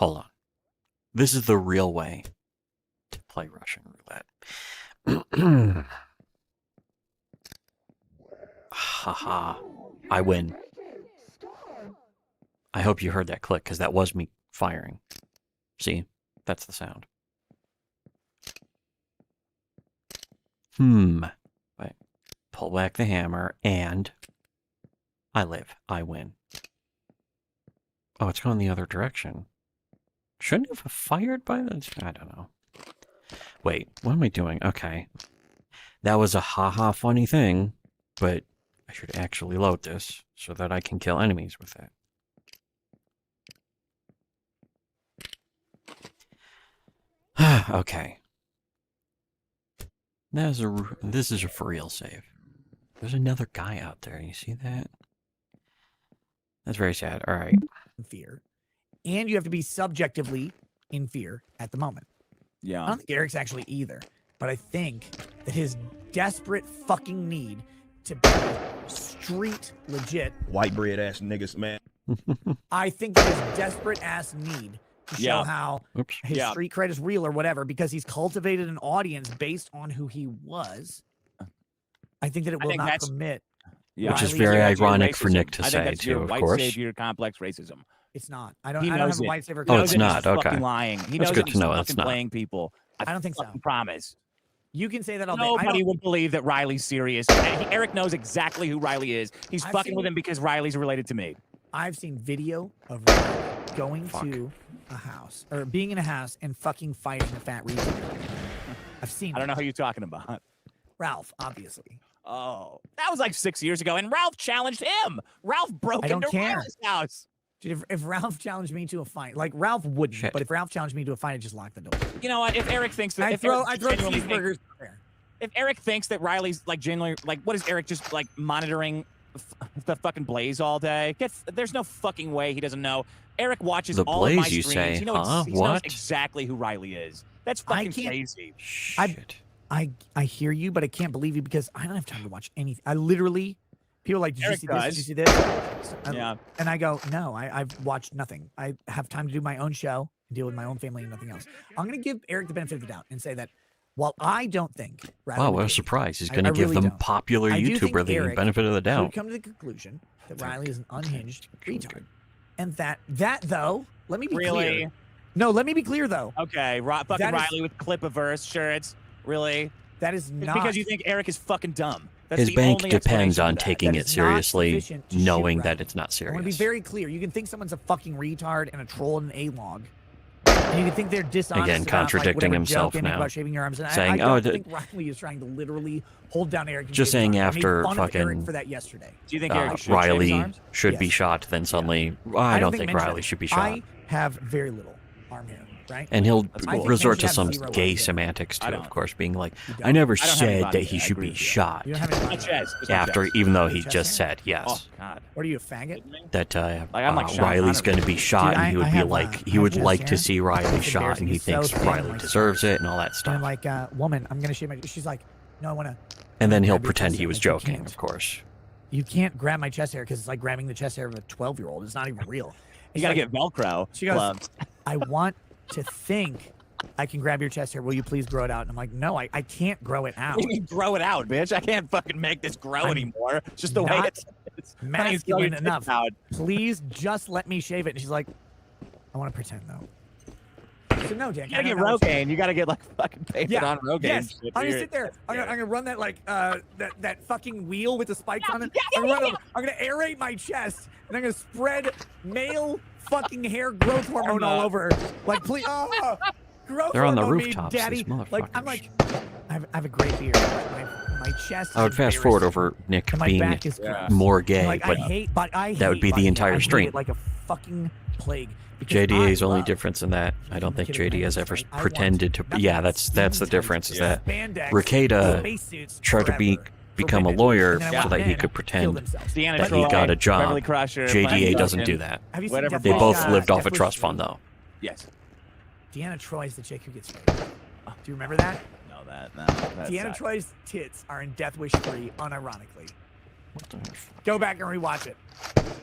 on. This is the real way to play Russian roulette. Haha. I win. I hope you heard that click, because that was me firing. See? That's the sound. Wait. Pull back the hammer, and I live. I win. Oh, it's going the other direction. Shouldn't have fired by this? I don't know. Wait, what am I doing? Okay. That was a haha funny thing, but I should actually load this so that I can kill enemies with it. Okay. This is a for real save. There's another guy out there. You see that? That's very sad. All right. Fear. And you have to be subjectively in fear at the moment. Yeah. I don't think Eric's actually either. But I think that his desperate fucking need to be street legit. White bread ass niggas, man. I think that his desperate ass need to show how his street cred is real or whatever, because he's cultivated an audience based on who he was. I think that it will not permit. Yeah. Which is very ironic for Nick to say, too, of white course. Savior complex racism. It's not. I don't have a white savior. Oh, it's not. He's Okay. fucking lying. He That's knows good that to know. he's It's fucking not. playing people. I don't think so. Promise. You can say that all day. Nobody would believe that Riley's serious. Eric knows exactly who Riley is. He's fucking with him because Riley's related to me. I've seen video of Riley going to a house or being in a house and fucking fighting a fat retard. I've seen. I don't know who you're talking about. Ralph, obviously. Oh, that was like 6 years ago, and Ralph challenged him. Ralph broke into Riley's house. Dude, if Ralph challenged me to a fight, like Ralph wouldn't, but if Ralph challenged me to a fight, I'd just lock the door. You know what? If Eric thinks that, I throw cheeseburgers. If Eric thinks that Riley's like genuinely, like, what is Eric just like monitoring the fucking Blaze all day? There's no fucking way he doesn't know. Eric watches The all of my Blaze, you streams. say? He knows, he knows What? exactly who Riley is. That's fucking crazy. I hear you, but I can't believe you because I don't have time to watch anything. I literally, people are like, did you see this? Did you see this? Yeah. And I go, no, I've watched nothing. I have time to do my own show and deal with my own family and nothing else. I'm going to give Eric the benefit of the doubt and say that while I don't think Riley Wow, would what a date, surprise. He's I going to give really them don't. popular I do think YouTuber the Eric benefit of the could doubt. come to the conclusion that Riley is an unhinged retard. And that though, let me be clear. No, let me be clear though. Okay, fucking That is- Riley with Clip-A-Verse shirts. Really? That is It's not because you think Eric is fucking dumb. That's His the bank only depends explanation on for that. taking That it is not seriously, sufficient to shoot knowing Riley. that it's not I want to be serious. very clear. You can think someone's a fucking retard and a troll and an A-log. And you can think they're dishonest Again, about, contradicting like, himself joke they make now. about shaving your arms. And Saying, I don't oh, think Riley is trying to literally hold down Eric. and Just shave his saying arms. I made after fun of Eric fucking for that yesterday. Do you think Eric should shave his Riley arms? should be Yes. shot, then suddenly, I don't think mention Riley it. should be shot. I have very little arm hair, right? And he'll I think resort men to should some have zero gay arm hair. semantics too, I of don't. course, being like, You I don't? never I don't have any said body that he hair. I should agree be with you. shot. You don't have any My body hair. chest. Just my After, chest. even though Your he chest just hair? said yes, Oh, God. What are you, a faggot? that Like, I'm like Sean Riley's Connery. going to be shot, Dude, and he would I be have, like, I he have would chest like hair. to see Riley It's shot, and he embarrassing. thinks It's so thin, Riley like, deserves it, and all that And stuff. I'm like, woman, I'm going to shave my... She's like, no, I want to... And then he'll grab your pretend chest he hair. was Like, you joking, can't. of course. You can't grab my chest hair because it's like grabbing the chest hair of a 12-year-old. It's not even real. You gotta get Velcro. She goes, gloves. I want to think I can grab your chest hair. Will you please grow it out? And I'm like, no, I can't grow it out. What do you mean grow it out, bitch? I can't fucking make this grow I'm anymore. It's just the way not it's masculine it's enough. out. Please just let me shave it. And she's like, I want to pretend though. So no, Dan. You gotta get Rogaine. You gotta get like fucking painted on Rogaine. Yes. shit I'm for gonna your- sit there. I'm gonna run that like that fucking wheel with the spikes on it. yeah, I'm, gonna run yeah. over. I'm gonna aerate my chest and I'm gonna spread male fucking hair growth hormone all over. Like please, growth They're on the hormone, rooftops, me, daddy. these motherfuckers. Like I'm like, I have a great beard. My chest. I would is fast forward embarrassing. over Nick And my being back is gross. more gay, Like, but I hate that would be the body hair. entire I hate stream. it like a fucking plague. because JDA's I only love difference in that I don't think kid with JD has pants, ever right? I want pretended to. nothing Yeah, but that's the skin difference. Is tight that spandex, Rekieta spacesuits tried to forever for become a women. lawyer And then I so want that he men could kill pretend themselves. Deanna that Troy, he got a job. Beverly Crusher, JDA Mike doesn't Duncan. do that. Have you seen Whatever. They Death both Wish, lived off a Death Wish trust 3? fund, though. Yes. Deanna Troy's the chick who gets raped. Do you remember that? No, that Deanna sucks. Troy's tits are in Death Wish 3, unironically. Go back and rewatch it.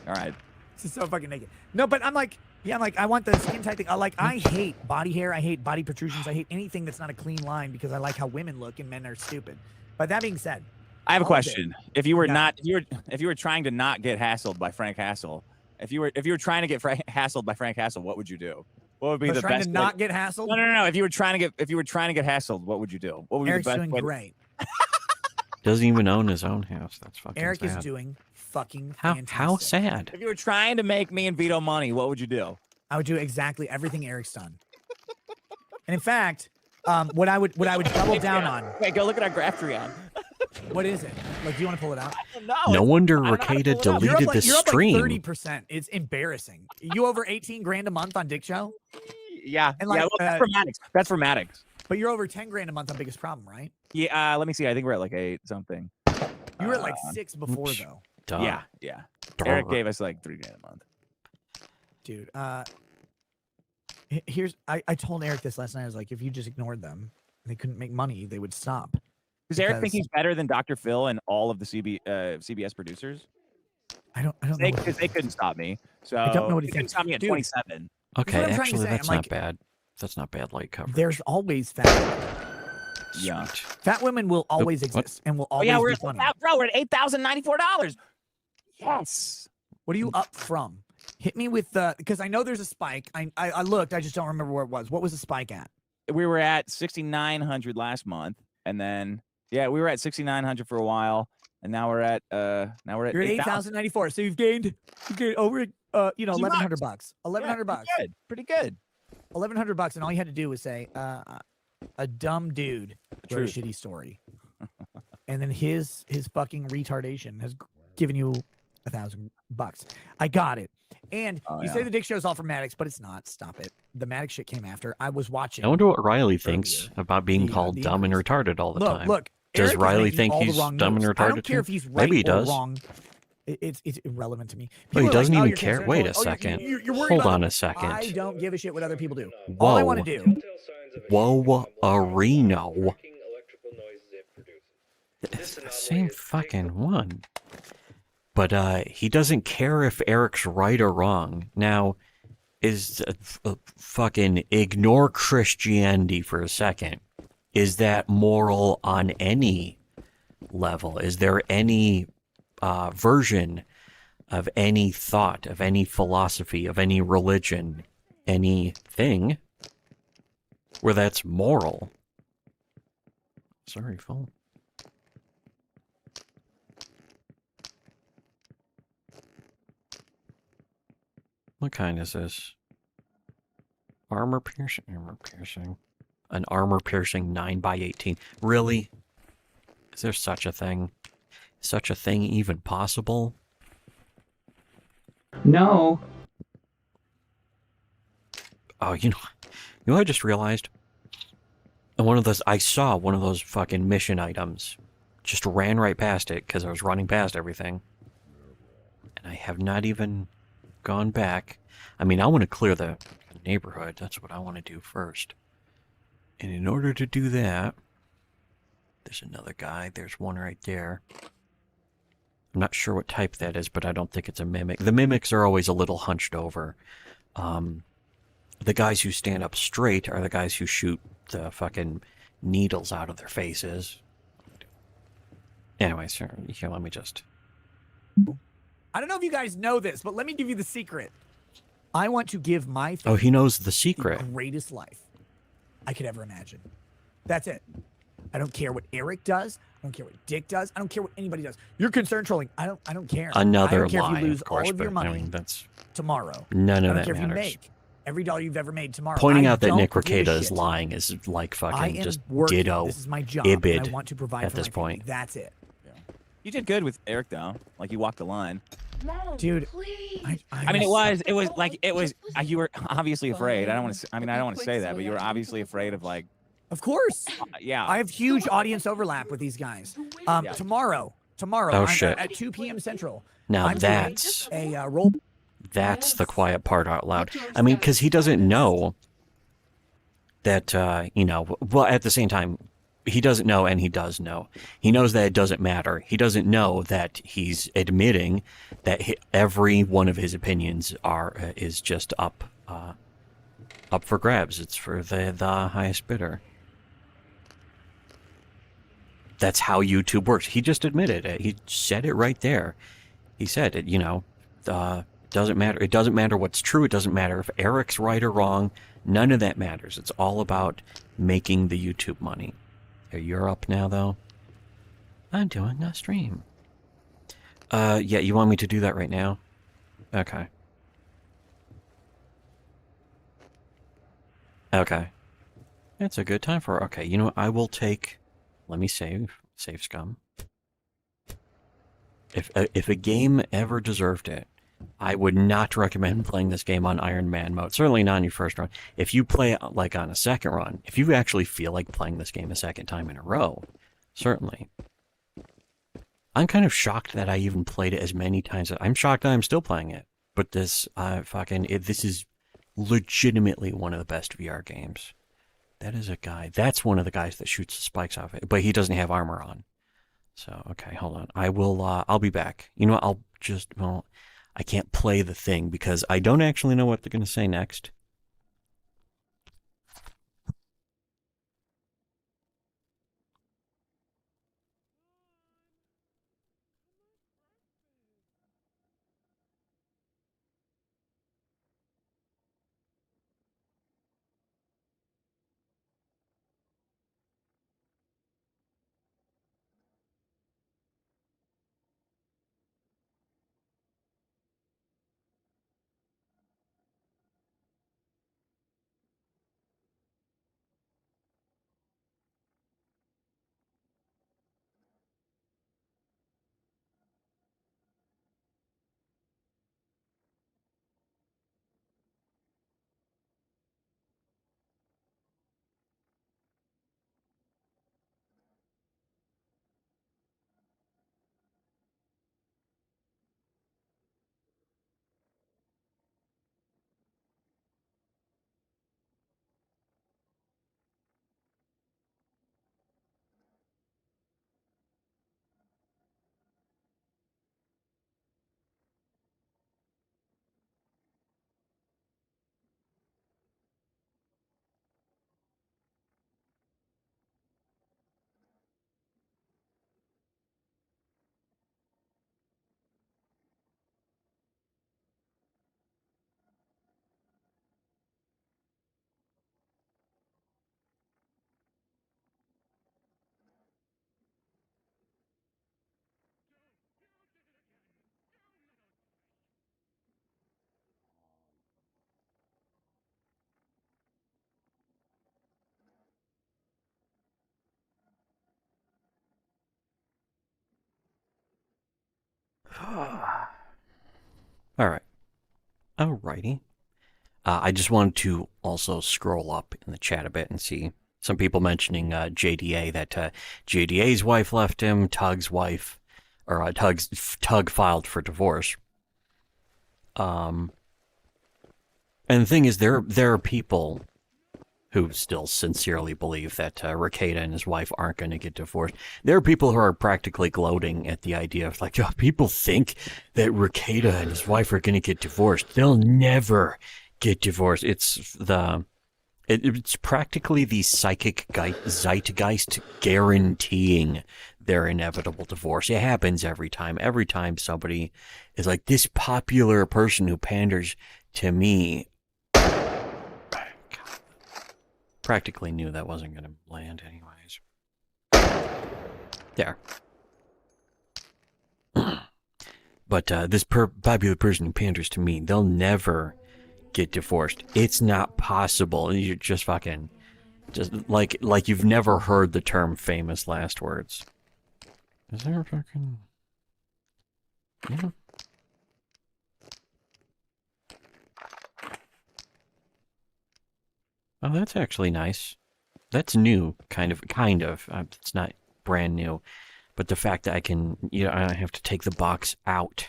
All right. This is so fucking naked. No, but I'm like, yeah, I'm like, I want the skin tight thing. I hate body hair. I hate body protrusions. I hate anything that's not a clean line because I like how women look and men are stupid. But that being said, I have a all of it- question. If you were Yeah. not, if you were trying to not get hassled by Frank Hassel, if you were trying to get hassled by Frank Hassel, what would you do? What would be I was the trying best? to not get hassled. No. If you were trying to get hassled, what would you do? What would be Eric's the best doing way? great. Doesn't even own his own house. That's fucking Eric sad. is doing fucking How fantastic. sad. If you were trying to make me and Vito money, what would you do? I would do exactly everything Eric's done. And in fact, what I would double down on. Wait, go look at our graph tree on. What is it? Like, do you want to pull it out? No wonder Rekieta deleted the stream. You're up like 30%. It's embarrassing. You over 18 grand a month on Dick Show? Yeah. And like, yeah, well, that's for Maddox. That's for Maddox. But you're over 10 grand a month on Biggest Problem, right? Yeah. Let me see. I think we're at like 8 something. You were at like 6 before though. Duh. Yeah. Duh. Eric gave us like 3 grand a month. Dude, I told Eric this last night. I was like, if you just ignored them, they couldn't make money, they would stop. Does Eric think he's better than Dr. Phil and all of the CBS producers? I don't know. Because they couldn't stop me. So I don't know what he they couldn't thinks. stop me at Dude, 27. Okay, what I'm trying to actually, say. that's I'm not like- bad. That's not bad light coverage. There's always fat. Yeah. Fat women will always exist and will Oh always yeah, we're be at funny. bro. We're at $8,094. Yes. What are you up from? Hit me with the, because I know there's a spike. I looked. I just don't remember where it was. What was the spike at? We were at 6,900 last month, and then yeah, we were at 6,900 for a while, and now we're at You're at 8,000. 8,094. So you've gained over you know, $1,100 bucks. $1,100 Good, pretty good. $1,100, and all you had to do was say a dumb dude wrote a shitty story, and then his fucking retardation has given you $1,000. I got it. And you say the Dick Show's all for Maddox, but it's not. Stop it. The Maddox shit came after. I was watching. I wonder what Riley thinks about being called dumb and retarded all the time. Look. Does Eric is Riley making think all the he's wrong dumb moves. and retarded? I don't care if he's right Maybe he or does. wrong. It's irrelevant to me. Well, he People are doesn't like, even you're care. concerned. Wait Oh, a second. You're worried Hold about on it. a second. I don't give a shit what other people do. All I want to do. Whoa, Reno. It's the same fucking one. But he doesn't care if Eric's right or wrong. Now, is fucking ignore Christianity for a second. Is that moral on any level? Is there any version of any thought, of any philosophy, of any religion, anything where that's moral? Sorry, phone. What kind is this? Armor piercing? Armor piercing. An armor piercing 9x18. Really? Is there such a thing? Such a thing even possible? No. Oh, you know what I just realized? I saw one of those fucking mission items. Just ran right past it because I was running past everything. And I have not even gone back. I mean, I want to clear the neighborhood. That's what I want to do first. And in order to do that, there's another guy. There's one right there. I'm not sure what type that is, but I don't think it's a mimic. The mimics are always a little hunched over. The guys who stand up straight are the guys who shoot the fucking needles out of their faces. Anyway, sir, here, let me just... I don't know if you guys know this, but let me give you the secret. I want to give my Oh, he knows the secret. the greatest life I could ever imagine. That's it. I don't care what Eric does. I don't care what Dick does. I don't care what anybody does. You're concerned trolling. I don't care. Another I don't care lie, if you lose of course, all of your but, money I mean, that's... tomorrow. None of I don't that care matters. if you make every dollar you've ever made tomorrow. Pointing I out that don't Nick give a Rekieta is shit. lying is like I fucking am just working. ditto This is my job. And ibid I want to provide at for this my family. point. That's it. You did good with Eric though. Like you walked the line. Dude, I mean, it was like you were obviously afraid. I don't want to say that, but you were obviously afraid of like. Of course. Yeah. I have huge audience overlap with these guys. Tomorrow, Oh, I'm, shit. at 2 p.m. Central. Now I'm doing that's a roll. That's the quiet part out loud. I mean, because he doesn't know that, well, at the same time, he doesn't know and he does know. He knows that it doesn't matter. He doesn't know that he's admitting that every one of his opinions is just up for grabs. It's for the highest bidder. That's how YouTube works. He just admitted it. He said it right there. He said it, doesn't matter. It doesn't matter what's true. It doesn't matter if Eric's right or wrong. None of that matters. It's all about making the YouTube money. You're up now, though? I'm doing a stream. Yeah, you want me to do that right now? Okay. Okay. It's a good time for... Okay, you know what? I will take... Let me save. Save scum. If a game ever deserved it, I would not recommend playing this game on Iron Man mode. Certainly not on your first run. If you play it like on a second run, if you actually feel like playing this game a second time in a row, certainly. I'm kind of shocked that I even played it as many times. I'm shocked that I'm still playing it. But this, this is legitimately one of the best VR games. That is a guy. That's one of the guys that shoots the spikes off it, but he doesn't have armor on. So, okay, hold on. I'll be back. You know what? I can't play the thing because I don't actually know what they're going to say next. All right. Alrighty. I just wanted to also scroll up in the chat a bit and see some people mentioning JDA, that JDA's wife left him, Tug's wife, or Tug filed for divorce. And the thing is, there are people who still sincerely believe that Rekieta and his wife aren't going to get divorced. There are people who are practically gloating at the idea of, like, oh, people think that Rekieta and his wife are going to get divorced. They'll never get divorced. It's practically the psychic zeitgeist guaranteeing their inevitable divorce. It happens every time. Every time somebody is like, this popular person who panders to me. Practically knew that wasn't going to land anyways. There. But this popular person who panders to me, they'll never get divorced. It's not possible. You're just fucking... just like you've never heard the term famous last words. Is there a fucking... Yeah. Oh, that's actually nice. That's new, kind of. It's not brand new, but the fact that I can, I have to take the box out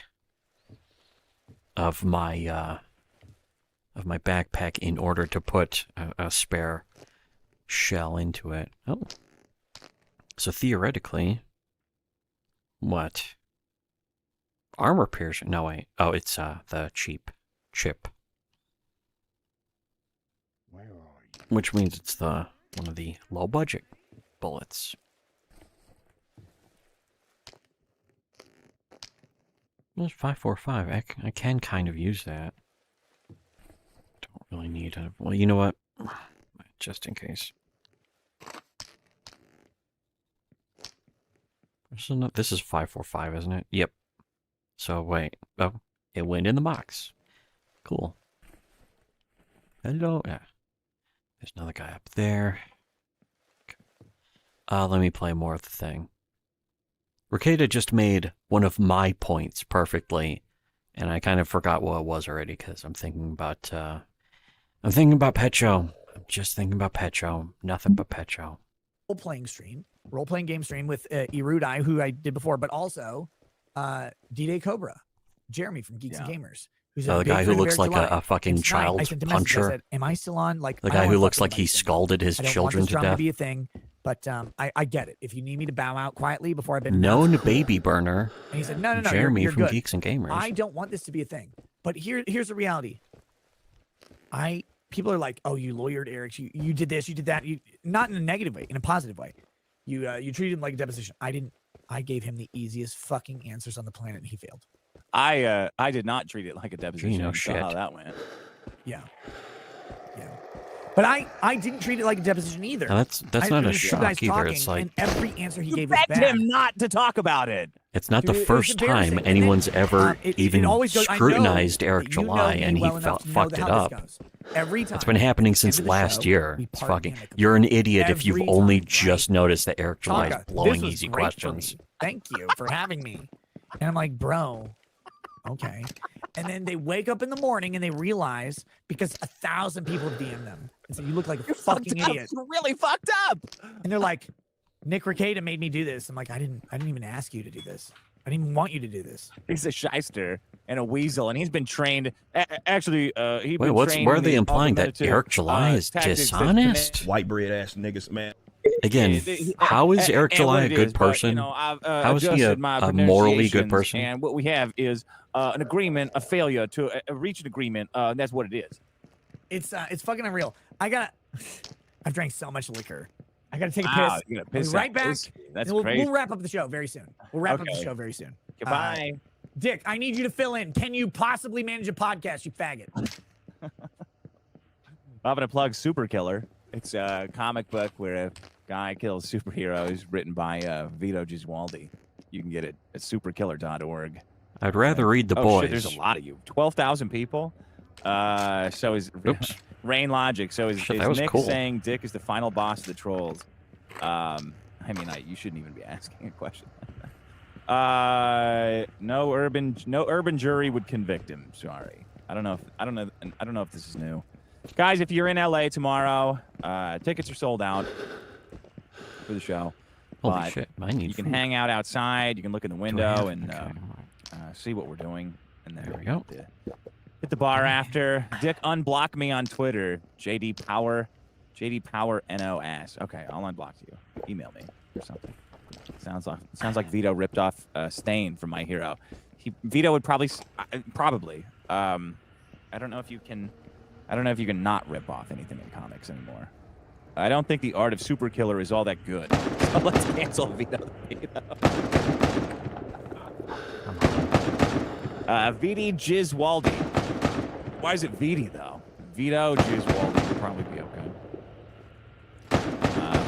of my backpack in order to put a spare shell into it. Oh, so theoretically, what? Armor piercing? No, wait. Oh, it's the chip. Which means it's one of the low budget bullets. There's 545. I can kind of use that. Don't really need it. Well, you know what? Just in case. This is 545, isn't it? Yep. So wait. Oh, it went in the box. Cool. Hello. Yeah. There's another guy up there. Okay. Let me play more of the thing. Rekieta just made one of my points perfectly, and I kind of forgot what it was already because I'm thinking about Petro. I'm just thinking about Petro. Nothing but Petro. Role-playing game stream with Erudai, who I did before, but also D-Day Cobra, Jeremy from Geeks and Gamers. Who's the guy who looks like a fucking child puncher. I said, am I still on? Like the guy who looks like he scalded his children to death. To be a thing, but I get it. If you need me to bow out quietly before I've been known baby burner. And he said, no, Jeremy you're from good. Geeks and Gamers. I don't want this to be a thing. But here's the reality. People are like, oh, you lawyered Eric. You did this, you did that. Not in a negative way, in a positive way. You treated him like a deposition. I didn't. I gave him the easiest fucking answers on the planet, and he failed. I did not treat it like a deposition. You know shit. How that went. Yeah. But I didn't treat it like a deposition either. No, that's not a shock either. It's like, and every answer he gave was begged bad. him not to talk about it. It's not the first time anyone's ever even scrutinized Eric July, and he fucked it up. Every time. It's been happening since last year. It's fucking. You're an idiot if you've only just noticed that Eric July is blowing easy questions. Thank you for having me. And I'm like, bro, okay. And then they wake up in the morning and they realize, because 1,000 people have DM'd them and said, you look like a fucking idiot. You're really fucked up. And they're like, Nick Rekieta made me do this. I'm like, I didn't even ask you to do this. I didn't even want you to do this. He's a shyster and a weasel, and he's been trained. Actually, wait, where are they implying that Eric July is dishonest? White bread ass niggas, man. Again, how is Eric July a good person? How is he a morally good person? And what we have is an agreement, a failure to reach an agreement. That's what it is. It's fucking unreal. I've drank so much liquor. I gotta take a piss. We'll be right back. That's crazy. We'll wrap up the show very soon. Goodbye. Dick, I need you to fill in. Can you possibly manage a podcast, you faggot? I'm gonna plug Super Killer. It's a comic book where a guy kills superheroes, written by Vito Giswaldi. You can get it at superkiller.org. I'd rather read The Boys. Shit, there's a lot of you. 12,000 people. So is Rain Logic. So is Nick cool. saying Dick is the final boss of the trolls? I mean, you shouldn't even be asking a question. No urban jury would convict him. Sorry. I don't know if this is new. Guys, if you're in LA tomorrow, tickets are sold out for the show. Holy But shit, I need you can food. hang out outside. You can look in the window and see what we're doing. And then There we go. Hit the bar after. Dick, unblock me on Twitter. JD Power NOS. Okay, I'll unblock you. Email me or something. Sounds like Vito ripped off Stain from My Hero. Vito would probably. I don't know if you can not rip off anything in comics anymore. I don't think the art of Super Killer is all that good. So let's cancel Vito. VD Jizwaldi. Why is it VD though? Vito Jizwaldi would probably be okay.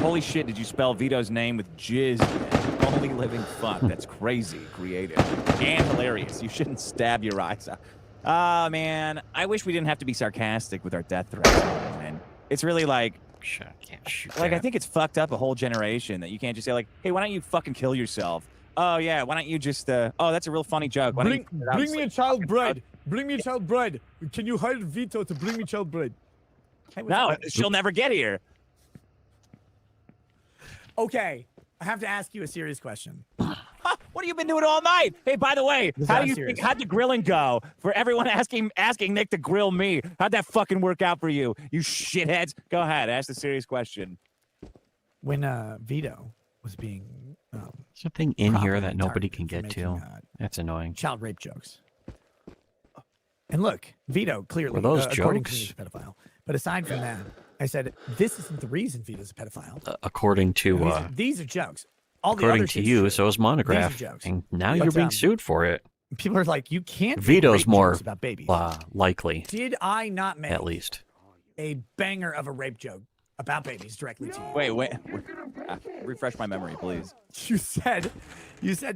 Holy shit, did you spell Vito's name with jizz? Holy living fuck. That's crazy, creative, and hilarious. You shouldn't stab your eyes out. Oh, man. I wish we didn't have to be sarcastic with our death threats, man. It's really like... Can't shoot Like, that. I think it's fucked up a whole generation that you can't just say, like, hey, why don't you fucking kill yourself? Oh, yeah, why don't you just... oh, that's a real funny joke. Why don't you Bring me a child bride. Bring me a child bride. Can you hire Vito to bring me child bride? No, she'll never get here. Okay, I have to ask you a serious question. What have you been doing all night? Hey, by the way, This is how not do you serious. think, how'd the grilling go? For everyone asking Nick to grill me, how'd that fucking work out for you? You shitheads. Go ahead, ask the serious question. When Vito was being Something in here properly that nobody targeted can for get making, to. That's annoying. child rape jokes. And look, Vito clearly, Were those according to me, jokes? is a pedophile. But aside from that, I said this isn't the reason Vito's a pedophile. According to These are jokes. All the according other to shit's you, true. so is Monograph. These are jokes. And now But, you're being sued for it. People are like, you can't make Vito's rape more jokes about babies. likely, Did I not make at least. a banger of a rape joke about babies directly to you? Wait. Refresh my memory, please. You said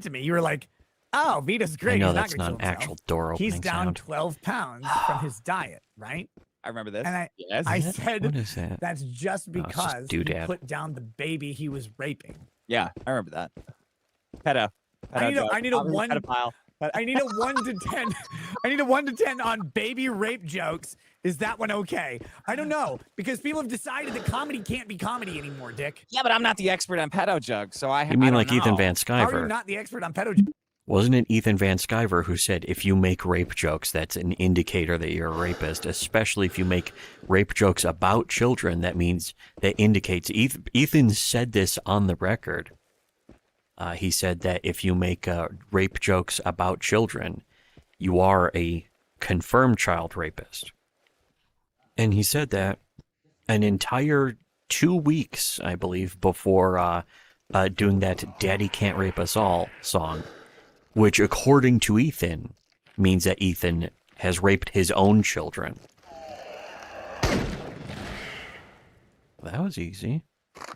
to me, you were like, oh, Vito's great. I know He's that's not not gonna an kill himself. actual door opening He's down sound. 12 pounds from his diet, right? I remember this. And Yes. I What said is that? that's just Oh, it's just because he doodad. put down the baby he was raping. Yeah, I remember that. Pedo. I need a Obviously one. pedophile. I need a 1 to 10. I need a 1 to 10 on baby rape jokes. Is that one okay? I don't know, because people have decided that comedy can't be comedy anymore, Dick. Yeah, but I'm not the expert on pedo jokes, so I. You mean I like don't Ethan know. Van How are you Sciver? not the expert on pedo jokes? Wasn't it Ethan Van Sciver who said if you make rape jokes, that's an indicator that you're a rapist, especially if you make rape jokes about children, that indicates Ethan said this on the record. He said that if you make rape jokes about children, you are a confirmed child rapist. And he said that an entire 2 weeks, I believe, before doing that Daddy Can't Rape Us All song, which according to Ethan means that Ethan has raped his own children. That was easy.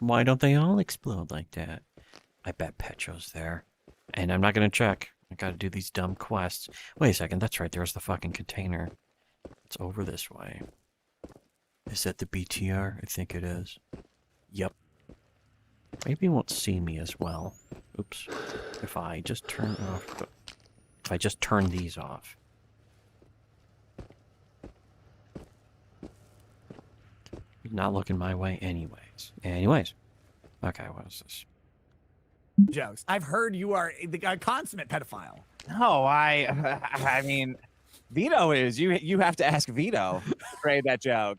Why don't they all explode like that? I bet Petro's there. And I'm not going to check. I got to do these dumb quests. Wait a second. That's right. There's the fucking container. It's over this way. Is that the BTR? I think it is. Yep. Maybe he won't see me as well. Oops. If I just turn off... If I just turn these off. He's not looking my way anyways. Okay, what is this? Jokes. I've heard you are a consummate pedophile. No, I mean, Vito is. You have to ask Vito to create that joke.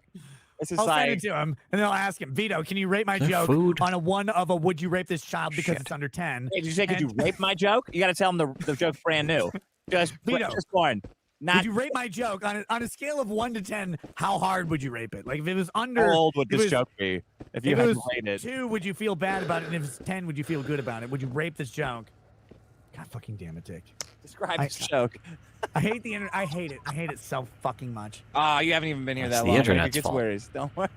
This is I'll like, send it to him, and then I'll ask him, Vito, can you rate my Is there joke food? on a 1 of a would you rape this child because it's under 10? Hey, did you say could you rape my joke? You got to tell him the joke's brand new. Just Vito, born. Would Not you rate my joke on a scale of 1 to 10? How hard would you rape it? Like if it was under, how old would if it this was- joke be if you if it had was to rate it? 2, would you feel bad about it? And if it's 10, would you feel good about it? Would you rape this joke? God fucking damn it, Dick. Describe this joke. I hate the internet. I hate it. I hate it so fucking much. Oh, you haven't even been here That's that the long. internet's It gets fault. worse. Don't worry.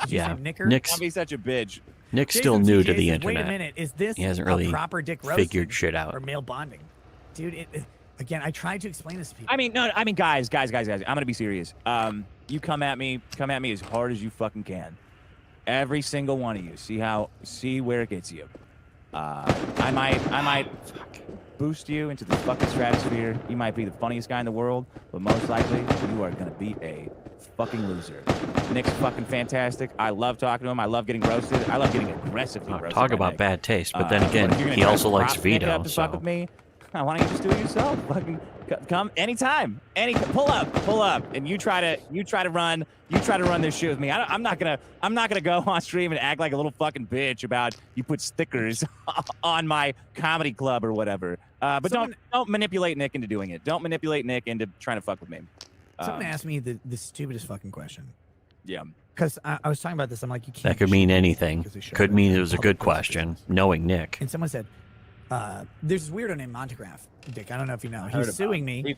Did you Yeah, say Nicker? Nick's Don't be such a bitch. Nick's Jason still new TJ to the says, internet. Wait a minute. Is this He hasn't really a proper Dick figured roasting shit out. or male bonding? Dude, again, I tried to explain this to people. I mean, no. I mean, guys. I'm gonna be serious. You come at me as hard as you fucking can. Every single one of you. See where it gets you. I might. boost you into the fucking stratosphere. You might be the funniest guy in the world, but most likely you are gonna be a fucking loser. Nick's fucking fantastic. I love talking to him. I love getting roasted. I love getting aggressively roasted. Talk by about Nick. bad taste, but then again, if you're gonna he try also to likes prop Nick veto. up to fuck with me, why don't you just do it yourself? Fucking come anytime. Pull up, and you try to run this shit with me. I'm not gonna go on stream and act like a little fucking bitch about you put stickers on my comedy club or whatever. But don't manipulate Nick into doing it. Don't manipulate Nick into trying to fuck with me. Someone asked me the stupidest fucking question. Yeah. Because I was talking about this. I'm like, you can't. That could mean anything. Could mean it was a good question, knowing Nick. And someone said, there's this weirdo named Montegraph. Dick, I don't know if you know. He's suing me.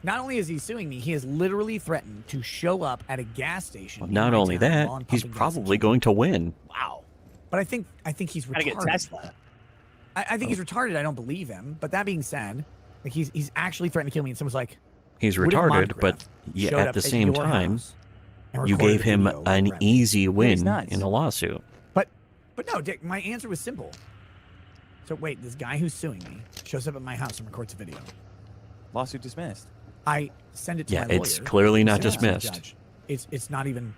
Not only is he suing me, he has literally threatened to show up at a gas station. Well, not only that, he's probably going to win. Wow. But I think he's retarded. Gotta get Tesla. I think he's retarded. I don't believe him. But that being said, like he's actually threatened to kill me. And someone's like, he's retarded, but at the same time, you gave him an easy win in a lawsuit. But no, Dick, my answer was simple. So wait, this guy who's suing me shows up at my house and records a video. Lawsuit dismissed. I send it to my lawyer. Yeah, it's clearly not Send it to the dismissed. judge. It's not even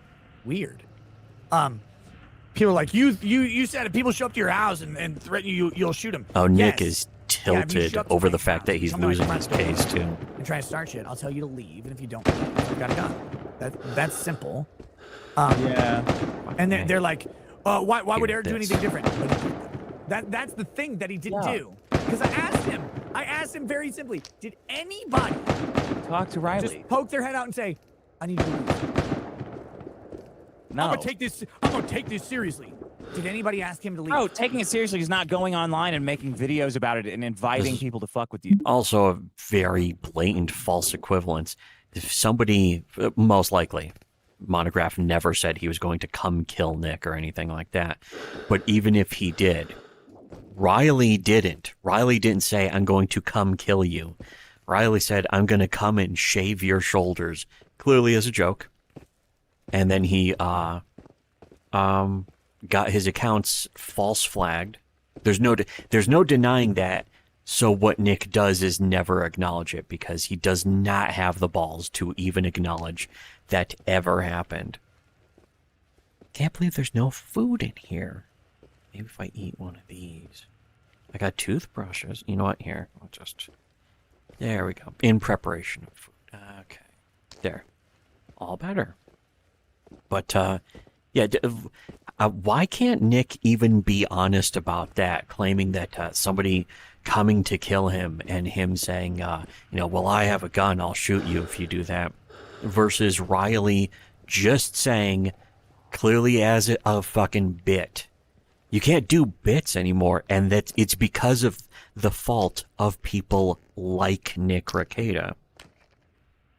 weird. People are like, you said if people show up to your house and threaten you, you'll shoot them. Oh, Nick Yes. is tilted over the fact that he's losing his case too. And try to start shit. I'll tell you to leave, and if you don't, I've got a gun. That's simple. Yeah. And they're like, why would Eric do this. anything different? But that's the thing that he didn't do. Because I asked him very simply, did anybody talk to Riley? Just poke their head out and say, I need you to leave. No. I'm gonna take this seriously. Did anybody ask him to leave? Oh, taking it seriously is not going online and making videos about it and inviting people to fuck with you. Also, a very blatant false equivalence. If somebody, most likely, Monograph never said he was going to come kill Nick or anything like that. But even if he did, Riley didn't. Riley didn't say, I'm going to come kill you. Riley said, I'm going to come and shave your shoulders. Clearly as a joke. And then he got his accounts false flagged. There's no denying that. So what Nick does is never acknowledge it because he does not have the balls to even acknowledge that ever happened. Can't believe there's no food in here. Maybe if I eat one of these. I got toothbrushes. You know what? Here, I'll just... There we go. In preparation of food. Okay. There. All better. But, yeah, why can't Nick even be honest about that, claiming that somebody coming to kill him and him saying, well, I have a gun, I'll shoot you if you do that, versus Riley just saying, clearly as a fucking bit, you can't do bits anymore, and that it's because of the fault of people like Nick Rekieta.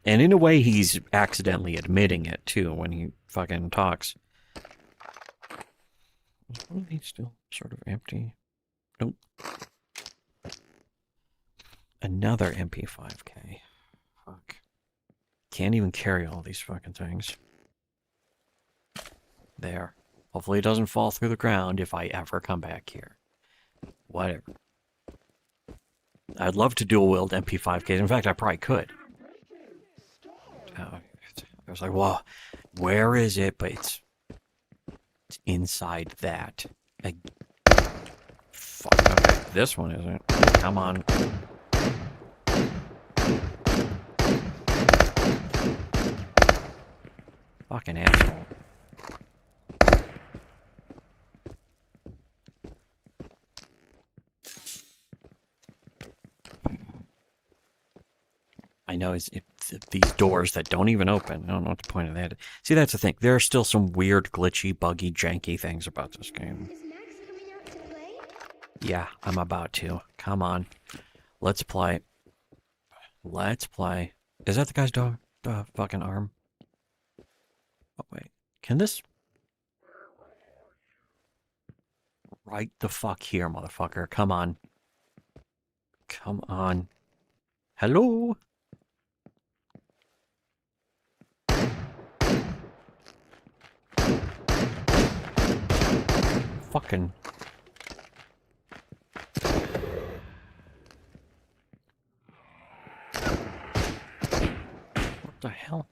And in a way, he's accidentally admitting it, too, when he fucking talks. Are these still sort of empty? Nope. Another MP5K. Fuck. Can't even carry all these fucking things. There. Hopefully it doesn't fall through the ground if I ever come back here. Whatever. I'd love to dual wield MP5Ks. In fact, I probably could. I was like, well, where is it? But it's inside that. Fuck, okay. This one isn't. Come on. Fucking asshole. I know it's these doors that don't even open. I don't know what the point of that is. See, that's the thing. There are still some weird, glitchy, buggy, janky things about this game. Is Max coming out to play? Yeah, I'm about to. Come on. Let's play. Let's play. Is that the guy's dog? Fucking arm? Oh, wait. Can this... Right the fuck here, motherfucker. Come on. Come on. Hello? Fucking... The hell?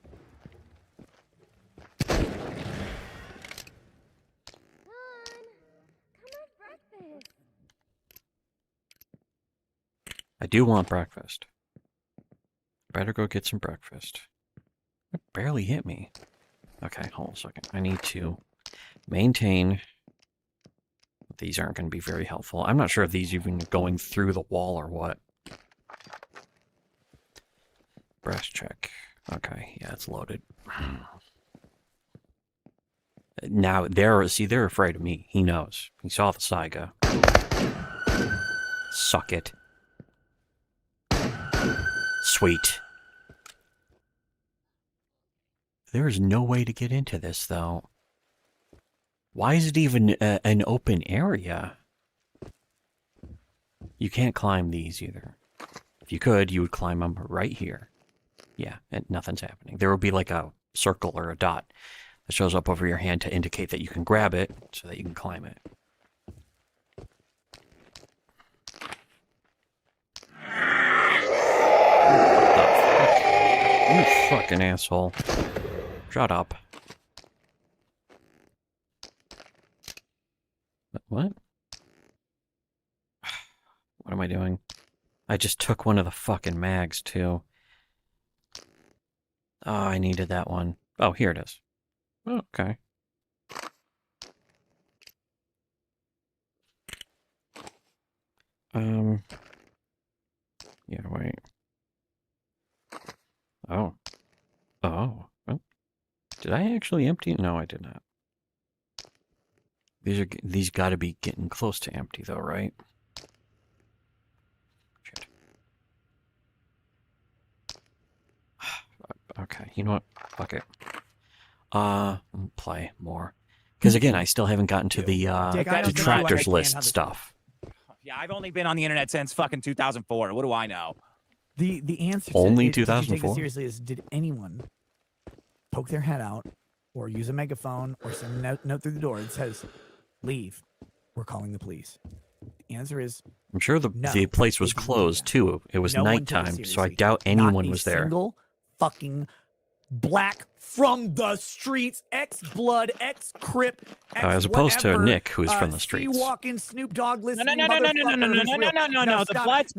I do want breakfast. Better go get some breakfast. It barely hit me. Okay, hold on a second. I need to maintain. These aren't going to be very helpful. I'm not sure if these even going through the wall or what. Breast check. Okay, yeah, it's loaded. Now, they're afraid of me. He knows. He saw the Saiga. Suck it. Sweet. There is no way to get into this, though. Why is it even an open area? You can't climb these either. If you could, you would climb them right here. Yeah, and nothing's happening. There will be like a circle or a dot that shows up over your hand to indicate that you can grab it so that you can climb it. You fucking asshole. Shut up. What? What am I doing? I just took one of the fucking mags, too. Oh, I needed that one. Oh, here it is. Oh, okay. Yeah, wait. Oh. Oh. Oh. Did I actually empty? No, I did not. These got to be getting close to empty, though, right? Shit. Okay, you know what? Fuck it. Play more. Because again, I still haven't gotten to the detractors list stuff. Yeah, I've only been on the internet since fucking 2004. What do I know? The answer only to 2004. take it seriously is: did anyone poke their head out, or use a megaphone, or send a note through the door that says, "Leave, we're calling the police"? The answer is: I'm sure the place was closed too. It was nighttime, so I doubt anyone was there. Single fucking black from the streets, ex-blood, ex-crip, as opposed to Nick, who's from the streets. Walking Snoop Dogg listening. No. The Bloods.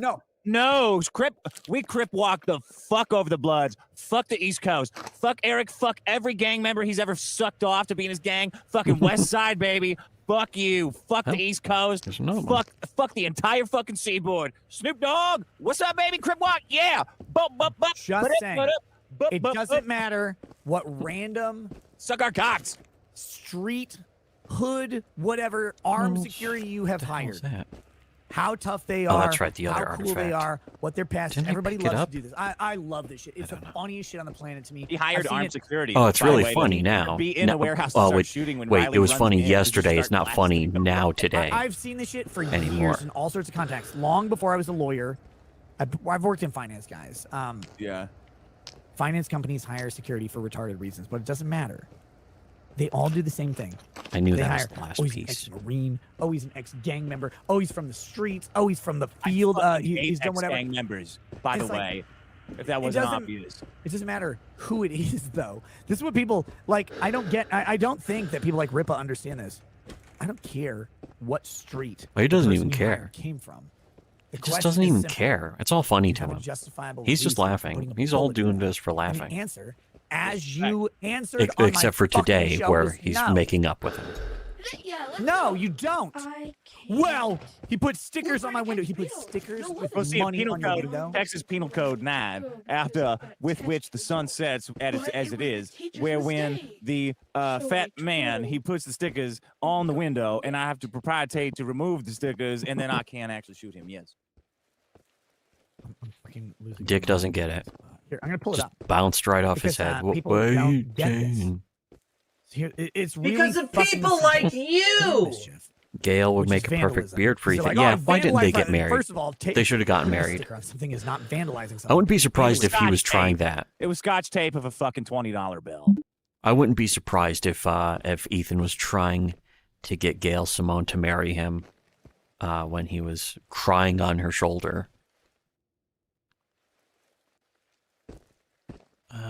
No, we Crip walk the fuck over the Bloods. Fuck the East Coast. Fuck Eric. Fuck every gang member he's ever sucked off to be in his gang. Fucking West Side, baby. Fuck you. Fuck the East Coast. Fuck the entire fucking seaboard. Snoop Dogg. What's up, baby? Crip walk. Yeah. Just saying. It doesn't matter what random suck our cocks, street, hood, whatever armed security you have hired. How tough they are. Oh, that's right. The other how cool artifact. they are. What they're passing. Didn't Everybody I pick it loves up? to do this. I love this shit. It's the funniest shit on the planet to me. He hired armed security. Oh, it's really funny now. Be in a warehouse to start shooting when wait, Riley it was runs funny in to yesterday. just It's not start funny now today. I've seen this shit for anymore. years in all sorts of contexts. Long before I was a lawyer. I've worked in finance, guys. Yeah. Finance companies hire security for retarded reasons, but it doesn't matter. They all do the same thing. I knew they that hire, was the last he's piece. an ex-Marine. Oh, he's an ex-gang member. Oh, he's from the streets. Oh, he's from the field. He's done whatever. Gang members, by the way. If that wasn't obvious. It doesn't matter who it is, though. This is what people, like, I don't get. I don't think that people like Ripa understand this. I don't care what street Well, he doesn't the even person you care. hired came from. He just doesn't even care. It's all funny to have a him. justifiable He's just reason for laughing. putting a He's all bullet in doing that. this for And the laughing. answer, as you answered on my Except for fucking today, show, where was he's no. making up with him. No, you don't. Well, he put stickers on my window. He put stickers with Well, see, money penal on your code, window. Texas Penal Code 9, after with which the sun sets as it is, where when the fat man, he puts the stickers on the window, and I have to proprietary to remove the stickers, and then I can't actually shoot him. Yes. I'm fucking losing Dick my doesn't mind. get it. Here, I'm gonna pull it Just up. bounced right off his Because, head. people What are don't you get this. doing? Here, it's really Because of fucking people simple. like you. Gail would Which make is a perfect vandalism. beard for So Ethan. like, Yeah, oh, why didn't they vandalizing- get married? First of all, They should have gotten putting a married. sticker on something is not vandalizing something. I wouldn't be surprised if he was Scotch trying tape. that. It was scotch tape of a fucking $20 bill. I wouldn't be surprised if Ethan was trying to get Gail Simone to marry him when he was crying on her shoulder.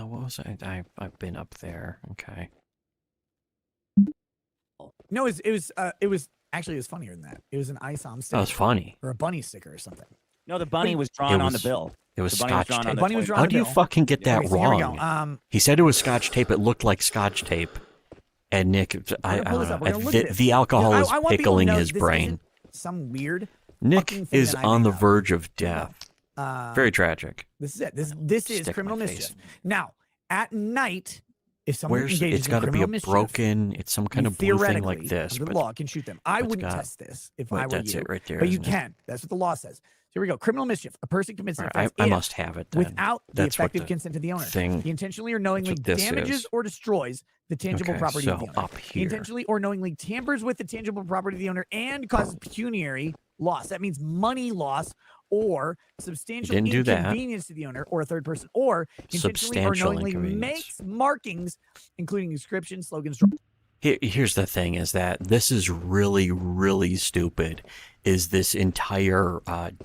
What was I've been up there. Okay. No, it was actually it was funnier than that. It was an ISOM sticker. That was funny. Or a bunny sticker or something. No, the bunny was drawn on the bill. It was The bunny was scotch drawn tape. on the bunny was toy. drawn How on do the you bill. fucking get that Okay, so here we go. wrong? He said it was scotch tape. It looked like scotch tape. And Nick, We're gonna pull this up. We're gonna look at this. the alcohol I is want people to pickling know his this brain. isn't some weird. Nick fucking thing is that I on made the up. verge of death. Very tragic. This is it. This is Stick criminal my mischief. face. Now, at night, if someone Where's engages it's in got to be criminal a mischief, broken? It's some kind you of blue thing like theoretically, this. under the But law, can shoot them. I it's wouldn't got- test this if Wait, I were that's you. it right there, But you isn't it? can. That's what the law says. So here we go. Criminal mischief. A person commits an All right, offense I if, must have it then. without the That's what effective the consent of the owner. thing- He intentionally or knowingly what this damages is. or destroys the tangible Okay, property of the so owner. up He here. intentionally or knowingly tampers with the tangible property of the owner and causes pecuniary loss. That means money loss or substantial didn't do that. inconvenience to the owner or a third person, or intentionally or Substantial knowingly inconvenience. makes markings, including inscriptions, slogans. Here's the thing: is that this is really, really stupid. Is this entire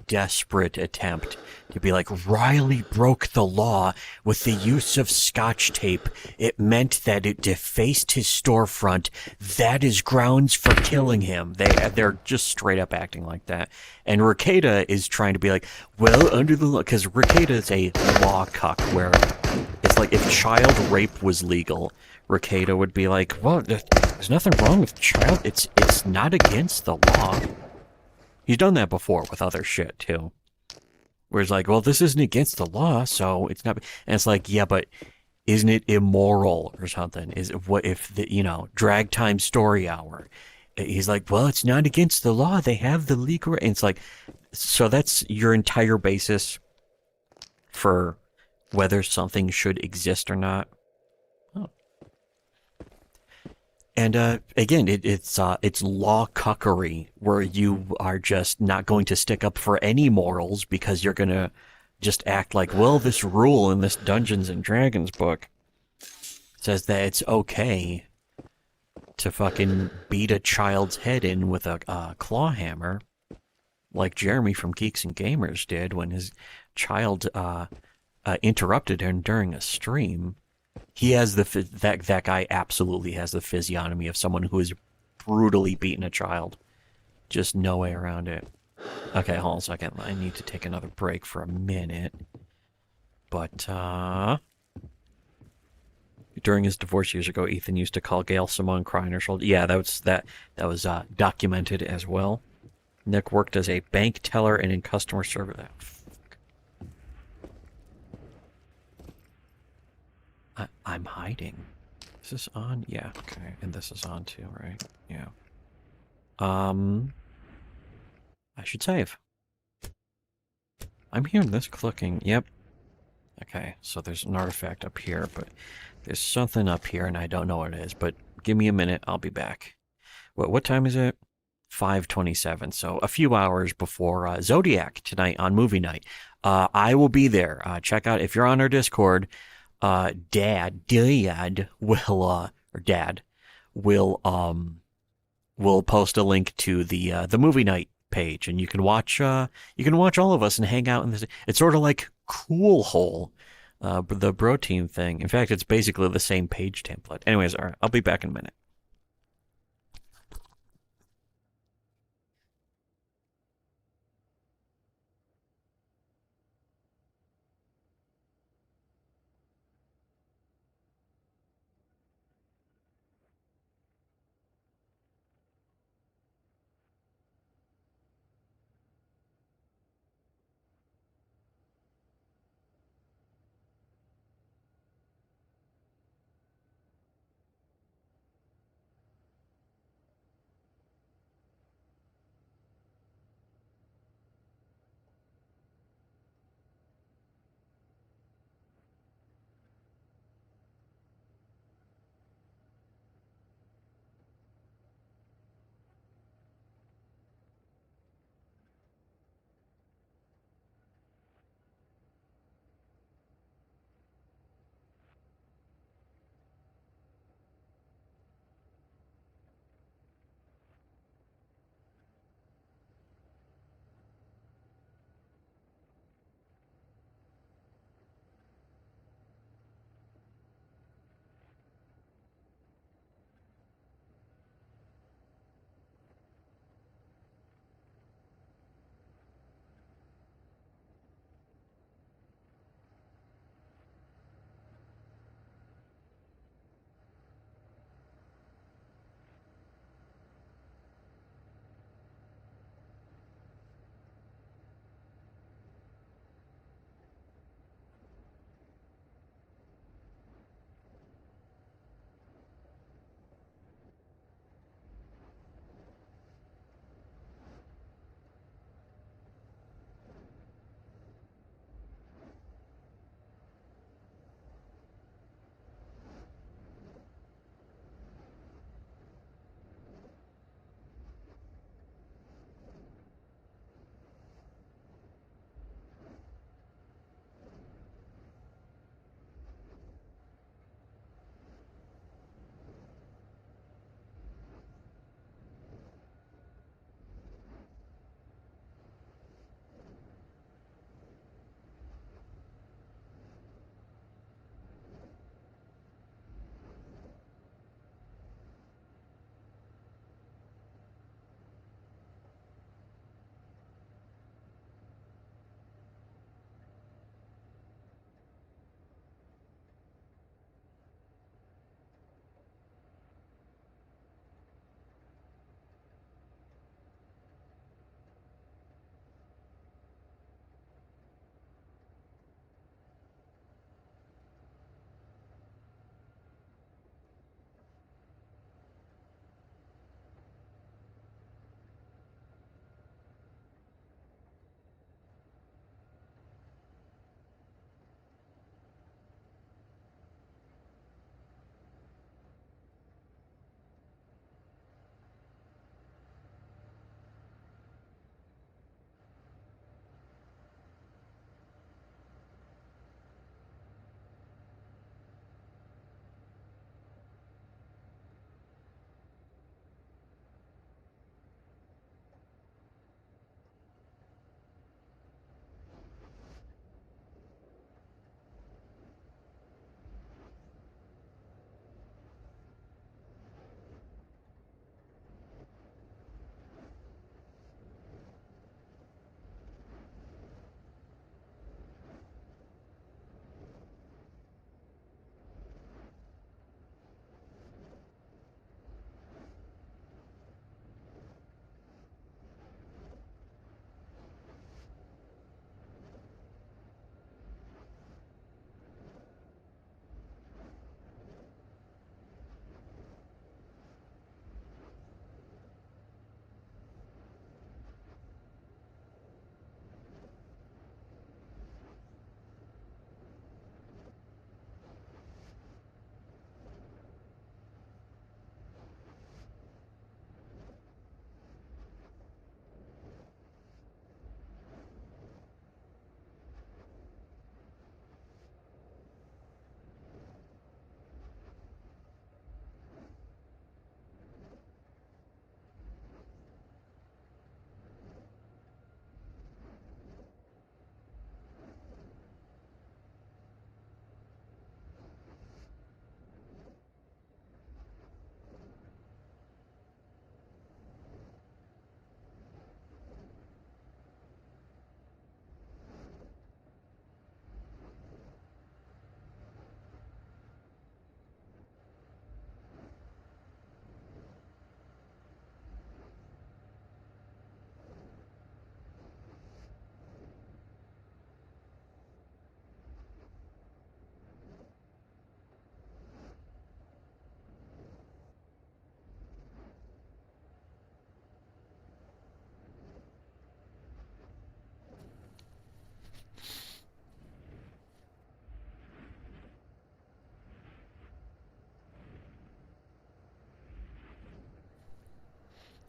desperate attempt to be like Riley broke the law with the use of scotch tape? It meant that it defaced his storefront. That is grounds for killing him. They're just straight up acting like that. And Rekieta is trying to be like, well, under the law, because Rekieta is a law cuck where it's like if child rape was legal, Rekieta would be like, well, there's nothing wrong with child. It's not against the law. He's done that before with other shit too. Where it's like, well, this isn't against the law, so it's not. And it's like, yeah, but isn't it immoral or something? Is what if the drag time story hour? He's like, well, it's not against the law. They have the legal. And it's like, so that's your entire basis for whether something should exist or not. Oh. And again, it's law cuckery, where you are just not going to stick up for any morals because you're going to just act like, well, this rule in this Dungeons and Dragons book says that it's okay to fucking beat a child's head in with a claw hammer, like Jeremy from Geeks and Gamers did when his child interrupted him during a stream. He has that guy absolutely has the physiognomy of someone who has brutally beaten a child. Just no way around it. Okay, hold on a second. I need to take another break for a minute. But during his divorce years ago, Ethan used to call Gail Simone crying her shoulder. Yeah, that was documented as well. Nick worked as a bank teller and in customer service. I'm hiding. Is this on? Yeah, okay. And this is on too, right? Yeah. I should save. I'm hearing this clicking. Yep. Okay, so there's an artifact up here, but there's something up here and I don't know what it is, but give me a minute, I'll be back. What time is it? 5:27, so a few hours before Zodiac tonight on movie night. I will be there. Check out, if you're on our Discord, Dad will post a link to the movie night page, and you can watch all of us and hang out in this. It's sort of like Cool Hole, the Bro Team thing. In fact, it's basically the same page template. Anyways, all right, I'll be back in a minute.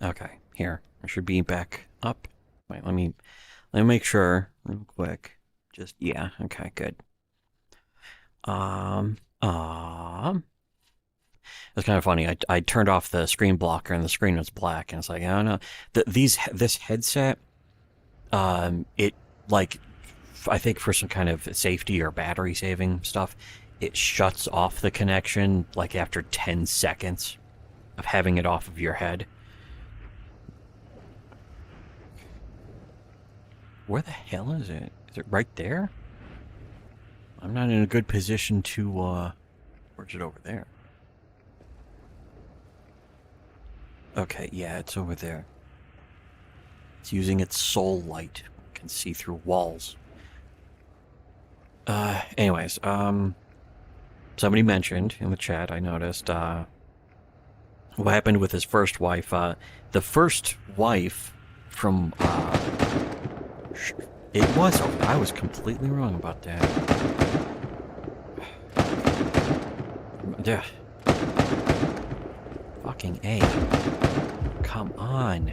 Okay, here. I should be back up. Wait, let me make sure real quick. Just yeah, okay, good. It's kind of funny. I turned off the screen blocker and the screen was black, and it's like, I don't know. This headset, it like, I think for some kind of safety or battery saving stuff, it shuts off the connection like after 10 seconds of having it off of your head. Where the hell is it? Is it right there? I'm not in a good position to, where's it over there? Okay, yeah, it's over there. It's using its soul light. It can see through walls. Anyways, somebody mentioned in the chat, I noticed, what happened with his first wife. The first wife from, it was, I was completely wrong about that. Yeah. Fucking A. Come on.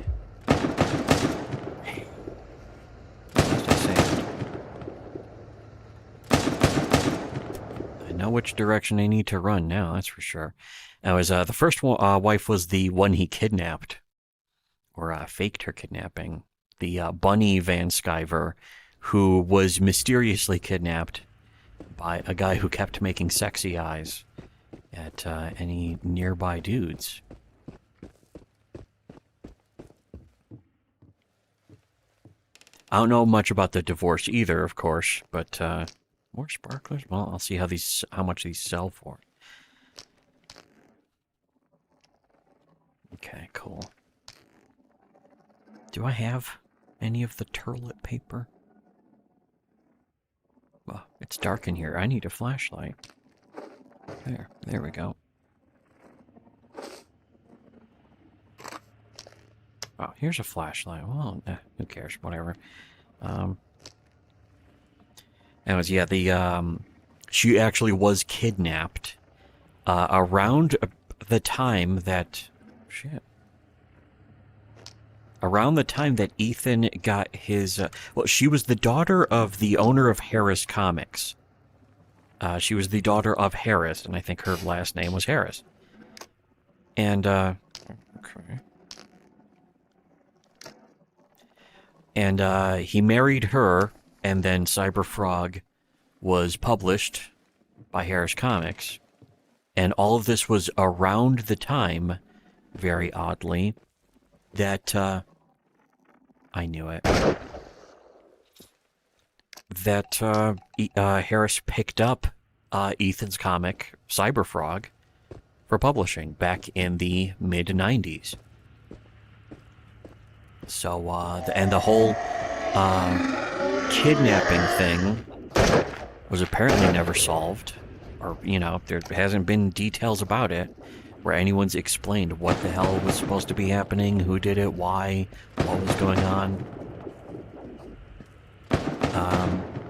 I know which direction I need to run now, that's for sure. Now, the first wife was the one he kidnapped, or faked her kidnapping. The Bunny Van Sciver, who was mysteriously kidnapped by a guy who kept making sexy eyes at any nearby dudes. I don't know much about the divorce either, of course, but more sparklers? Well, I'll see how much these sell for. Okay, cool. Do I have any of the toilet paper? Well, it's dark in here. I need a flashlight. There we go. Oh, here's a flashlight. Well, who cares? Whatever. Anyways, yeah, she actually was kidnapped around the time that around the time that Ethan got his well, she was the daughter of the owner of Harris Comics. She was the daughter of Harris, and I think her last name was Harris. And okay. And he married her, and then Cyberfrog was published by Harris Comics. And all of this was around the time, very oddly, that I knew it. That Harris picked up Ethan's comic, Cyberfrog, for publishing back in the mid-90s. So, and the whole kidnapping thing was apparently never solved. Or, you know, there hasn't been details about it where anyone's explained what the hell was supposed to be happening, who did it, why, what was going on.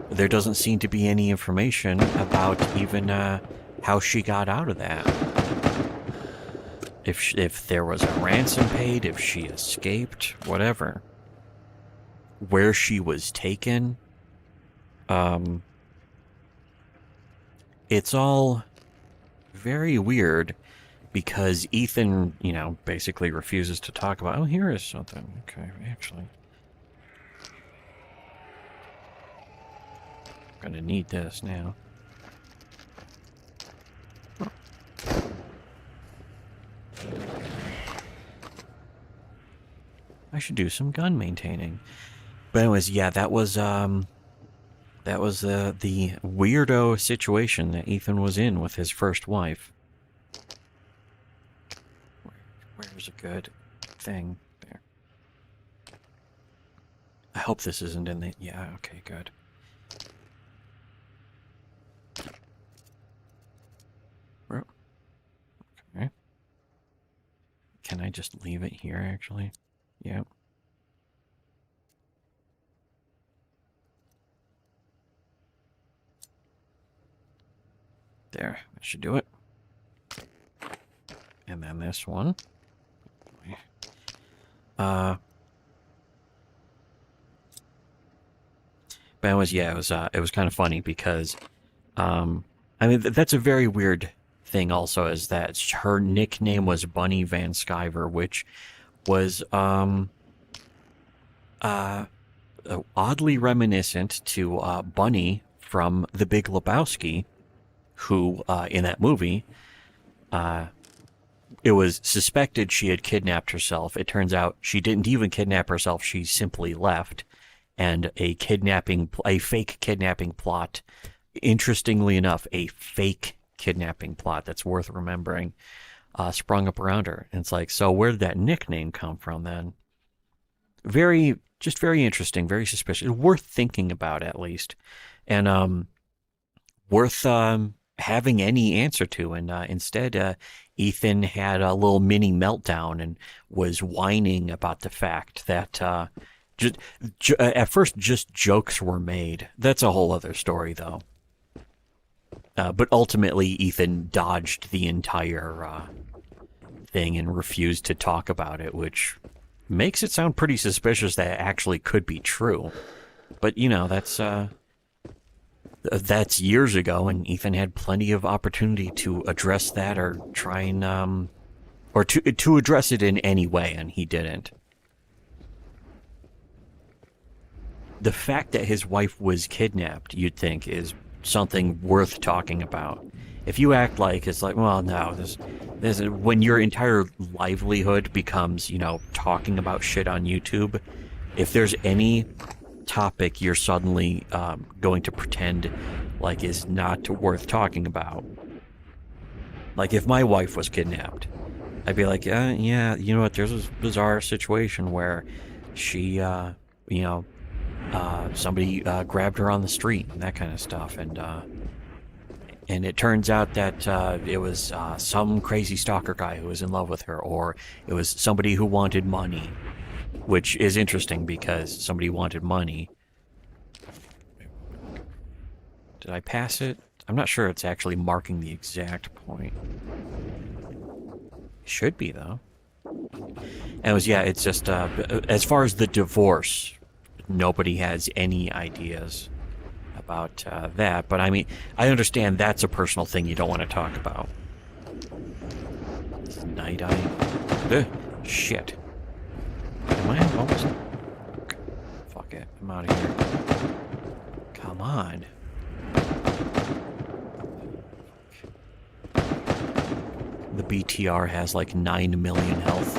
There doesn't seem to be any information about even how she got out of that. If there was a ransom paid, if she escaped, whatever. Where she was taken. It's all very weird because Ethan, you know, basically refuses to talk about, oh, here is something. Okay, actually. I'm gonna need this now. I should do some gun maintaining. But anyways, yeah, that was the weirdo situation that Ethan was in with his first wife. Where's a good thing? There. I hope this isn't in the... Yeah, okay, good. Okay. Can I just leave it here, actually? Yep. There, that should do it. And then this one. But it was kind of funny because, I mean, that's a very weird thing. Also, is that her nickname was Bunny Van Sciver, which was oddly reminiscent to Bunny from The Big Lebowski, who in that movie, it was suspected she had kidnapped herself. It turns out she didn't even kidnap herself; she simply left. And a fake kidnapping plot. Interestingly enough, a fake kidnapping plot that's worth remembering sprung up around her. And it's like, so where did that nickname come from then? Very interesting, very suspicious. Worth thinking about at least, and worth having any answer to. And instead, Ethan had a little mini meltdown and was whining about the fact that. At first, just jokes were made. That's a whole other story, though. But ultimately, Ethan dodged the entire thing and refused to talk about it, which makes it sound pretty suspicious that it actually could be true. But, you know, that's years ago, and Ethan had plenty of opportunity to address that or try and, or to address it in any way, and he didn't. The fact that his wife was kidnapped, you'd think, is something worth talking about. If you act like it's like, well, no, this when your entire livelihood becomes, you know, talking about shit on YouTube, if there's any topic you're suddenly going to pretend like is not worth talking about. Like if my wife was kidnapped, I'd be like, yeah, you know what, there's this bizarre situation where she, somebody grabbed her on the street and that kind of stuff, and it turns out that it was some crazy stalker guy who was in love with her, or it was somebody who wanted money, which is interesting because somebody wanted money. Did I pass it? I'm not sure it's actually marking the exact point. It should be, though. And it's just, as far as the divorce, nobody has any ideas about that. But I mean, I understand that's a personal thing you don't want to talk about. It's night eye. Shit. Am I almost... Fuck it. I'm out of here. Come on. The BTR has like 9 million health,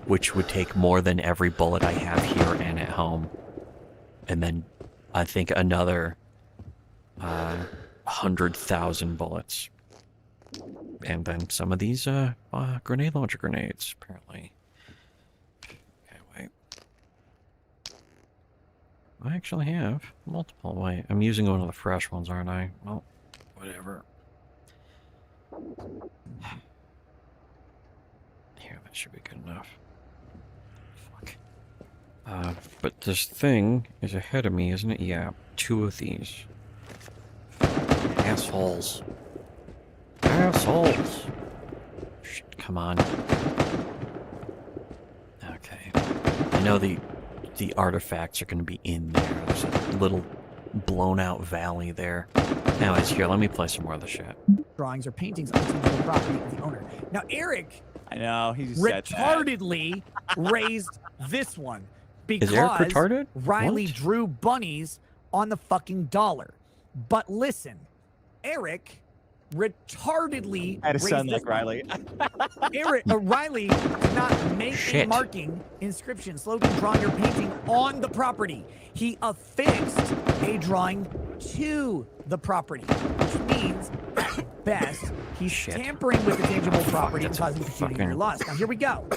which would take more than every bullet I have here and at home. And then I think another 100,000 bullets. And then some of these grenade launcher grenades, apparently. Okay, wait. I actually have multiple. Wait, I'm using one of the fresh ones, aren't I? Well, whatever. Here, that should be good enough. Fuck. But this thing is ahead of me, isn't it? Yeah, 2 of these. Assholes. Assholes! Shit, come on. Okay. I know the artifacts are going to be in there. There's a little blown out valley there. Anyways, here, let me play some more of the shit. Drawings or paintings on the property of the owner. Now, Eric, I know, he's retardedly raised this one because Is Eric retarded? Riley What? drew bunnies on the fucking dollar. But listen, Eric retardedly I had a raised son this like Riley. Riley did not make a Shit. marking, inscription, slogan, drawing, or painting on the property. He affixed a drawing to the property, which means, at best, he's Shit. tampering with the tangible property and that's causing pecuniary fucking- loss. Now, here we go.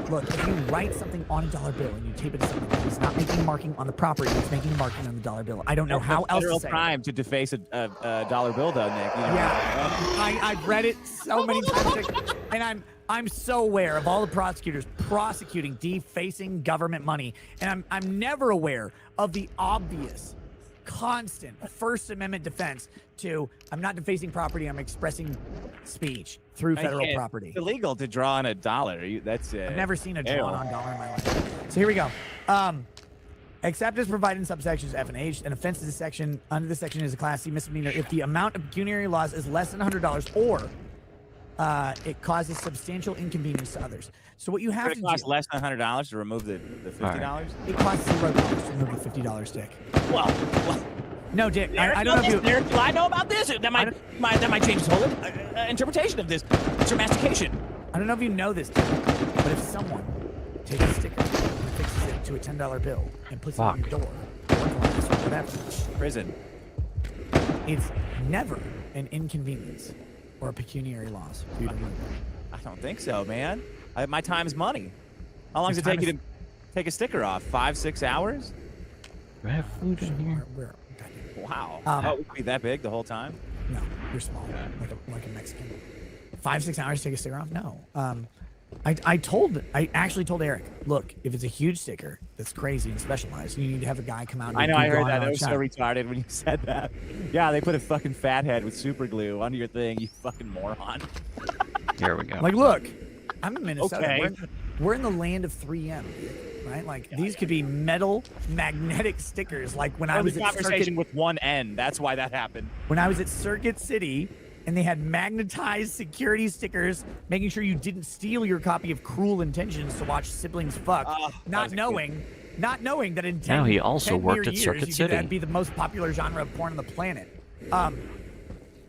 Look, if you write something on a dollar bill and you tape it to something, it's not making a marking on the property, it's making a marking on the dollar bill. I don't know how else to Federal say it. crime to deface a dollar bill, though, Nick. You know, Yeah, I've read it so many times, and I'm so aware of all the prosecutors prosecuting defacing government money, and I'm never aware of the obvious constant First Amendment defense to I'm not defacing property, I'm expressing speech through federal property. It's illegal to draw on $1. That's it. I've never seen a drawn-on dollar in my life. So here we go. Except as provided in subsections F and H, an offense to this section under this section is a Class C misdemeanor if the amount of pecuniary loss is less than $100 or it causes substantial inconvenience to others. So what you have to do... It costs less than $100 to remove the $50? Right. It costs $0 to remove the $50 stick. Well, no, Dick, I don't know if you... Do I know about this? That might change his whole interpretation of this. It's your mastication. I don't know if you know this, Dick, but if someone takes a sticker and fixes it to a $10 bill and puts it on your door, or glass, or whatever... Prison. It's never an inconvenience or a pecuniary loss for you to remove it. I don't think so, man. My time's money. How long does it take you to take a sticker off? 5-6 hours? Do I have food in here? Wow. It would be that big the whole time? No, you're small, like a Mexican. 5-6 hours to take a sticker off? No. I actually told Eric, look, if it's a huge sticker that's crazy and specialized, you need to have a guy come out and I know, I heard that. That was so retarded when you said that. Yeah, they put a fucking fathead with super glue on your thing, you fucking moron. Here we go. Like, look, I'm in Minnesota. Okay. We're in the land of 3M, right? Like, these could be metal magnetic stickers. Like when I was at conversation with one N. That's why that happened. When I was at Circuit City, and they had magnetized security stickers, making sure you didn't steal your copy of Cruel Intentions to watch siblings fuck, not knowing that in 10 Now he also 10 worked mere at years, Circuit you City. That'd be the most popular genre of porn on the planet.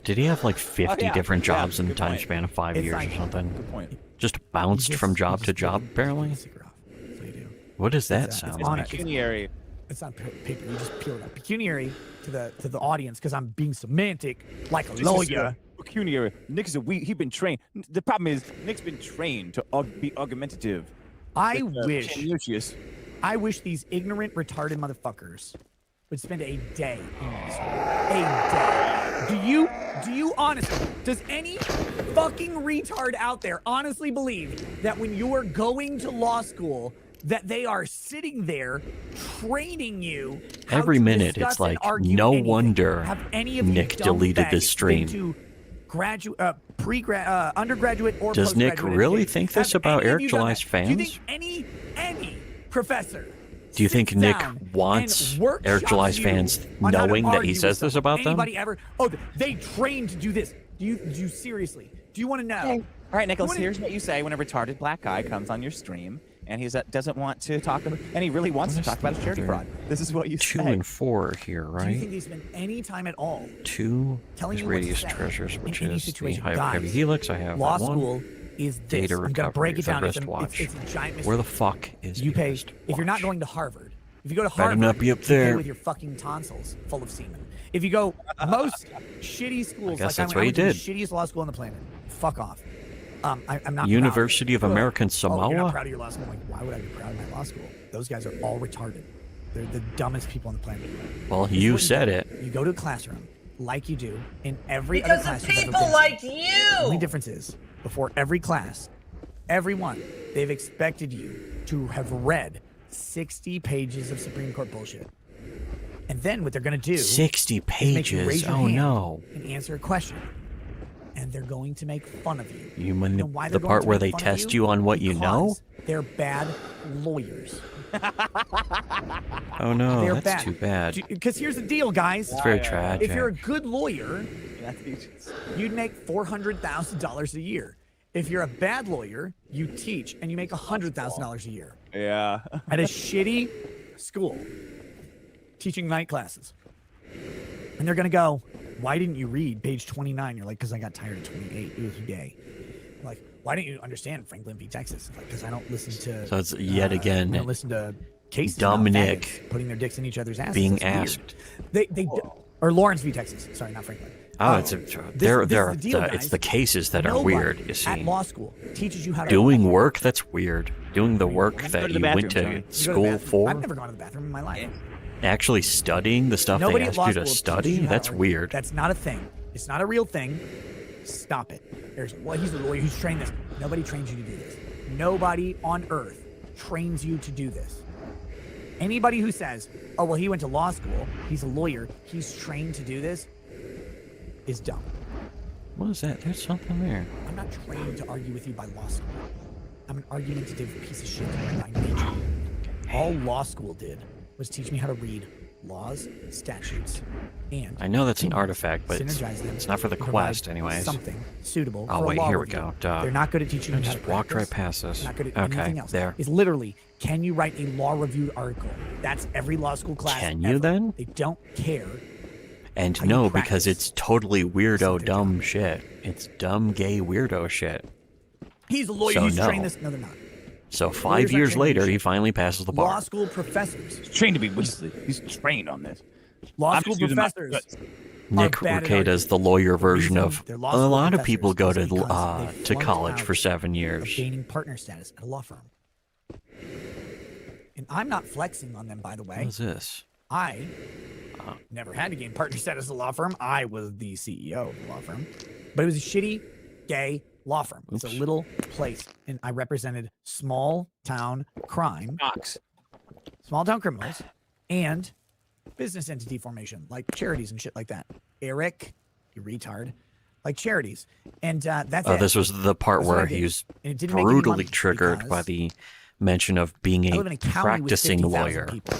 Did he have like 50 different jobs in the time span of 5 It's years like- or something? Good point. Just bounced from job to job, apparently? What does that sound on like? Pecuniary. It's not paper. You just peel it up. Pecuniary to the audience because I'm being semantic like a This is lawyer. Pecuniary. Nick's he's been trained. The problem is Nick's been trained to be argumentative. I Canisius. wish these ignorant, retarded motherfuckers would spend a day in law school. A day. Do you honestly, does any fucking retard out there honestly believe that when you are going to law school, that they are sitting there training you how Every to minute, discuss it's like, and argue no anything? wonder Have any of you Nick deleted this stream. To graduate, undergraduate or Does Nick postgraduate really education? think this Have about any of Eric you done July's that? fans? Do you think any professor Do you think sits Nick down wants and workshops Eric July's you fans on how to knowing that argue he with says this someone? about them? Anybody ever? Oh, they trained to do this. Do you seriously? Do you want to know? All right, Nicholas, here's what you say when a retarded black guy comes on your stream and he doesn't want to talk about, and he really wants to talk about his charity fraud. This is what you 2 say. and 4 here, Do you right? think they spend any time at all 2 telling is you what to radius say treasures, in which any is the situation? heavy Guys, helix. I have law that one. school is this. Data I'm gonna break recovery it down. for It's a wristwatch. giant mistake. Where the fuck is You the pay wristwatch? if you're not going to Harvard. If you go to Better Harvard, not be up you pay there. with your fucking tonsils full of semen. If you go most shitty schools, guess like that's I what he went to did. the shittiest law school on the planet. Fuck off. I'm not University of proud. American Oh, you're Samoa? not proud of your law school. Like, why would I be proud of my law school? Those guys are all retarded. They're the dumbest people on the planet. Well, This is you what said do. it. You go to a classroom like you do in every Because other of class you've ever people been to. like The you. only difference is, before every class, everyone, they've expected you to have read 60 pages of Supreme Court bullshit. And then what they're going to do 60 is make you raise pages. your Oh, hand no. and answer a question. And they're going to make fun of you. You mean know why the they're going part to where make they fun of test you on what you know? Because they're bad lawyers. Oh, no. They're That's bad. too bad. Because here's the deal, guys. It's very tragic. If you're a good lawyer, you'd make $400,000 a year. If you're a bad lawyer, you teach and you make $100,000 a year Yeah. at a shitty school teaching night classes. And they're going to go, why didn't you read page 29? You're like, because I got tired of 28. It was gay. Like, why didn't you understand Franklin v. Texas? Like, because I don't listen to. So it's yet again I don't listen to cases dumb about Nick faggots putting their dicks in each other's asses. being That's weird. asked. Or Lawrence v. Texas. Sorry, not Franklin. Oh, This is the deal, it's guys. the cases that are Nobody weird, you at see. law school teaches you how to Doing work, that's weird. Doing the work go that to the you went bathroom, to Johnny. You go to the school bathroom. for, I've never gone to the bathroom in my life. actually studying the stuff Nobody they at law asked you to school study, teaches you how that's to- weird. That's not a thing. It's not a real thing. Stop it. Well, he's a lawyer who's trained this. Nobody trains you to do this. Nobody on earth trains you to do this. Anybody who says, oh, well, he went to law school, he's a lawyer, he's trained to do this, is dumb. What is that? There's something there. I'm not trained to argue with you by law school. I'm an argumentative piece of shit by nature. All law school did was teach me how to read laws, statutes, and I know that's an artifact, but synergize them it's not for the to quest, provide anyways. Something suitable Oh, for wait, a law here we review. go. Duh. They're not good at teaching I you how just to walked practice. right past this. Not good at Okay, anything else. there. It's literally, can you write a law-reviewed article? That's every law school class. Can you ever. then? They don't care. And how no, you because practice. it's totally weirdo, dumb shit. It's dumb, gay, weirdo shit. He's a lawyer. So He's no. trained this. No, they're not. So Lawyers 5 aren't years trained later, in he shit. finally passes the Law bar. school professors. He's trained to be Weasley. He's trained on this. Law I'm school just using my professors. guts. Nick bad at Rekieta's the lawyer version reason of they're a law school lot of people go professors to is because they flunked college out for 7 of years. gaining partner status at a law firm. And I'm not flexing on them, by the way. What is this? I never had to gain partner status at a law firm. I was the CEO of the law firm. But it was a shitty, gay law firm. It's a little place. And I represented small town crime, small town criminals, and business entity formation, like charities and shit like that. Eric, you retard, like charities. And that's Oh, it. this was the part That's what where I did. he was And it didn't make any brutally money triggered by because the mention of being I a live in a county with practicing 50,000 lawyer. people.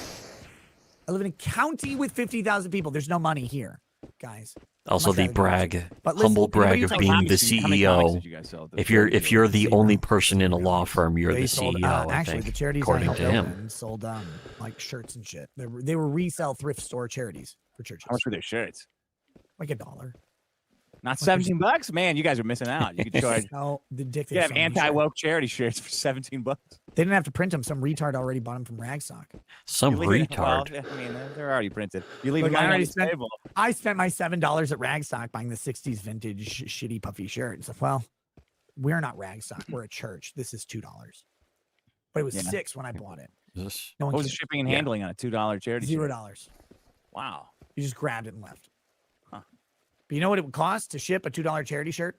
I live in a county with 50,000 people. There's no money here, guys. Also, Much the rather brag, do it. But listen, humble anybody brag who of tells being me the how many comics did you CEO. guys sell? If you're the only person in a law firm, you're They the sold, CEO. I actually, think, the charities I according helped to him. open sold like shirts and shit. They were resell thrift store charities for churches. How much were their shirts? Like $1. Not $17, man. You guys are missing out. You could charge. No, the dick. You have anti-woke charity shirts for $17. They didn't have to print them. Some retard already bought them from Ragsock. Some You leave it- retard. Well, I mean, they're already printed. You leave Look, it I on already the spent. table. I spent my $7 at Ragsock buying the '60s vintage shitty puffy shirt. It's like, well, we're not Ragsock. We're a church. This is $2, but it was Yeah. $6 when I bought it. This, No one What was the cared. shipping and handling on a $2 charity shirt? $0. Wow. You just grabbed it and left. Huh. But you know what it would cost to ship a $2 charity shirt?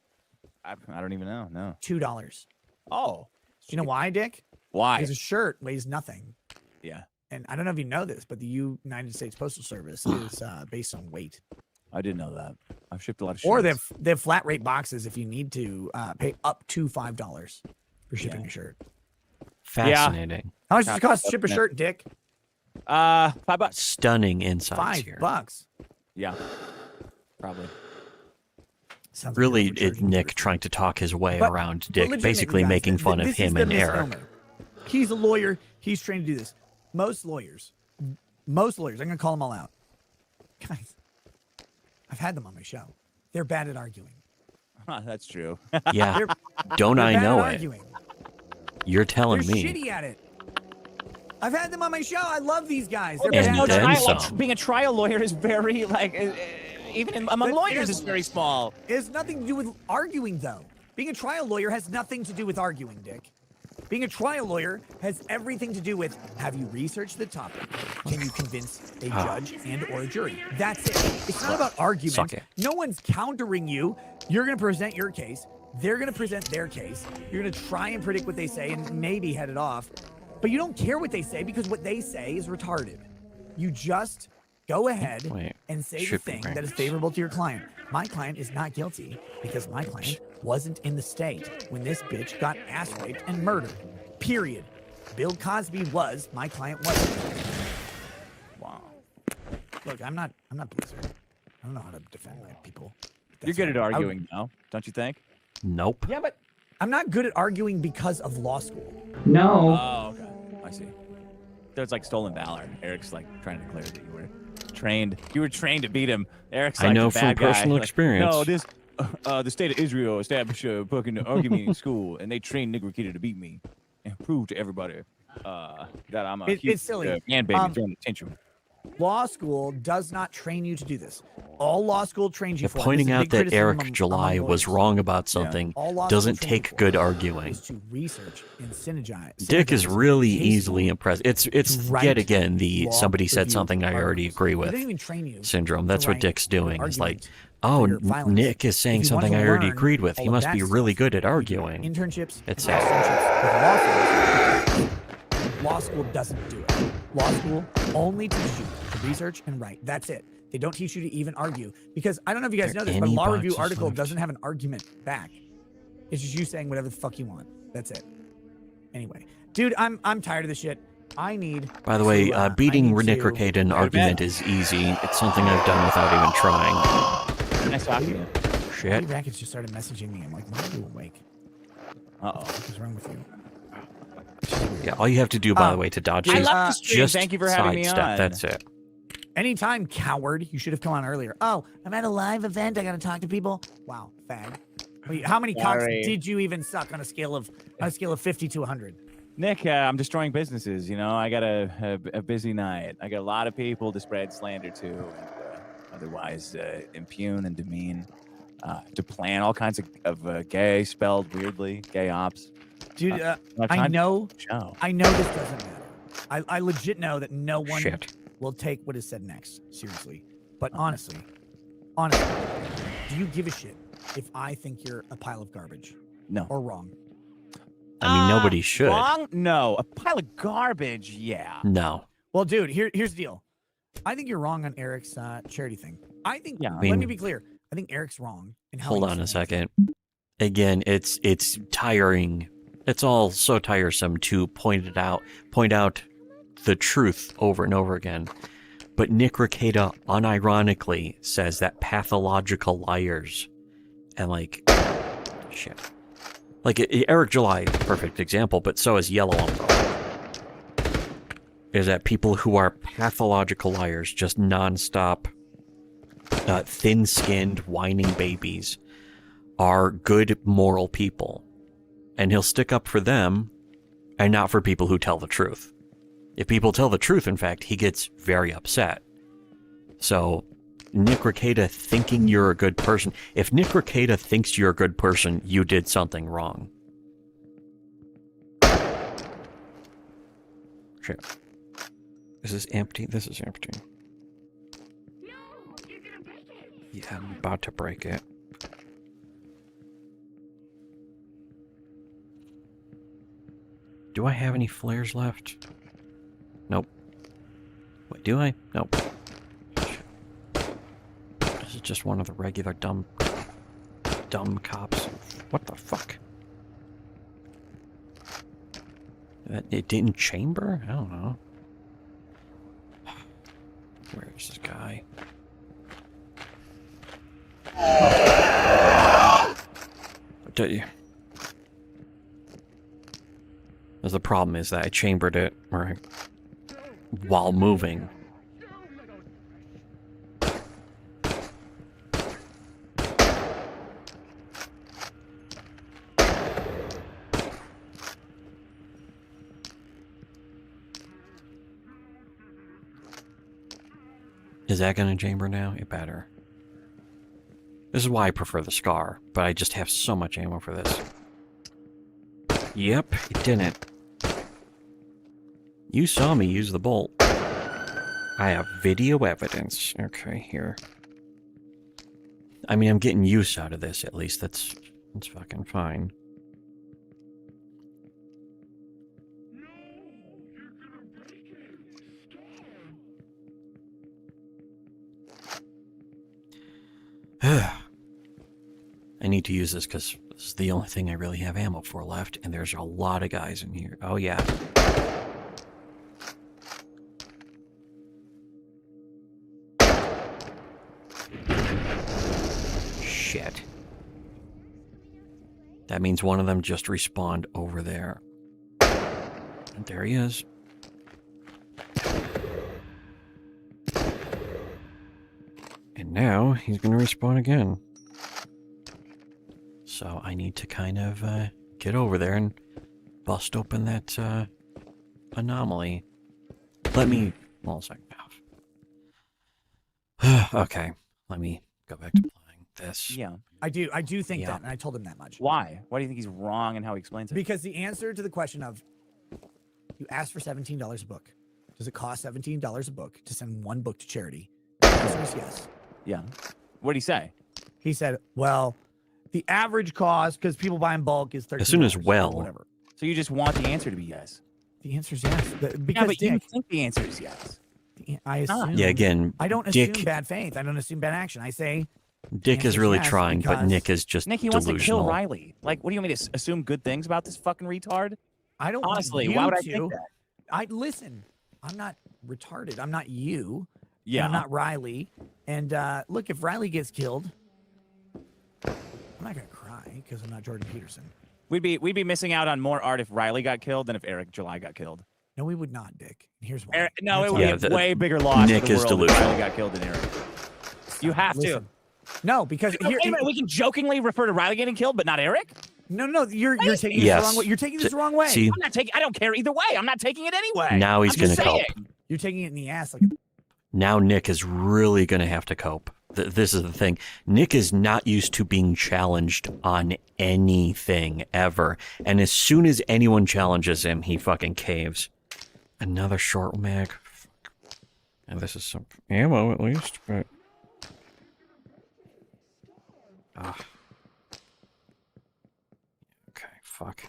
I don't even know. No. $2. Oh. You know why, Dick? Why? Because a shirt weighs nothing. Yeah. And I don't know if you know this, but the United States Postal Service is based on weight. I didn't know that. I've shipped a lot of shirts. Or they have flat rate boxes if you need to pay up to $5 for shipping a shirt. fascinating. How much does it cost to ship a shirt, Dick? $5. Stunning insights here. $5. Yeah. Probably. Sounds Really, like Nick trying to talk his way But- around but Dick, legitimately, basically guys, making fun of this is him the and Eric. misnomer. He's a lawyer. He's trained to do this. Most lawyers, I'm going to call them all out. Guys, I've had them on my show. They're bad at arguing. That's true. Yeah, They're- don't they're I bad know at it? arguing. You're telling They're me. shitty at it. I've had them on my show. I love these guys. They're There's bad no at then trial. some. Being a trial lawyer is very even among But lawyers it's- is very small. It has nothing to do with arguing, though. Being a trial lawyer has nothing to do with arguing, Dick. Being a trial lawyer has everything to do with, have you researched the topic? Can you convince a judge and or a jury? That's it. It's not about argument. Suck it. No one's countering you. You're going to present your case. They're going to present their case. You're going to try and predict what they say and maybe head it off. But you don't care what they say because what they say is retarded. You just go ahead and say the shipping thing that is ranks. favorable to your client. My client is not guilty because my client wasn't in the state when this bitch got ass raped and murdered. Period. Bill Cosby was. My client wasn't. Wow. Look, I'm not Blizzard. I don't know how to defend my people. You're good at arguing now, don't you think? Nope. Yeah, but I'm not good at arguing because of law school. No. Oh, okay. I see. There's like stolen valor. Eric's like trying to declare that you were trained. You were trained to beat him. Eric's like I know the from bad guy. personal Like, experience. No, this the state of Israel established a fucking arguing school, and they trained Nick Rekieta to beat me and prove to everybody that I'm a huge it's silly. man baby throwing the tantrum. Law school does not train you to do this. All law school trains you You're for. pointing this is a out big that criticism Eric among July was lawyers. wrong about something All law doesn't school training take for good arguing. is to research and synergize. Dick is synergize really case easily law impressed. It's to write yet again the law somebody said review something I already articles. agree They with don't even train you syndrome. to That's what write Dick's doing. It's like, arguments oh, for your filings. Nick is saying If you want something to I already learn agreed with. all He of must that be stuff, really good at arguing. internships, It's externships with law firms. Law school doesn't do it. law school only teach you to research and write. That's it. They don't teach you to even argue. Because I don't know if you guys know this, but a law review article doesn't have an argument back. It's just you saying whatever the fuck you want. That's it. Anyway, dude, I'm tired of this shit. I need. By the way, beating Nick Rekieta in argument is easy. It's something I've done without even trying. Nice talking to you. Shit. Rackets just started messaging me. I'm like, why are you awake? Uh-oh. What's wrong with you? Yeah, all you have to do, by the way, to dodge I is love the stream. just Thank you for having me sidestep. on. That's it. Anytime, coward. You should have come on earlier. Oh, I'm at a live event. I got to talk to people. Wow, fag. Wait, how many cocks did you even suck on a scale of 50 to 100? Nick, I'm destroying businesses. You know, I got a busy night. I got a lot of people to spread slander to, and otherwise impugn and demean, to plan all kinds of gay spelled weirdly, gay ops. Dude, I know this doesn't matter. I legit know that no one will take what is said next seriously. But honestly, do you give a shit if I think you're a pile of garbage? No. Or wrong? I mean, nobody should. Wrong? No. A pile of garbage? Yeah. No. Well, dude, here's the deal. I think you're wrong on Eric's charity thing. I think, I let mean- me be clear. I think Eric's wrong. In how Hold he on a explains second. Again, it's tiring. It's all so tiresome to point out the truth over and over again. But Nick Rekieta unironically says that pathological liars and shit. Eric July, perfect example, but so is Yellow Umbrella. Is that people who are pathological liars, just nonstop, thin-skinned, whining babies, are good, moral people. And he'll stick up for them and not for people who tell the truth. If people tell the truth, in fact, he gets very upset. So, Nick Rekieta thinking you're a good person. If Nick Rekieta thinks you're a good person, you did something wrong. Shit. Is this empty? This is empty. Yeah, I'm about to break it. Do I have any flares left? Nope. Wait, do I? Nope. This is just one of the regular dumb cops. What the fuck? It didn't chamber? I don't know. Where's this guy? The problem is that I chambered it while moving. Is that going to chamber now? It better. This is why I prefer the Scar, but I just have so much ammo for this. Yep, it didn't. You saw me use the bolt. I have video evidence. Okay, here. I mean, I'm getting use out of this, at least. That's fucking fine. I need to use this because this is the only thing I really have ammo for left, and there's a lot of guys in here. Oh, yeah. Shit. That means one of them just respawned over there. And there he is. And now he's going to respawn again. So I need to kind of get over there and bust open that anomaly. Let me... Well, a second. Okay, let me go back to playing this. Yeah. I do think that, and I told him that much. Why? Why do you think he's wrong in how he explains it? Because the answer to the question of, you asked for $17 a book. Does it cost $17 a book to send one book to charity? The answer is yes. Yeah. What did he say? He said, well, the average cost, because people buy in bulk, is $13. As soon as or well. whatever. So you just want the answer to be yes? The answer is yes. Because Yeah, but you Dick, think the answer is yes. I assume. Yeah, again, I don't assume Dick, bad faith. I don't assume bad action. I say Dick is answer's really yes trying, but because- Nick is just Nick, he wants to kill delusional. Riley. Like, what do you want me to assume good things about this fucking retard? I don't Honestly, want you why would I to. think that? I listen. I'm not retarded. I'm not you. and Yeah. I'm not Riley. And look, if Riley gets killed, I'm not gonna cry because I'm not Jordan Peterson. We'd be missing out on more art if Riley got killed than if Eric July got killed. No, we would not, Dick. Here's why. No, it would Yeah, be a way bigger loss Nick for the is world delusional. if Riley got killed than Eric. You have Listen. No, because to. here, Wait a minute, we can jokingly refer to Riley getting killed, but not Eric? No, you're taking this the wrong way. You're taking this the wrong way. See- I'm not taking. I don't care either way. I'm not taking it anyway. Now he's I'm gonna just cope. saying. You're taking it in the ass like. Now Nick is really going to have to cope. This is the thing. Nick is not used to being challenged on anything ever. And as soon as anyone challenges him, he fucking caves. Another short mag. And this is some ammo at least, but... Okay, fuck.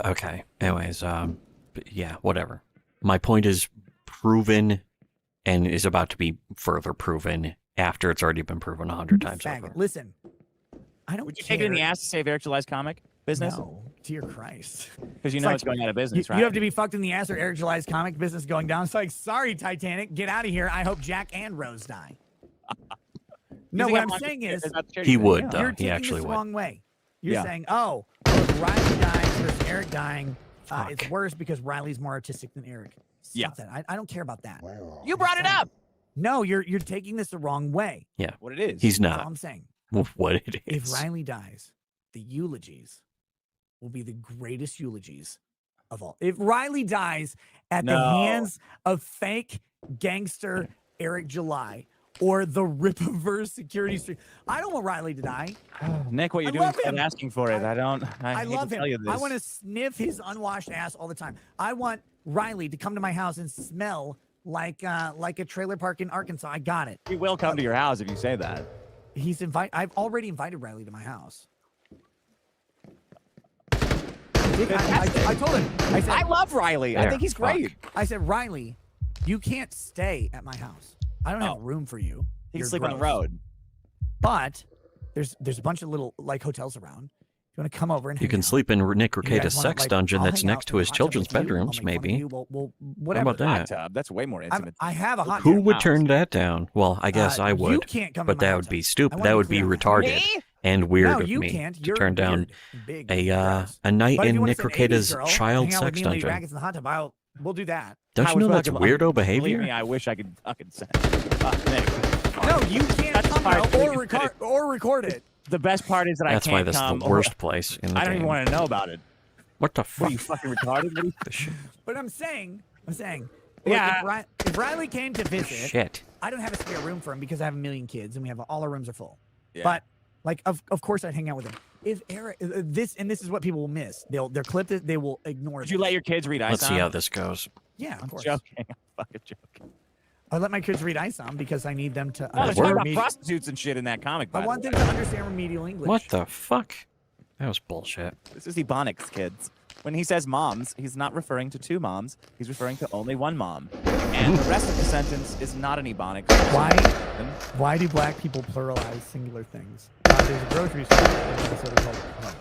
Okay. Anyways, but yeah, whatever. My point is proven and is about to be further proven after it's already been proven 100 times over. Listen, I don't. Would you take it in the ass to save Eric July's comic business? No, dear Christ. Because you know it's going out of business, right? You have to be fucked in the ass or Eric July's comic business going down. It's like, sorry, Titanic, get out of here. I hope Jack and Rose die. No, what I'm saying is, He would, though. You're He taking actually this the would. wrong way. You're Yeah. saying, oh, if Riley dies versus Eric dying, it's worse because Riley's more artistic than Eric. Stop that. I don't care about that. You brought it up. No, you're taking this the wrong way. Yeah. What it is. He's That's all not. I'm saying. What it If is. Riley dies, the eulogies will be the greatest eulogies of all. If Riley dies at the No. hands of fake gangster Eric July or the Rippaverse security stream, I don't want Riley to die. Nick, what you're I doing love is him. asking for it. I I hate love to him. tell you this. I want to sniff his unwashed ass all the time. I want Riley to come to my house and smell like a trailer park in Arkansas. I got it. He will come to your house if you say that. I've already invited Riley to my house. I told him. I said, I love Riley. I think he's great. I said, Riley, you can't stay at my house. I don't have room for you. He can You're sleep on the gross. road. But there's a bunch of little like hotels around. You want to come over and You hang can out? sleep in Nick You guys Rekieta's wanna, sex like, dungeon I'll that's hang out next to in his the hot tub children's with you. I'll bedrooms, make fun of maybe. you. We'll How whatever. about that? Hot tub. That's way more intimate. I have a hot Who tub. would turn that down? Well, I guess I you would. can't come but to my that hot would tub. be I stupid. wanna That be would be clear on that. retarded Me? and weird No, of you me can't. to You're turn down weird and big a and gross. a night But if you in wanna Nick send 80s Rekieta's girl, child hang out with sex me and Lady dungeon. Rackets in the hot tub, we'll do that. Don't you know that's weirdo Believe behavior? me, I wish I could fucking send. Nick. No, you can't That's come hard out to or record it. The best part is that That's I why can't this is come. the worst place in the I don't game. even want to know about it. What the What fuck? are you fucking retarded? What are you- This shit. But I'm saying, look, Yeah. if Riley came to visit, Shit. I don't have a spare room for him because I have a million kids and we have all our rooms are full. Yeah. But like, of course, I'd hang out with him. If Eric, this is what people will miss. They'll clip it. They will ignore. Would you let your kids read Let's ISOM? see how this goes. Yeah, of I'm course. joking. I'm fucking joking. I let my kids read ISOM because I need them to No, there's understand. about prostitutes and shit in that comic. I by want the them way. to understand remedial English. What the fuck? That was bullshit. This is Ebonics, kids. When he says moms, he's not referring to two moms. He's referring to only one mom. And the rest of the sentence is not an Ebonics. Why do black people pluralize singular things? There's a grocery store in Minnesota called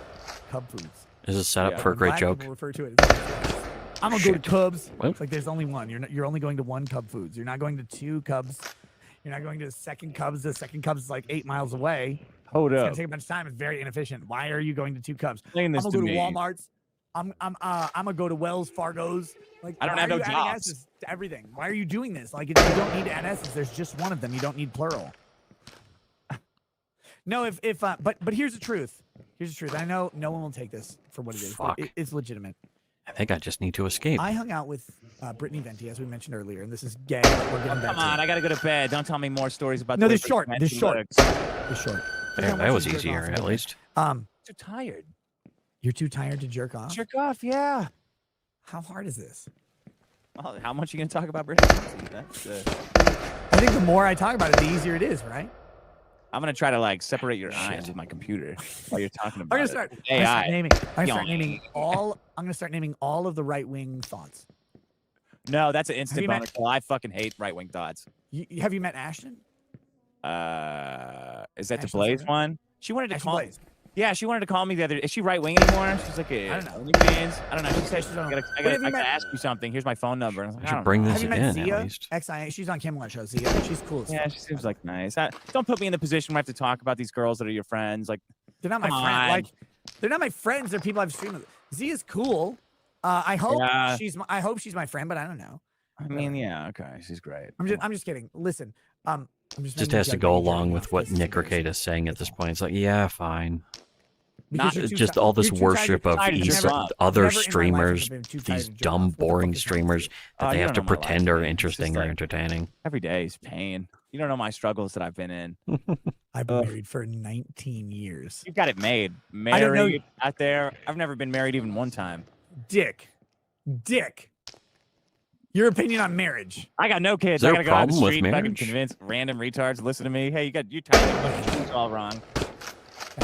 Cub Foods. Is this set up Yeah. for a great Black joke? people refer to it as I'm gonna go to Shit. Cubs. What? It's like there's only one. You're only going to one Cub Foods. You're not going to two Cubs. You're not going to the second Cubs. The second Cubs is like 8 miles away. Hold It's up. gonna take a bunch of time. It's very inefficient. Why are you going to two Cubs? Explain I'm this gonna to go to me. Walmart's. I'm gonna go to Wells Fargo's. Like I don't why have are no you adding jobs. S's to everything. Why are you doing this? Like you don't need to add S's. There's just one of them. You don't need plural. No, but here's the truth. Here's the truth. I know no one will take this for what it is. But Fuck. it's legitimate. I think I just need to escape. I hung out with Brittany Venti, as we mentioned earlier, and this is gay. But we're getting back Come on, to I gotta go to bed. Don't tell me more stories about No, the way this short. Brittany This short. looks. This short. Damn, that was easier, at least. Too tired. You're too tired to jerk off. Jerk off, yeah. How hard is this? Well, how much are you gonna talk about Brittany? That's I think the more I talk about it, the easier it is, right? I'm gonna try to like separate your eyes with my computer while you're talking about I'm gonna start naming all of the right-wing thoughts. No, that's an instant you met- bonus. Well, I fucking hate right-wing thoughts. Have you met Ashton? Is that the Ashton's Blaze okay? one? She wanted to Ashton call. Blaze. Yeah, she wanted to call me the other. Is she right-wing anymore? She's like, I don't know. OnlyFans. I don't know. She said she's I Have gotta you met- ask you something. Here's my phone number. And I was like, I I should don't bring know. this Have you met in at Zia? least. XIA. She's on Kim Show. Zia. She's cool. As Yeah, fuck. she seems like nice. Don't put me in the position where I have to talk about these girls that are your friends. Like, They're not my come friends. on. Like, they're not my friends. They're people I've streamed with. Zia's cool. I hope Yeah. I hope she's my friend, but I don't know. I mean, yeah, okay, she's great. I'm just kidding. Listen, I'm just Just making a has to joke go about you along jerking with off. what This is Nick embarrassing. Rekieta is saying at this point. It's like, yeah, fine. Because Not you're too just ti- all this you're too worship tired- of tired to jerk Easter, off. other Never in my life streamers, have I been too tired these to jerk dumb, off. What the fuck boring is wrong with streamers you? that Oh, they you have to don't know my life, pretend are man. It's interesting just or like- entertaining. Every day is pain. You don't know my struggles that I've been in. I've been married for 19 years. You've got it made. I don't know- Married out there. I've never been married even one time. Dick. Your opinion on marriage? I got no kids. Is there I gotta a go out on the problem with street and fucking marriage? convince random retards to listen to me. Hey, you're telling me it's all wrong. I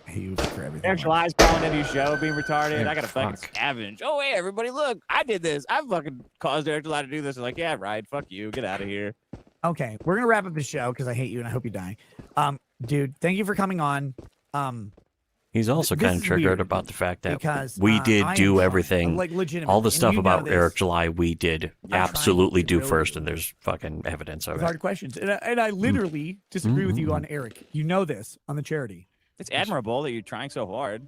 hate you for everything. There's July's calling into your show being retarded. Yeah, I gotta fucking fuck. scavenge. Oh, hey, everybody, look, I did this. I fucking caused Eric July to do this. They're like, yeah, right. Fuck you. Get out of here. Okay, we're gonna wrap up the show because I hate you and I hope you die. Dude, thank you for coming on. He's also This kind of is triggered weird about the fact that because, we did I am do trying- everything. like, legitimately, All the and stuff you know about this. Eric July we did trying absolutely to do really first, do and there's fucking evidence of With it. hard questions, and I literally disagree with you on Eric. You know this on the charity. It's admirable that you're trying so hard.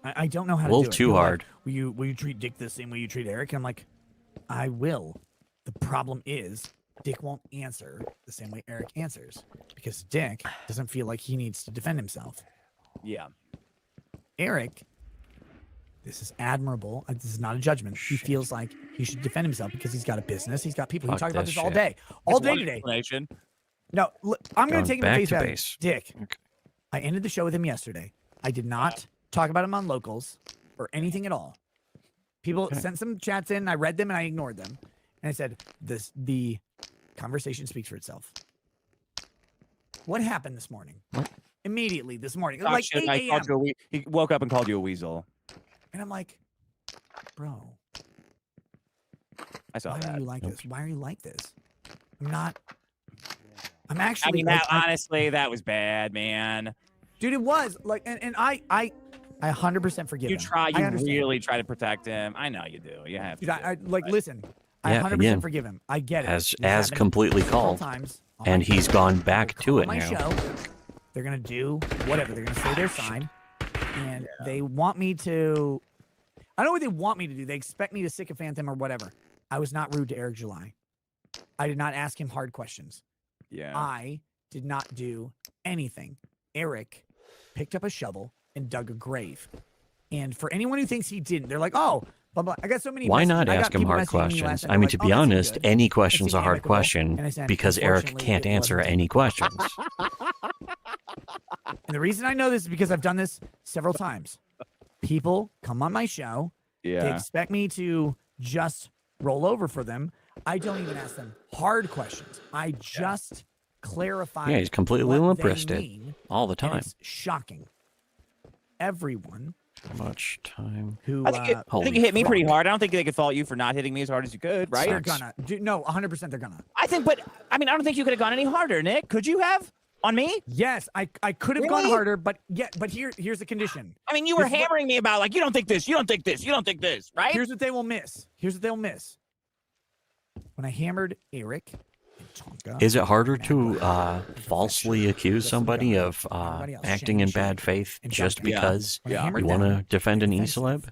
I don't know how A to little do it. too You're like, hard. will you treat Dick the same way you treat Eric? And I'm like, I will. The problem is Dick won't answer the same way Eric answers because Dick doesn't feel like he needs to defend himself. Yeah. Eric, this is admirable. This is not a judgment. He feels like he should defend himself because he's got a business. He's got people. Fuck He talked about this this all shit. day. All That's day one today. explanation. No, I'm going Going to take him back at face to value. base. Dick, Okay. I ended the show with him yesterday. I did not talk about him on locals or anything at all. People sent some chats in. I read them and I ignored them. And I said, the conversation speaks for itself. What happened this morning? What? Immediately this morning, Oh, like shit, 8 I a.m. called you a he woke up and called you a weasel. And I'm like, bro, I saw why that. are you like this? Why are you like this? I'm actually. I mean, like, that honestly, that was bad, man. dude, it was like, and I 100% forgive You him. try, I you understand. really try to protect him. I know you do. You have to. Dude, I like listen. I Yeah, 100% again, forgive him. I get it. As This as happened completely several called, times on and my he's show. gone back to On it my now. show, they're gonna do whatever. They're gonna say their side, and they want me to. I don't know what they want me to do. They expect me to sycophant him or whatever. I was not rude to Eric July. I did not ask him hard questions. Yeah. I did not do anything. Eric picked up a shovel and dug a grave. And for anyone who thinks he didn't, they're like, oh, blah, blah. I got so many Why messages. not I got ask him people hard messaging me last questions? night, I mean, like, to "Oh, be that seemed honest, good. any That question's seemed a hard amicable." question And I said, because Eric "Unfortunately, can't it answer wasn't." any questions. And the reason I know this is because I've done this several times. People come on my show. They Yeah. expect me to just roll over for them. I don't even ask them hard questions. I just clarify. Yeah, he's completely what limp-wristed they mean, all the and time. it's shocking. Everyone How much time? who I think, it, I Holy think you hit me pretty fuck. hard. I don't think they could fault you for not hitting me as hard as you could, right? they're gonna do no 100% they're gonna. I think, but I mean, I don't think you could have gone any harder, Nick. Could you have on me? Yes, I could have gone Really? harder, but here's the condition. I mean, you were This is what- hammering me about like you don't think this, you don't think this, you don't think this, right? Here's what they will miss. Here's what they'll miss. When I hammered Eric and Tonka. Is it harder and to Appler, falsely accuse somebody of everybody else, acting in Shane, bad faith and just Duncan. because When I Yeah. hammered you want them, to defend an defensive. e-celeb?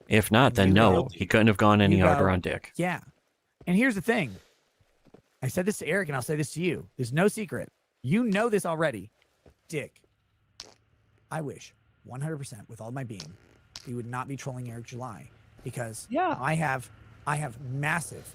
If not, then You no, go- he couldn't have gone any you harder go- on Dick. Yeah. And here's the thing. I said this to Eric and I'll say this to you. There's no secret. You know this already. Dick, I wish 100% with all my being you would not be trolling Eric July because Yeah. I have massive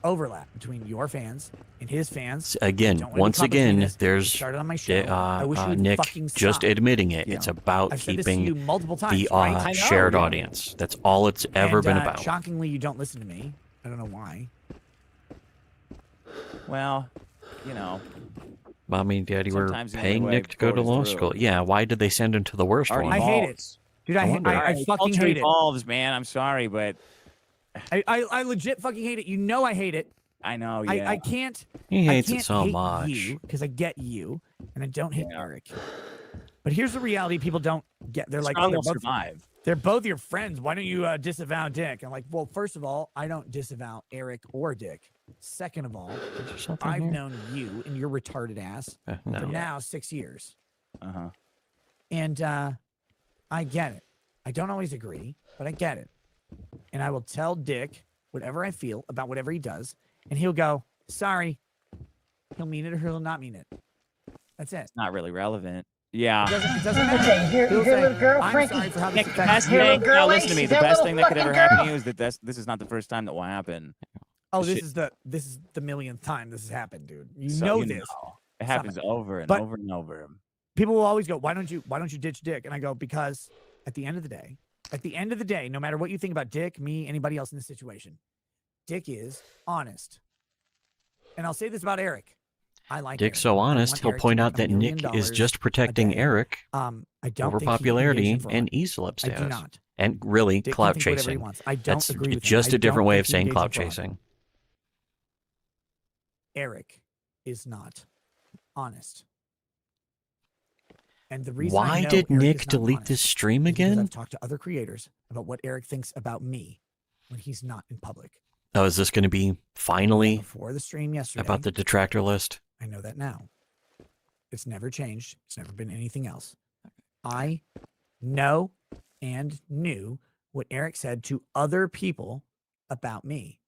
overlap between your fans and his fans. Again, Don't wanna be once caught between again, this. there's It started on my show. I wish you would Nick fucking just stop. admitting it. You It's know, about I've said this to you keeping multiple times, the right? I know, shared yeah. audience. That's all it's ever And, been about. Shockingly, you don't listen to me. I don't know why. Well, you know. Mommy and Daddy were Sometimes the only paying way Nick to go to forward is law through. school. Yeah, why did they send him to the worst Already one? I hate it. evolves. Dude, I fucking Culture hate it. evolves, man. I'm sorry, but I legit fucking hate it. You know I hate it. I know, yeah. I can't. He hates I it can't so hate much. you because I get you, and I don't hate Eric. But here's the reality: people don't get. They're like, Strong they're will survive. They're both your friends. Why don't you disavow Dick? I'm like, well, first of all, I don't disavow Eric or Dick. Second of all, I've known you and your retarded ass for now 6 years. Uh-huh. And I get it. I don't always agree, but I get it. And I will tell Dick whatever I feel about whatever he does, and he'll go, sorry. He'll mean it or he'll not mean it. That's it. It's not really relevant. Yeah. It doesn't matter. Okay, here, He'll here, say, little girl, I'm Frankie. sorry for how this Nick, the affects best you. thing, girl, now listen to me. is The that best little thing that could ever fucking happen to girl? you is that this is not the first time that will happen. Oh, This this is the millionth time this has happened, dude. You So, know you this. know, it happens over and But- over and over. People will always go, why don't you ditch Dick? And I go, because at the end of the day, no matter what you think about Dick, me, anybody else in this situation, Dick is honest. And I'll say this about Eric. I like Dick's Eric. so I honest, want he'll Eric to point make out that $1 million Nick is a just protecting day. Eric I don't over think he popularity engaged in fraud. and ESLIP I do status. not. And really, Dick can clout think whatever he chasing. wants. I don't That's agree with him. just I a different don't way think of he saying engaged in clout fraud. chasing. Eric is not honest. And the reason Why I know did Eric Nick is not delete honest this stream is because again? I've talked to other creators about what Eric thinks about me when he's not in public. Oh, is this going to be finally Before the stream yesterday, about the detractor list? I know that now. It's never changed. It's never been anything else. I know and knew what Eric said to other people about me.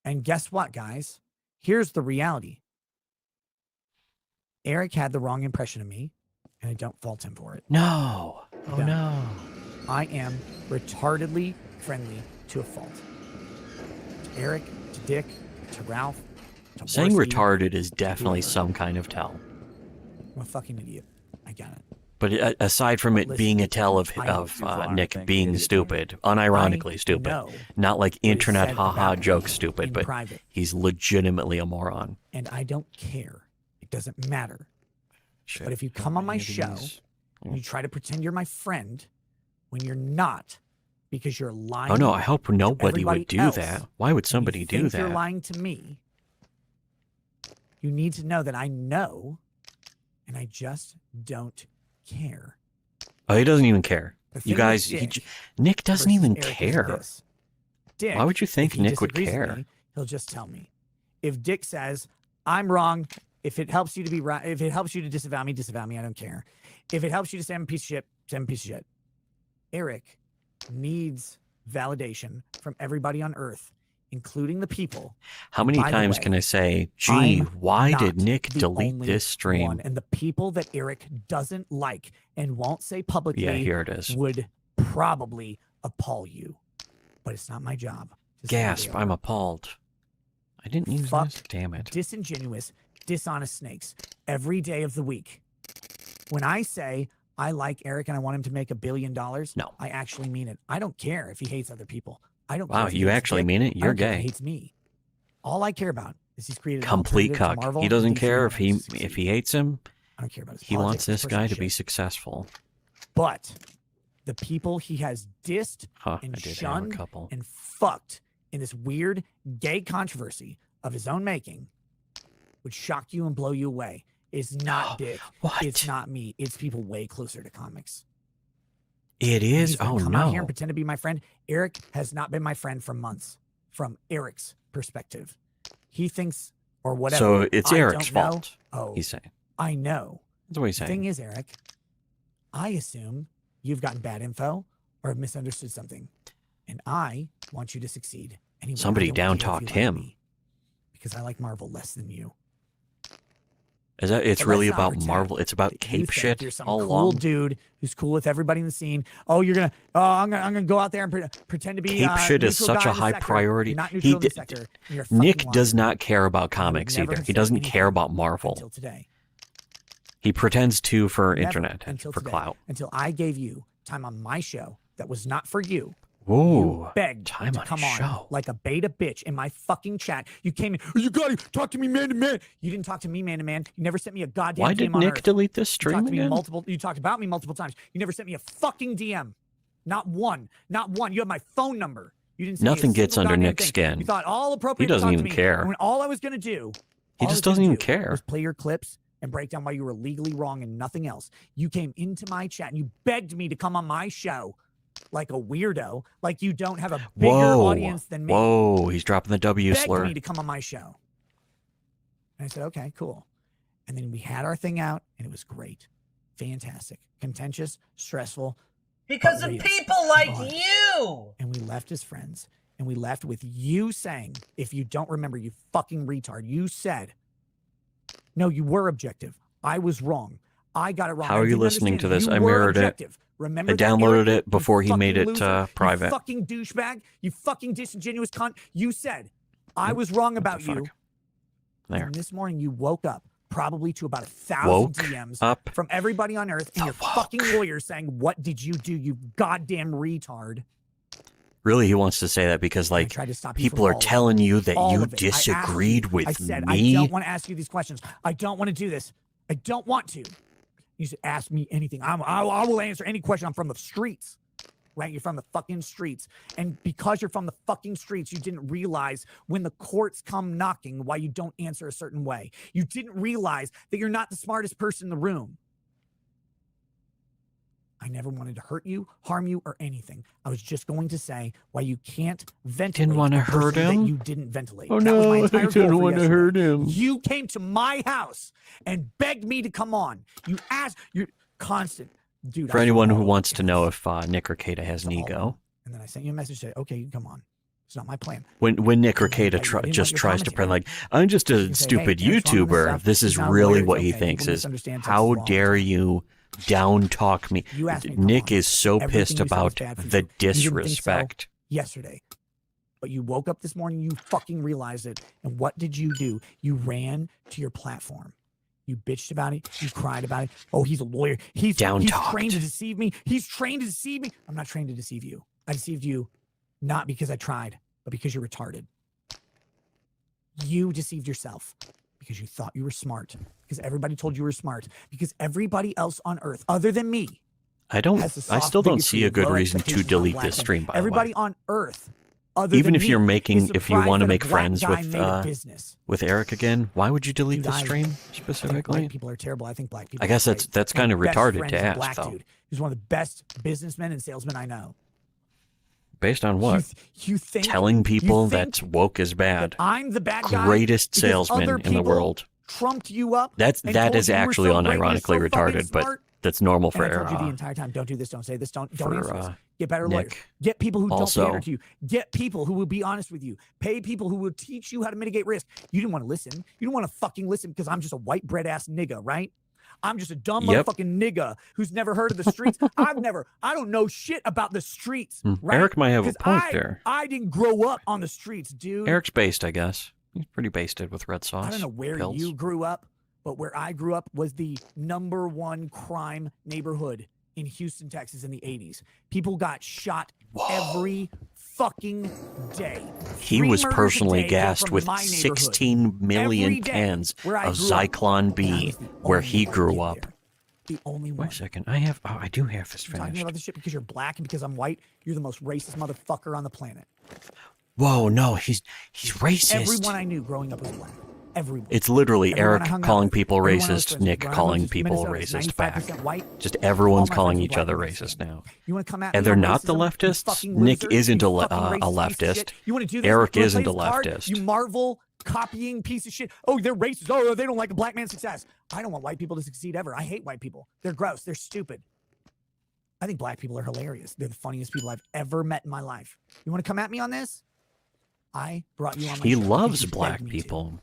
And guess what, guys? Here's the reality. Eric had the wrong impression of me, and I don't fault him for it. No. Oh, No. no. I am retardedly friendly to a fault. To Eric, to Dick, to Ralph, to Saying Horsey, retarded is definitely whoever. some kind of tell. I'm a fucking idiot. I get it. But aside from it Listen, being a tell of I know too far, I Nick think, being idiot. stupid, unironically I stupid, know not like what is internet said haha about joke me stupid, in but private. he's legitimately a moron. And I don't care. It doesn't matter. Shit. But if you come on my Any of show these- and you try to pretend you're my friend when you're not, because you're lying. Oh no, I hope nobody everybody would do else, that. Why would and you somebody do think You're that? lying to me. You need to know that I know, and I just don't care. Oh, he doesn't even care. The You thing with guys, Dick Nick doesn't versus even Eric is care. this. Dick, Why would you think if he Nick would disagrees with care? me, he'll just tell me. If Dick says I'm wrong, if it helps you to be right, if it helps you to disavow me, I don't care. If it helps you to say I'm a piece of shit, say I'm a piece of shit. Eric needs validation from everybody on Earth, including the people. How And many by the times way, can I say, gee, I'm why did not Nick the delete only this stream? one. And the people that Eric doesn't like and won't say publicly Yeah, here it is. would probably appall you. But it's not my job. to say they Gasp, are. I'm appalled. I didn't use Fuck this. Damn it. disingenuous, dishonest snakes every day of the week. When I say I like Eric and I want him to make $1 billion, No. I actually mean it. I don't care if he hates other people. I don't Wow, care if he you hates actually Dick. mean it? I You're don't care if gay. he hates me. All I care about is he's created an Complete alternative to cuck. Marvel He and doesn't DC care if he universe to if succeed. he hates him. I don't care about his He politics, wants this personal guy to be shit. successful. But the people he has dissed Huh, and I did have a shunned couple. and fucked in this weird gay controversy of his own making would shock you and blow you away. It's not Dick. What? It's not me. It's people way closer to comics. It is? He's gonna Oh come out here no. and pretend to be my friend. Eric has not been my friend for months. From Eric's perspective, he thinks or whatever. So it's I Eric's don't know. fault. Oh, He's saying. I know. That's what he's The saying. thing is, Eric, I assume you've gotten bad info or have misunderstood something, and I want you to succeed. Anyway, Somebody I don't care if you down-talked like him. me, because I like Marvel less than you. Is that it's But really let's not about pretend Marvel? It's about that you cape think shit You're some all cool along. dude who's cool with everybody in the scene. Oh, I'm gonna go out there and pretend to be. Cape shit is neutral such guy a in the high sector. priority. You're not He neutral in the did- sector, and you're a fucking Nick liar. does not care about You would comics never either. have He said doesn't care anything about Marvel. until today. He pretends to for Never internet and until for today, clout. until I gave you time on my show that was not for you. Ooh, begged time to on come a on show. like a beta bitch in my fucking chat. You came in, you gotta talk to me man to man. You didn't talk to me man to man. You never sent me a goddamn Why DM did on Nick Earth. delete this You stream talked to me again? you talked about me multiple times. You never sent me a fucking DM. Not one. Not one. You have my phone number. You didn't send Nothing me a gets single under goddamn Nick's thing. skin. You thought all appropriate He doesn't to talk even to me. care. And when all I was gonna do, He just doesn't even care. was play your clips and break down why you were legally wrong and nothing else. You came into my chat and you begged me to come on my show like a weirdo, like you don't have a bigger audience than me. Whoa, he's dropping the W Begged slur. me to come on my show. And I said, okay, cool. And then we had our thing out and it was great. Fantastic. Contentious, stressful. Because but of real. people like On. you. And we left as friends. And we left with you saying, if you don't remember, you fucking retard, you said, no, you were objective. I was wrong. I got it wrong. How I are you didn't listening to understand. this? You I were mirrored objective. it. Remember I that, downloaded Eric? it before he You made fucking it loser. private. You fucking douchebag. You fucking disingenuous cunt. You said, I was wrong about you. There. And this morning you woke up probably to about 1,000 Woke DMs up. from everybody on earth and your fucking lawyer saying, what did you do, you goddamn retard? Really, he wants to say that because, like, tried to stop you people from are all of it. telling you that All you of it. I asked you. disagreed with I said, me. I don't want to ask you these questions. I don't want to do this. I don't want to. You should ask me anything. I will answer any question. I'm from the streets, right? You're from the fucking streets. And because you're from the fucking streets, you didn't realize when the courts come knocking why you don't answer a certain way. You didn't realize that you're not the smartest person in the room. I never wanted to hurt you, harm you, or anything. I was just going to say why you can't ventilate. Didn't want to a person hurt that him? you didn't ventilate. Oh That was my no, I entire goal didn't for want to yesterday. hurt him. You came to my house and begged me to come on. You asked. You're constant, dude. For I anyone said, who "Oh, wants to know if Nick Rekieta has an ego, and then I sent you a message saying, "Okay, you can come on." It's not my plan. when Nick I Rekieta didn't want just your tries to pretend commentary. like I'm just a You say, stupid "Hey, Eric's wrong on this YouTuber, stuff. this is He's not a really lawyer. what It's he okay. thinks People is misunderstand Texas how law. dare you down talk me. You asked me to come Nick on. is so Everything pissed you said was about bad for the you. You didn't think so disrespect. yesterday. But you woke up this morning, you fucking realized it. And what did you do? You ran to your platform. You bitched about it. You cried about it. Oh, he's a lawyer. He's Down-talked. trained to deceive me. He's trained to deceive me. I'm not trained to deceive you. I deceived you not because I tried, but because you're retarded. You deceived yourself because you thought you were smart. Because everybody told you were smart. Because everybody else on earth, other than me, I still don't see a good reason to delete this stream, by the way. everybody on earth, other Even than if me, you're is making, if you surprised want to that a make black friends guy made a business. with Eric again, why would you delete Dude, the I stream think specifically? white people are terrible. I think black people. I guess are that's great. kind of My best retarded friend to is a ask, black though. dude. He's one of the best businessmen and salesmen I know. Based on what? You think Telling people you think that woke is bad. I'm the bad guy? Greatest because salesman other in the people world. Trumped you up. That and is told you you were actually so great, you're unironically so fucking retarded, but smart. that's normal for And I told you the entire time, don't do this, don't say this, don't for, answer this. Get better lawyers. Nick Get people who also. don't pander to you. Get people who will be honest with you. Pay people who will teach you how to mitigate risk. You didn't want to listen. You didn't want to fucking listen because I'm just a white bread ass nigga, right? I'm just a dumb Yep. motherfucking nigga who's never heard of the streets. I don't know shit about the streets, right? Eric might have a 'Cause point there. I didn't grow up on the streets, dude. Eric's based, I guess. He's pretty basted with red sauce. I don't know where pills. you grew up, but where I grew up was the #1 crime neighborhood in Houston, Texas in the 80s. People got shot every fucking day. He 3 was murders a personally day came gassed from with my neighborhood. 16 million Every day cans where I of grew up. Zyklon And I B was the where only he one grew in up. there. The only one. Wait a second. I do have this You're talking finished. about this shit because you're black and because I'm white. You're the most racist motherfucker on the planet. Whoa, no, he's racist. Everyone I knew growing up was black. Everyone. It's literally Everyone I Eric hung out calling with, people everyone I was racist, friends with, Nick when I calling moved to people Minnesota, racist back. 95% white. Just All everyone's my calling friends were each black other and racist now. You want to come at And me they're on not the racism, you leftists. fucking Nick loser, isn't you a fucking racist piece of leftist. shit. You want to do this? Eric You wanna isn't play a this card? leftist. You Marvel copying piece of shit. Oh, they're racist. Oh, they don't like a black man's success. I don't want white people to succeed ever. I hate white people. They're gross. They're stupid. I think black people are hilarious. They're the funniest people I've ever met in my life. You want to come at me on this? I brought you on my He show because loves you black begged me to. people.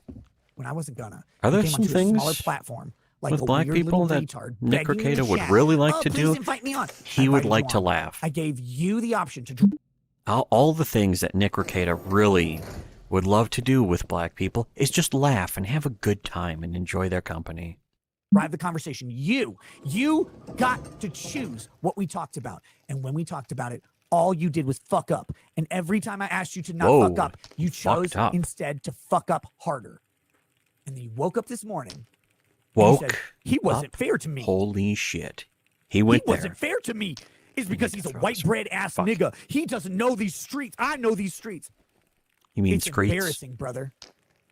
When I wasn't gonna. Are there You came some onto a things smaller platform, like with a black weird people little that retard Nick begging you in Rekieta the would chat, really like "Oh, to please do? invite me on." He I would invited like you to on. laugh. I gave you the option to All the things that Nick Rekieta really would love to do with black people is just laugh and have a good time and enjoy their company. drive the conversation. You got to choose what we talked about. And when we talked about it, All you did was fuck up. And every time I asked you to not Whoa, fuck up, you chose fucked up. instead to fuck up harder. And then you woke up this morning. Woke and you said, he wasn't up? fair to me. Holy shit. He went He wasn't fair to me. It's because he's a white bread ass nigga. He doesn't know these streets. I know these streets. You mean it's streets? Embarrassing, brother.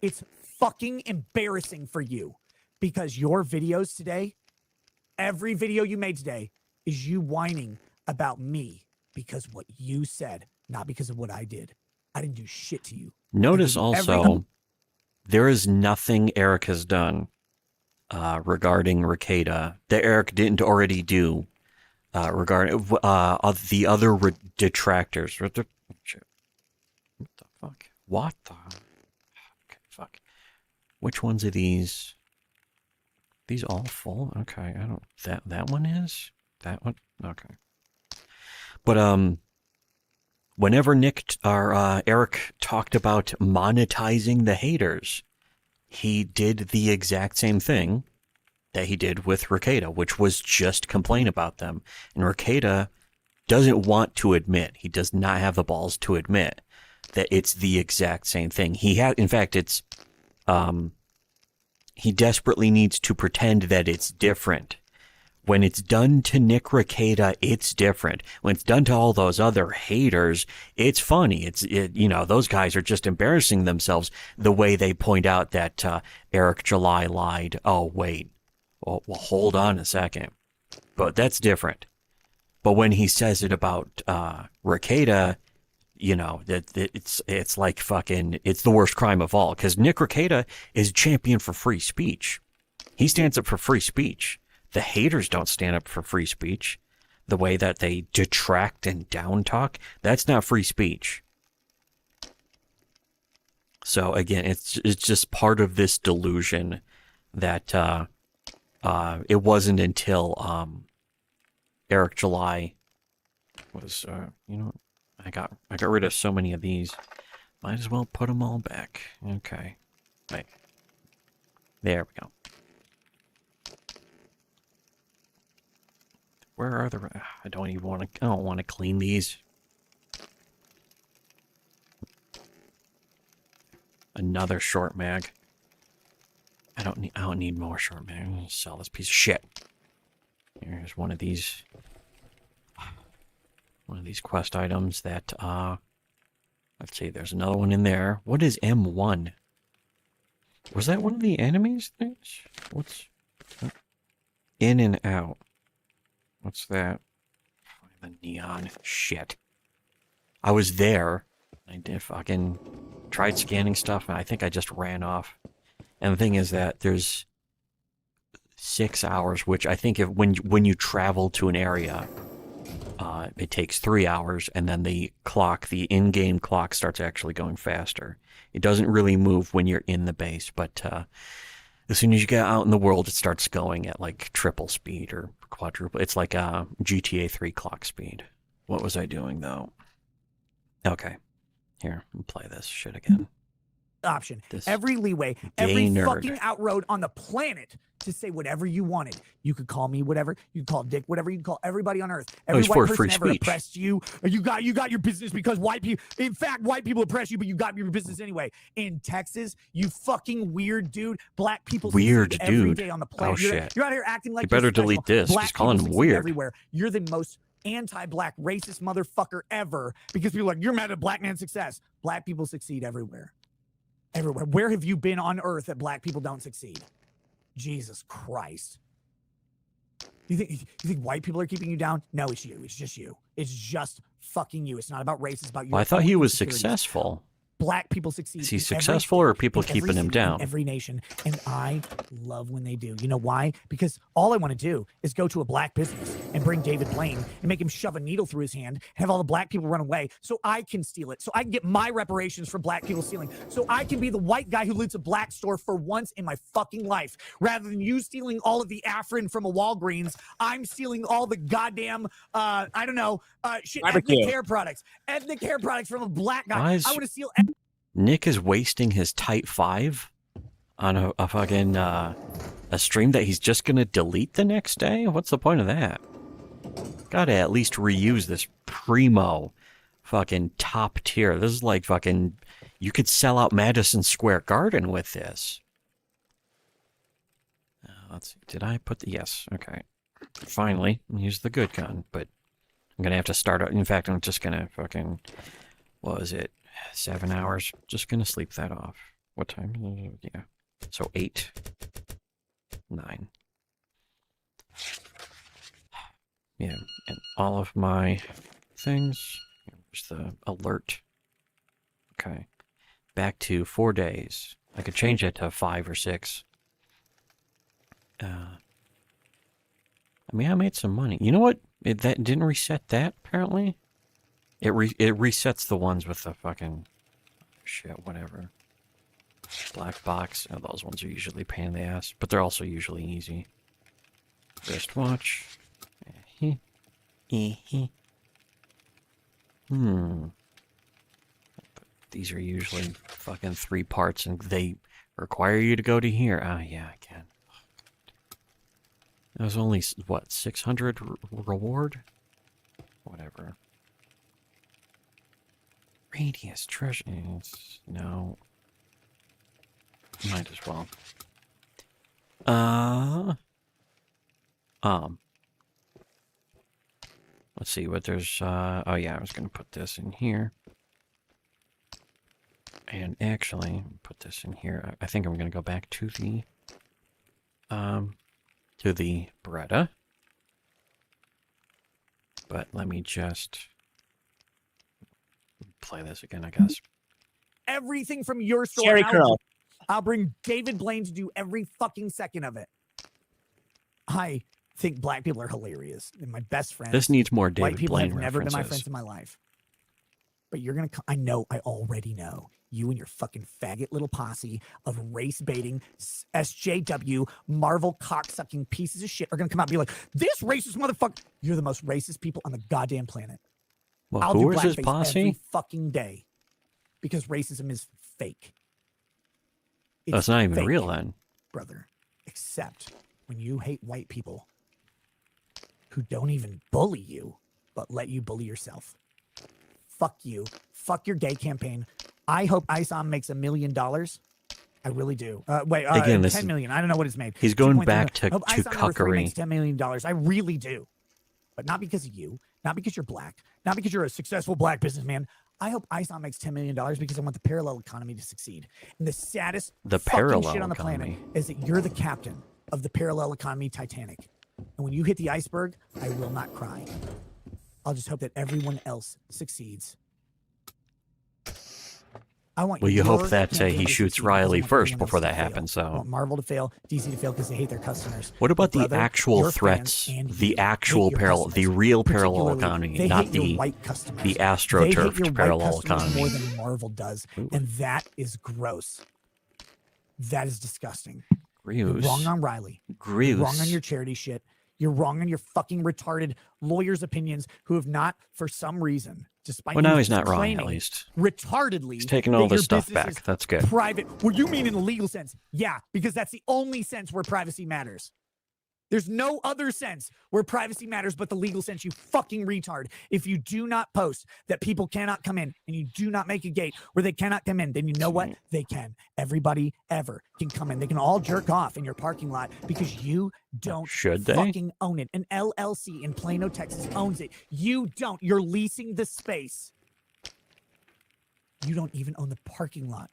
It's fucking embarrassing for you because your videos today, every video you made today is you whining about me because what you said, not because of what I did. I didn't do shit to you. Notice also, there is nothing Eric has done regarding Rekieta that Eric didn't already do regarding the other detractors. What the fuck? What the? Okay, fuck. Which ones are these? These all full? Okay, I don't. That one is? That one? Okay. But whenever Eric talked about monetizing the haters, he did the exact same thing that he did with Rekieta, which was just complain about them. And Rekieta doesn't want to admit, he does not have the balls to admit that it's the exact same thing. In fact, it's, he desperately needs to pretend that it's different. When it's done to Nick Rekieta, it's different. When it's done to all those other haters, it's funny. Those guys are just embarrassing themselves the way they point out that Eric July lied. Oh, wait. Well, hold on a second. But that's different. But when he says it about Rekieta, it's like fucking, it's the worst crime of all. Because Nick Rekieta is a champion for free speech. He stands up for free speech. The haters don't stand up for free speech. The way that they detract and down talk, that's not free speech. So again, it's just part of this delusion that it wasn't until Eric July was I got rid of so many of these. Might as well put them all back. Okay. Wait. There we go. Where are the? I don't want to clean these. Another short mag. I don't need more short mag. I'm gonna sell this piece of shit. Here's one of these quest items that let's see, there's another one in there. What is M1? Was that one of the enemies things? What's in and out? What's that? The neon shit. I was there. I did fucking tried scanning stuff, and I think I just ran off. And the thing is that there's 6 hours, which I think when you travel to an area, it takes 3 hours, and then the in-game clock starts actually going faster. It doesn't really move when you're in the base, but as soon as you get out in the world, it starts going at like triple speed or quadruple. It's like GTA 3 clock speed. What was I doing, though? Okay. Here, we'll play this shit again. Option. Every leeway, every fucking outroad on the planet to say whatever you wanted. You could call me whatever. You could call Dick whatever. You could call everybody on earth. Every white person ever oppressed you. Or you got your business because white people. In fact, white people oppress you, but you got your business anyway. In Texas, you fucking weird dude. Black people weird every dude. day on the planet. Oh shit! You're out here acting like you better delete this. Black He's calling him weird. Everywhere. You're the most anti-black racist motherfucker ever because people are like, you're mad at black man's success. Black people succeed everywhere. Everywhere. Where have you been on earth that black people don't succeed? Jesus Christ. You think white people are keeping you down? No, it's you. It's just you. It's just fucking you. It's not about race. It's about you. Well, I thought he was successful. Black people succeed. Is he successful or are people keeping him down? Every nation. And I love when they do. You know why? Because all I want to do is go to a black business and bring David Blaine and make him shove a needle through his hand, have all the black people run away so I can steal it. So I can get my reparations for black people stealing. So I can be the white guy who loots a black store for once in my fucking life. Rather than you stealing all of the Afrin from a Walgreens, I'm stealing all the goddamn, ethnic hair products. Ethnic hair products from a black guy. I want to steal. Nick is wasting his Type 5 on a fucking a stream that he's just gonna delete the next day. What's the point of that? Gotta at least reuse this primo fucking top tier. This is like fucking... You could sell out Madison Square Garden with this. Let's see. Did I put the... Yes. Okay. Finally, use the good gun, but I'm gonna have to start... In fact, I'm just gonna fucking... What was it? 7 hours? Just gonna sleep that off. What time? Yeah. So 8. 9. Yeah, and all of my things. Here's the alert. Okay. Back to 4 days. I could change it to 5 or 6. I mean, I made some money. You know what? That didn't reset that, apparently. It resets the ones with the fucking... Shit, whatever. Black box. Oh, those ones are usually a pain in the ass, but they're also usually easy. Wristwatch. These are usually fucking 3 parts, and they require you to go to here. Ah, yeah, I can. That was only, what, 600 reward? Whatever. Radius treasure. No. Might as well. Let's see what there's, oh yeah, I was gonna put this in here. And actually, put this in here. I think I'm gonna go back to the Beretta. But let me just play this again, I guess. Everything from your store. Cherry Curl. I'll bring David Blaine to do every fucking second of it. I think black people are hilarious. And my best friends. This needs more David White people Blaine have never been my references. friends in my life. But you're going to... I know, I already know. You and your fucking faggot little posse of race-baiting, SJW, Marvel cocksucking pieces of shit are going to come out and be like, this racist motherfucker... You're the most racist people on the goddamn planet. Well, I'll who do is his blackface posse? every fucking day. Because racism is fake. That's not even fake, real then. brother. Except when you hate white people who don't even bully you, but let you bully yourself. Fuck you. Fuck your gay campaign. I hope ISOM makes $1 million. I really do. Again, this 10 million. I don't know what it's made. He's going 2.3 back to million. I hope ISOM number 3 cuckery. makes $10 million. I really do. But not because of you. Not because you're black. Not because you're a successful black businessman. I hope ISOM makes $10 million because I want the parallel economy to succeed. And the saddest fucking shit on the planet is that you're the captain of the parallel economy Titanic. And when you hit the iceberg, I will not cry. I'll just hope that everyone else succeeds. I want Well, you your hope that campaign he to shoots succeed. I Riley want first everyone before else that to fail. happens. I want So, Marvel to fail, DC to fail because they hate their customers. what about But the brother, actual your fans threats? and The you actual hate your parallel, the customers. real parallel Particularly, economy, they not hate your the white customers. the They hate your astroturfed white parallel customers economy. more than Marvel does, and that is gross. That is disgusting. You're Gross. wrong on Riley. Gross. You're wrong on your charity shit. You're wrong on your fucking retarded lawyers' opinions who have not, for some reason, despite Well, now you he's not wrong, at claiming least. retardedly, He's taking all that this your stuff business back. is That's good. private. Well, you mean in the legal sense? Yeah, because that's the only sense where privacy matters. There's no other sense where privacy matters but the legal sense, you fucking retard. If you do not post that people cannot come in and you do not make a gate where they cannot come in, then you know what? They can. Everybody ever can come in. They can all jerk off in your parking lot because you don't Should they? fucking own it. An LLC in Plano, Texas owns it. You don't. You're leasing the space. You don't even own the parking lot.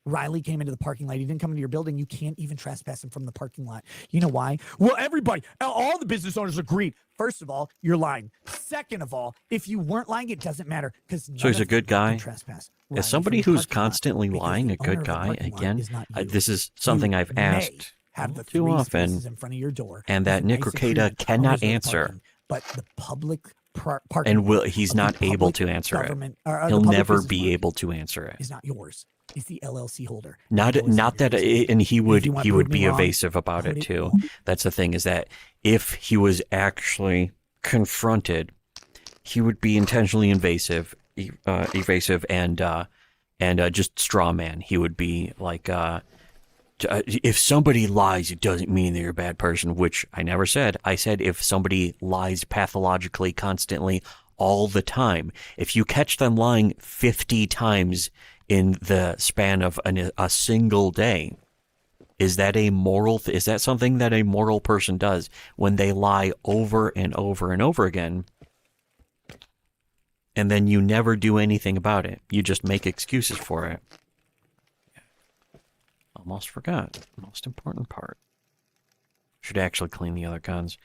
Riley came into the parking lot. He didn't come into your building. You can't even trespass him from the parking lot. You know why? Well, everybody, all the business owners agreed. First of all, you're lying. Second of all, if you weren't lying, it doesn't matter because So he's a good guy. Trespass. Is somebody who's constantly lying a good guy? Again, this is something I've asked have the too three often, spaces in front of your door, and that with Nick nice security Rekieta that cannot covers the answer. parking, but the public parking And lot he's of the not able public to answer it. government- or the He'll public never business be park able to answer it. is not yours. It's the LLC holder. Not that, and he If would you want to prove me be wrong, evasive about put it too. That's the thing, is that if he was actually confronted, he would be intentionally evasive and just straw man. He would be like, if somebody lies, it doesn't mean they're a bad person, which I never said. I said if somebody lies pathologically, constantly, all the time, if you catch them lying 50 times in the span of a single day, is that a moral? Is that something that a moral person does when they lie over and over and over again? And then you never do anything about it. You just make excuses for it. Almost forgot. Most important part. Should actually clean the other guns.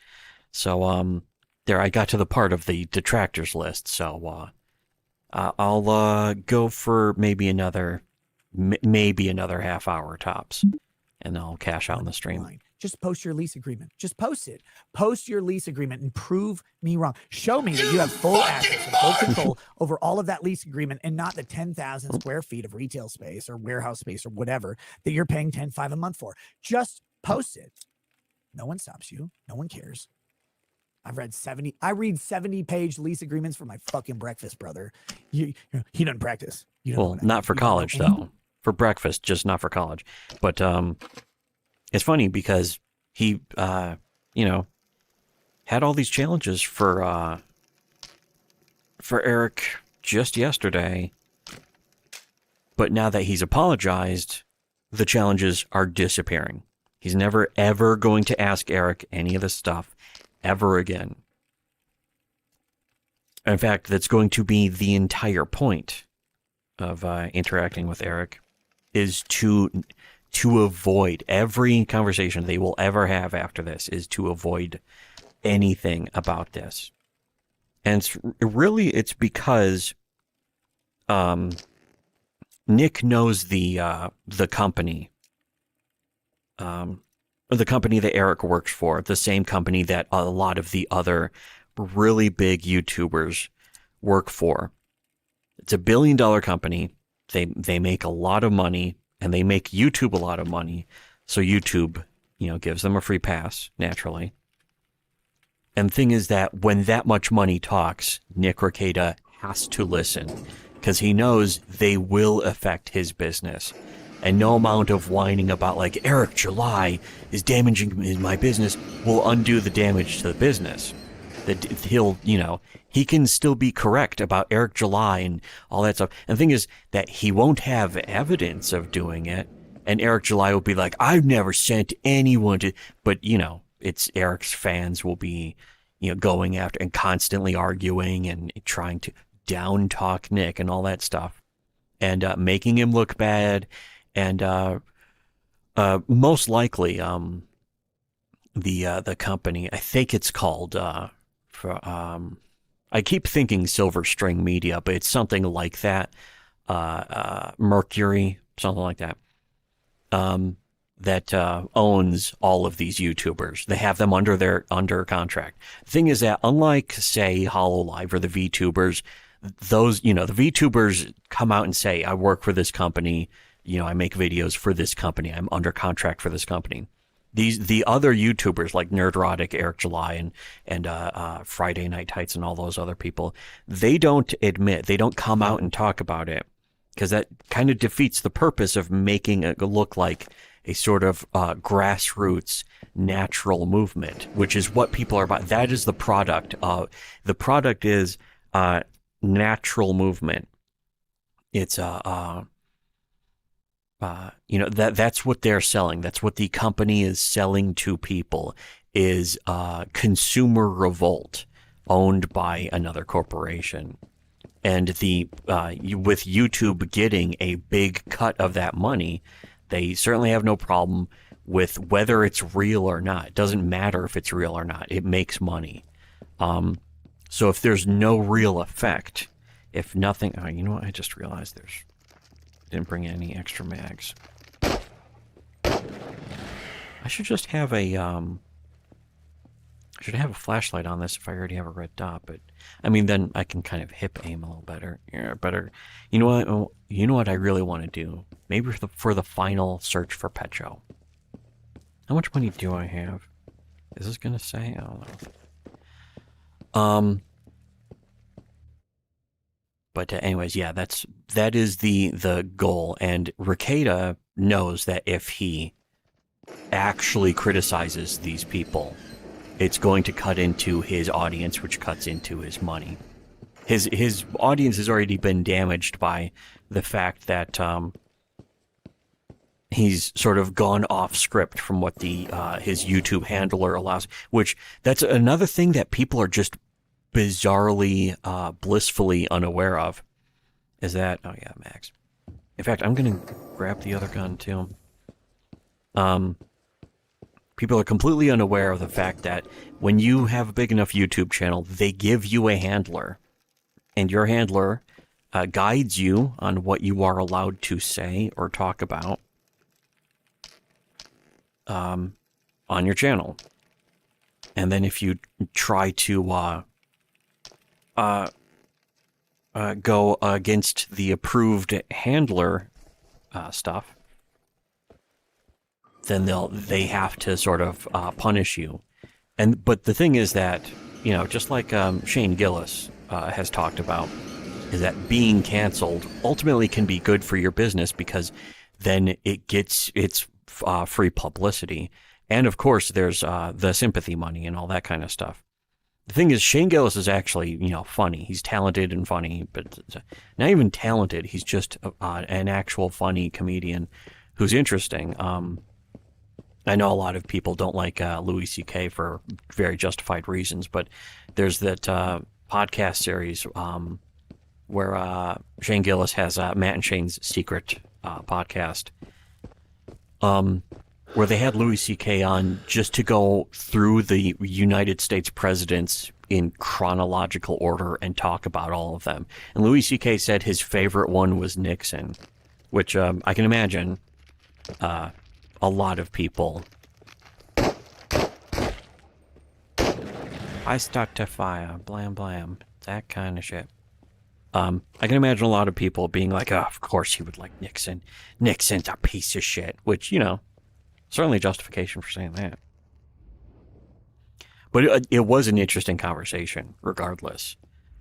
So, there, I got to the part of the detractors list. So, I'll go for maybe another half hour tops. And I'll cash out on the stream. Just post your lease agreement. Just post it. Post your lease agreement and prove me wrong. Show me that you have full access and full control over all of that lease agreement and not the 10,000 square feet of retail space or warehouse space or whatever that you're paying $10,500 a month for. Just post it. No one stops you. No one cares. I read 70-page lease agreements for my fucking breakfast, brother. He doesn't practice. Well, not for college, though. For breakfast, just not for college. But it's funny because he, had all these challenges for Eric just yesterday. But now that he's apologized, the challenges are disappearing. He's never, ever going to ask Eric any of this stuff ever again. In fact, that's going to be the entire point of interacting with Eric, is to avoid every conversation they will ever have after this, is to avoid anything about this. And it's because Nick knows the company, the company that Eric works for, the same company that a lot of the other really big YouTubers work for. It's $1 billion company. They make a lot of money, and they make YouTube a lot of money. So YouTube, gives them a free pass, naturally. And the thing is that when that much money talks, Nick Rekieta has to listen, because he knows they will affect his business. And no amount of whining about, like, Eric July is damaging my business will undo the damage to the business. That he'll, he can still be correct about Eric July and all that stuff. And the thing is that he won't have evidence of doing it. And Eric July will be like, I've never sent anyone to, but it's Eric's fans will be, going after and constantly arguing and trying to down talk Nick and all that stuff, and making him look bad. And most likely, the company, I think it's called, I keep thinking Silver String Media, but it's something like that. Mercury, something like that. That owns all of these YouTubers. They have them under contract. The thing is that, unlike, say, HoloLive or the VTubers, those, the VTubers come out and say, I work for this company, I make videos for this company, I'm under contract for this company. The other YouTubers like Nerdrotic, Eric July, and Friday Night Tights, and all those other people, they don't come out and talk about it, because that kind of defeats the purpose of making it look like a sort of grassroots natural movement, which is what people are about. That is the product. The product is natural movement. It's that's what they're selling. That's what the company is selling to people, is consumer revolt owned by another corporation. And with YouTube getting a big cut of that money, they certainly have no problem with whether it's real or not. It doesn't matter if it's real or not. It makes money. So if there's no real effect, if nothing, you know what? I just realized didn't bring any extra mags. I should just have a flashlight on this if I already have a red dot, but I mean, then I can kind of hip aim a little better. Yeah, better. You know what? You know what I really want to do? Maybe for the final search for Petro. How much money do I have? Is this gonna say? I don't know. But anyways, yeah, that is the goal, and Rekieta knows that if he actually criticizes these people, it's going to cut into his audience, which cuts into his money. His audience has already been damaged by the fact that he's sort of gone off script from what his YouTube handler allows, which that's another thing that people are just bizarrely, blissfully unaware of, is that, oh yeah, Max. In fact, I'm going to grab the other gun too. People are completely unaware of the fact that when you have a big enough YouTube channel, they give you a handler, and your handler guides you on what you are allowed to say or talk about on your channel. And then if you try to go against the approved handler stuff, then they have to sort of punish you. But the thing is that, you know, just like Shane Gillis has talked about, is that being canceled ultimately can be good for your business, because then it gets its free publicity. And of course, there's the sympathy money and all that kind of stuff. The thing is, Shane Gillis is actually, you know, funny. He's talented and funny, but not even talented. He's just an actual funny comedian who's interesting. I know a lot of people don't like Louis C.K. for very justified reasons, but there's that podcast series where Shane Gillis has Matt and Shane's Secret podcast, where they had Louis C.K. on just to go through the United States presidents in chronological order and talk about all of them. And Louis C.K. said his favorite one was Nixon, which I can imagine a lot of people. I start to fire, blam blam, that kind of shit. I can imagine a lot of people being like, oh, of course he would like Nixon. Nixon's a piece of shit, which, you know, certainly justification for saying that. But it was an interesting conversation, regardless.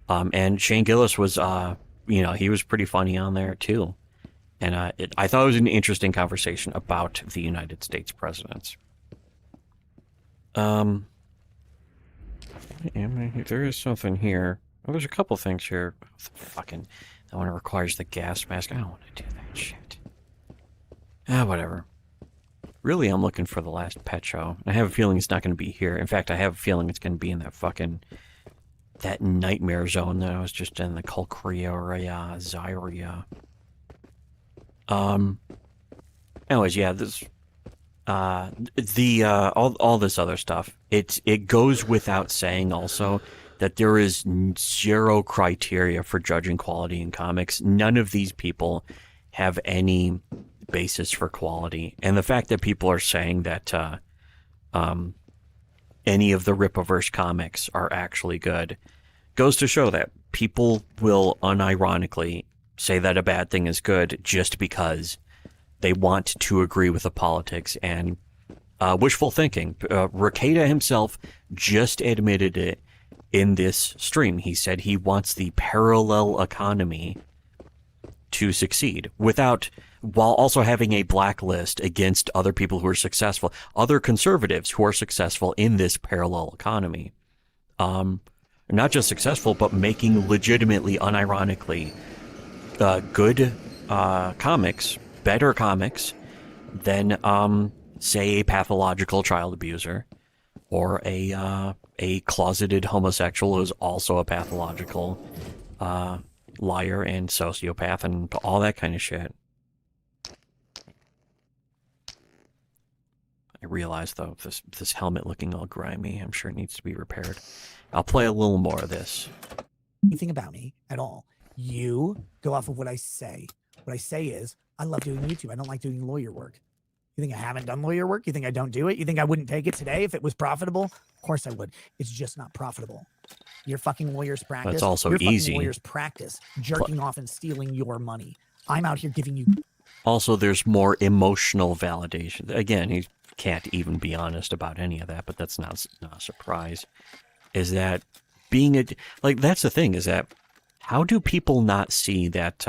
And Shane Gillis was, you know, he was pretty funny on there, too. And I thought it was an interesting conversation about the United States presidents. There is something here. Oh, there's a couple things here. Fucking, that one requires the gas mask. I don't want to do that shit. Whatever. Really, I'm looking for the last pet show. I have a feeling it's not going to be here. In fact, I have a feeling it's going to be in that nightmare zone that I was just in, the Colcria, Zyria. Anyways, yeah, this, all this other stuff, it goes without saying also that there is zero criteria for judging quality in comics. None of these people have any basis for quality. And the fact that people are saying that, any of the Rippaverse comics are actually good goes to show that people will unironically say that a bad thing is good just because they want to agree with the politics and wishful thinking. Rekieta himself just admitted it in this stream. He said he wants the parallel economy to succeed while also having a blacklist against other people who are successful, other conservatives who are successful in this parallel economy. Not just successful, but making legitimately, unironically, good comics, better comics than, say, a pathological child abuser or a closeted homosexual who's also a pathological liar and sociopath and all that kind of shit. I realize, though, this helmet looking all grimy, I'm sure it needs to be repaired. I'll play a little more of this. Anything about me at all. You go off of what I say. What I say is, I love doing YouTube. I don't like doing lawyer work. You think I haven't done lawyer work? You think I don't do it? You think I wouldn't take it today if it was profitable? Of course I would. It's just not profitable. Your fucking lawyers practice. That's also your easy. Fucking lawyers practice jerking off and stealing your money. I'm out here giving you. Also, there's more emotional validation. Again, he can't even be honest about any of that, but that's not a surprise. Is that being that's the thing, is that how do people not see that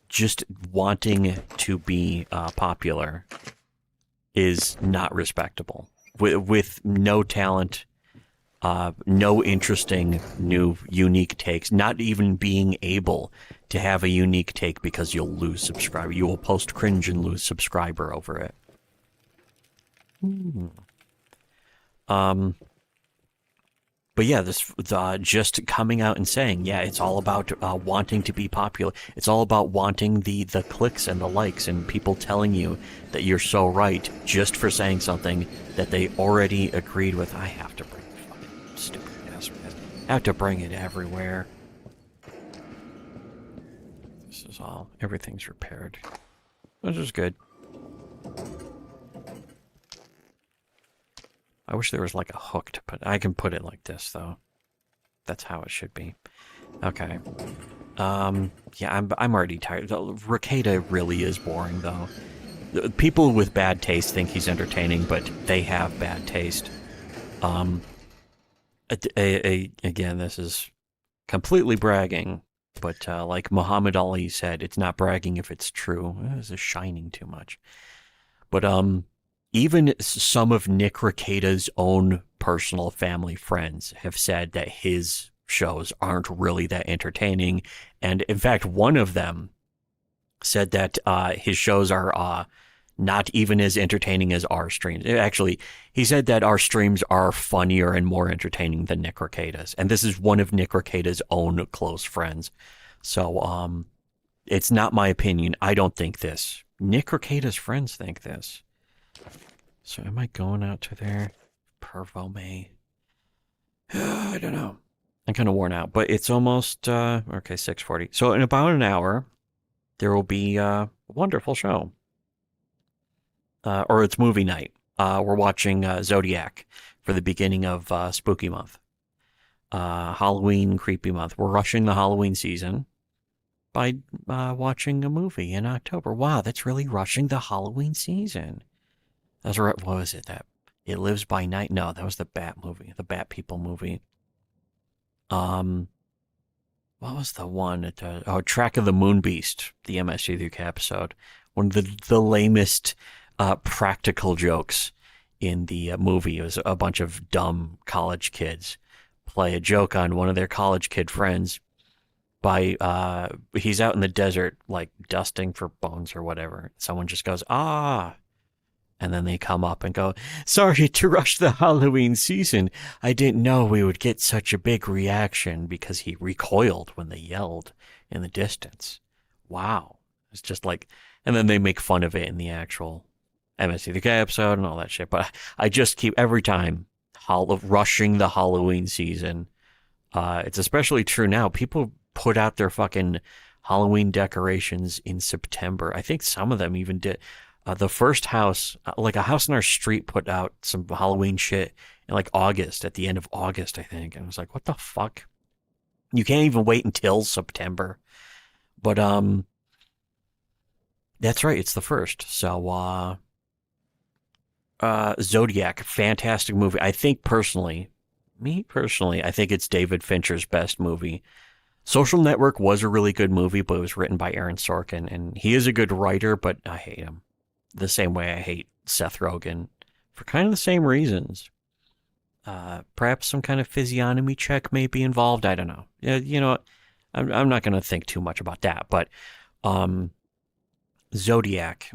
just wanting to be popular is not respectable. With no talent, no interesting, new, unique takes, not even being able to have a unique take because you'll lose subscriber. You will post cringe and lose subscriber over it. But yeah, this just coming out and saying, yeah, it's all about wanting to be popular. It's all about wanting the clicks and the likes and people telling you that you're so right just for saying something that they already agreed with. I have to bring the fucking stupid ass. I have to bring it everywhere. This is all. Everything's repaired. Which is good. I wish there was like a hook to put. I can put it like this though. That's how it should be. Okay. Yeah, I'm already tired. Rekieta really is boring though. People with bad taste think he's entertaining, but they have bad taste. Again, this is completely bragging, but like Muhammad Ali said, it's not bragging if it's true. This is shining too much. But even some of Nick Rekieta's own personal family friends have said that his shows aren't really that entertaining. And in fact, one of them said that his shows are not even as entertaining as our streams. Actually, he said that our streams are funnier and more entertaining than Nick Rekieta's. And this is one of Nick Rekieta's own close friends. So it's not my opinion. I don't think this. Nick Rekieta's friends think this. So am I going out to there? Pervo May. I don't know. I'm kind of worn out, but it's almost, okay, 6:40. So in about an hour, there will be a wonderful show. Or it's movie night. We're watching Zodiac for the beginning of Spooky Month. Halloween Creepy Month. We're rushing the Halloween season by watching a movie in October. Wow, that's really rushing the Halloween season. That's right. What was it? That It Lives by Night? No, that was the Bat movie, the Bat People movie. What was the one? Track of the Moon Beast, the MST3K episode. One of the lamest practical jokes in the movie. It was a bunch of dumb college kids play a joke on one of their college kid friends by he's out in the desert like dusting for bones or whatever. Someone just goes, "Ah." And then they come up and go, "Sorry to rush the Halloween season. I didn't know we would get such a big reaction," because he recoiled when they yelled in the distance. Wow. It's just like, and then they make fun of it in the actual MST3K episode and all that shit. But I just keep, every time, rushing the Halloween season. It's especially true now. People put out their fucking Halloween decorations in September. I think some of them even did. The first house, like a house in our street, put out some Halloween shit in like August, at the end of August, I think. And I was like, what the fuck? You can't even wait until September. But that's right, it's the first. So Zodiac, fantastic movie. I think personally, I think it's David Fincher's best movie. Social Network was a really good movie, but it was written by Aaron Sorkin, and he is a good writer, but I hate him. The same way I hate Seth Rogen, for kind of the same reasons. Perhaps some kind of physiognomy check may be involved. I don't know. Yeah, you know what? I'm not going to think too much about that. But Zodiac.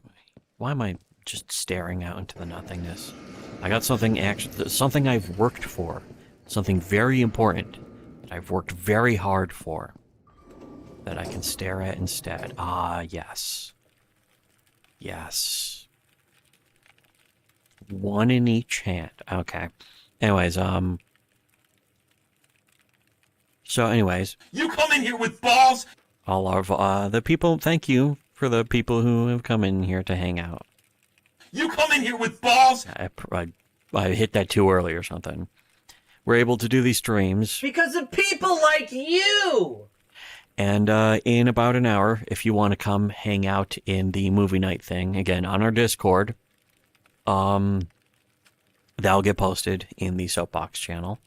Why am I just staring out into the nothingness? I got something I've worked for, something very important that I've worked very hard for, that I can stare at instead. Ah, yes. Yes. One in each hand. Okay. Anyways, You come in here with balls! All of the people, thank you for the people who have come in here to hang out. You come in here with balls! I hit that too early or something. We're able to do these streams. Because of people like you! And in about an hour, if you want to come hang out in the movie night thing, again, on our Discord, that'll get posted in the Soapbox channel.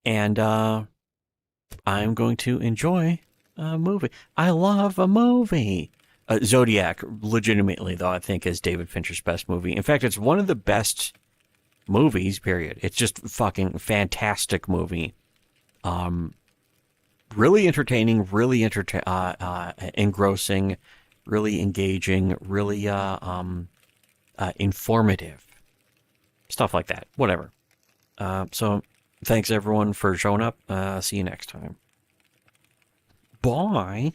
And I'm going to enjoy a movie. I love a movie. Zodiac, legitimately, though, I think is David Fincher's best movie. In fact, it's one of the best movies, period. It's just fucking fantastic movie. Really entertaining, really engrossing, really engaging, really informative. Stuff like that. Whatever. So, thanks everyone for showing up. See you next time. Bye.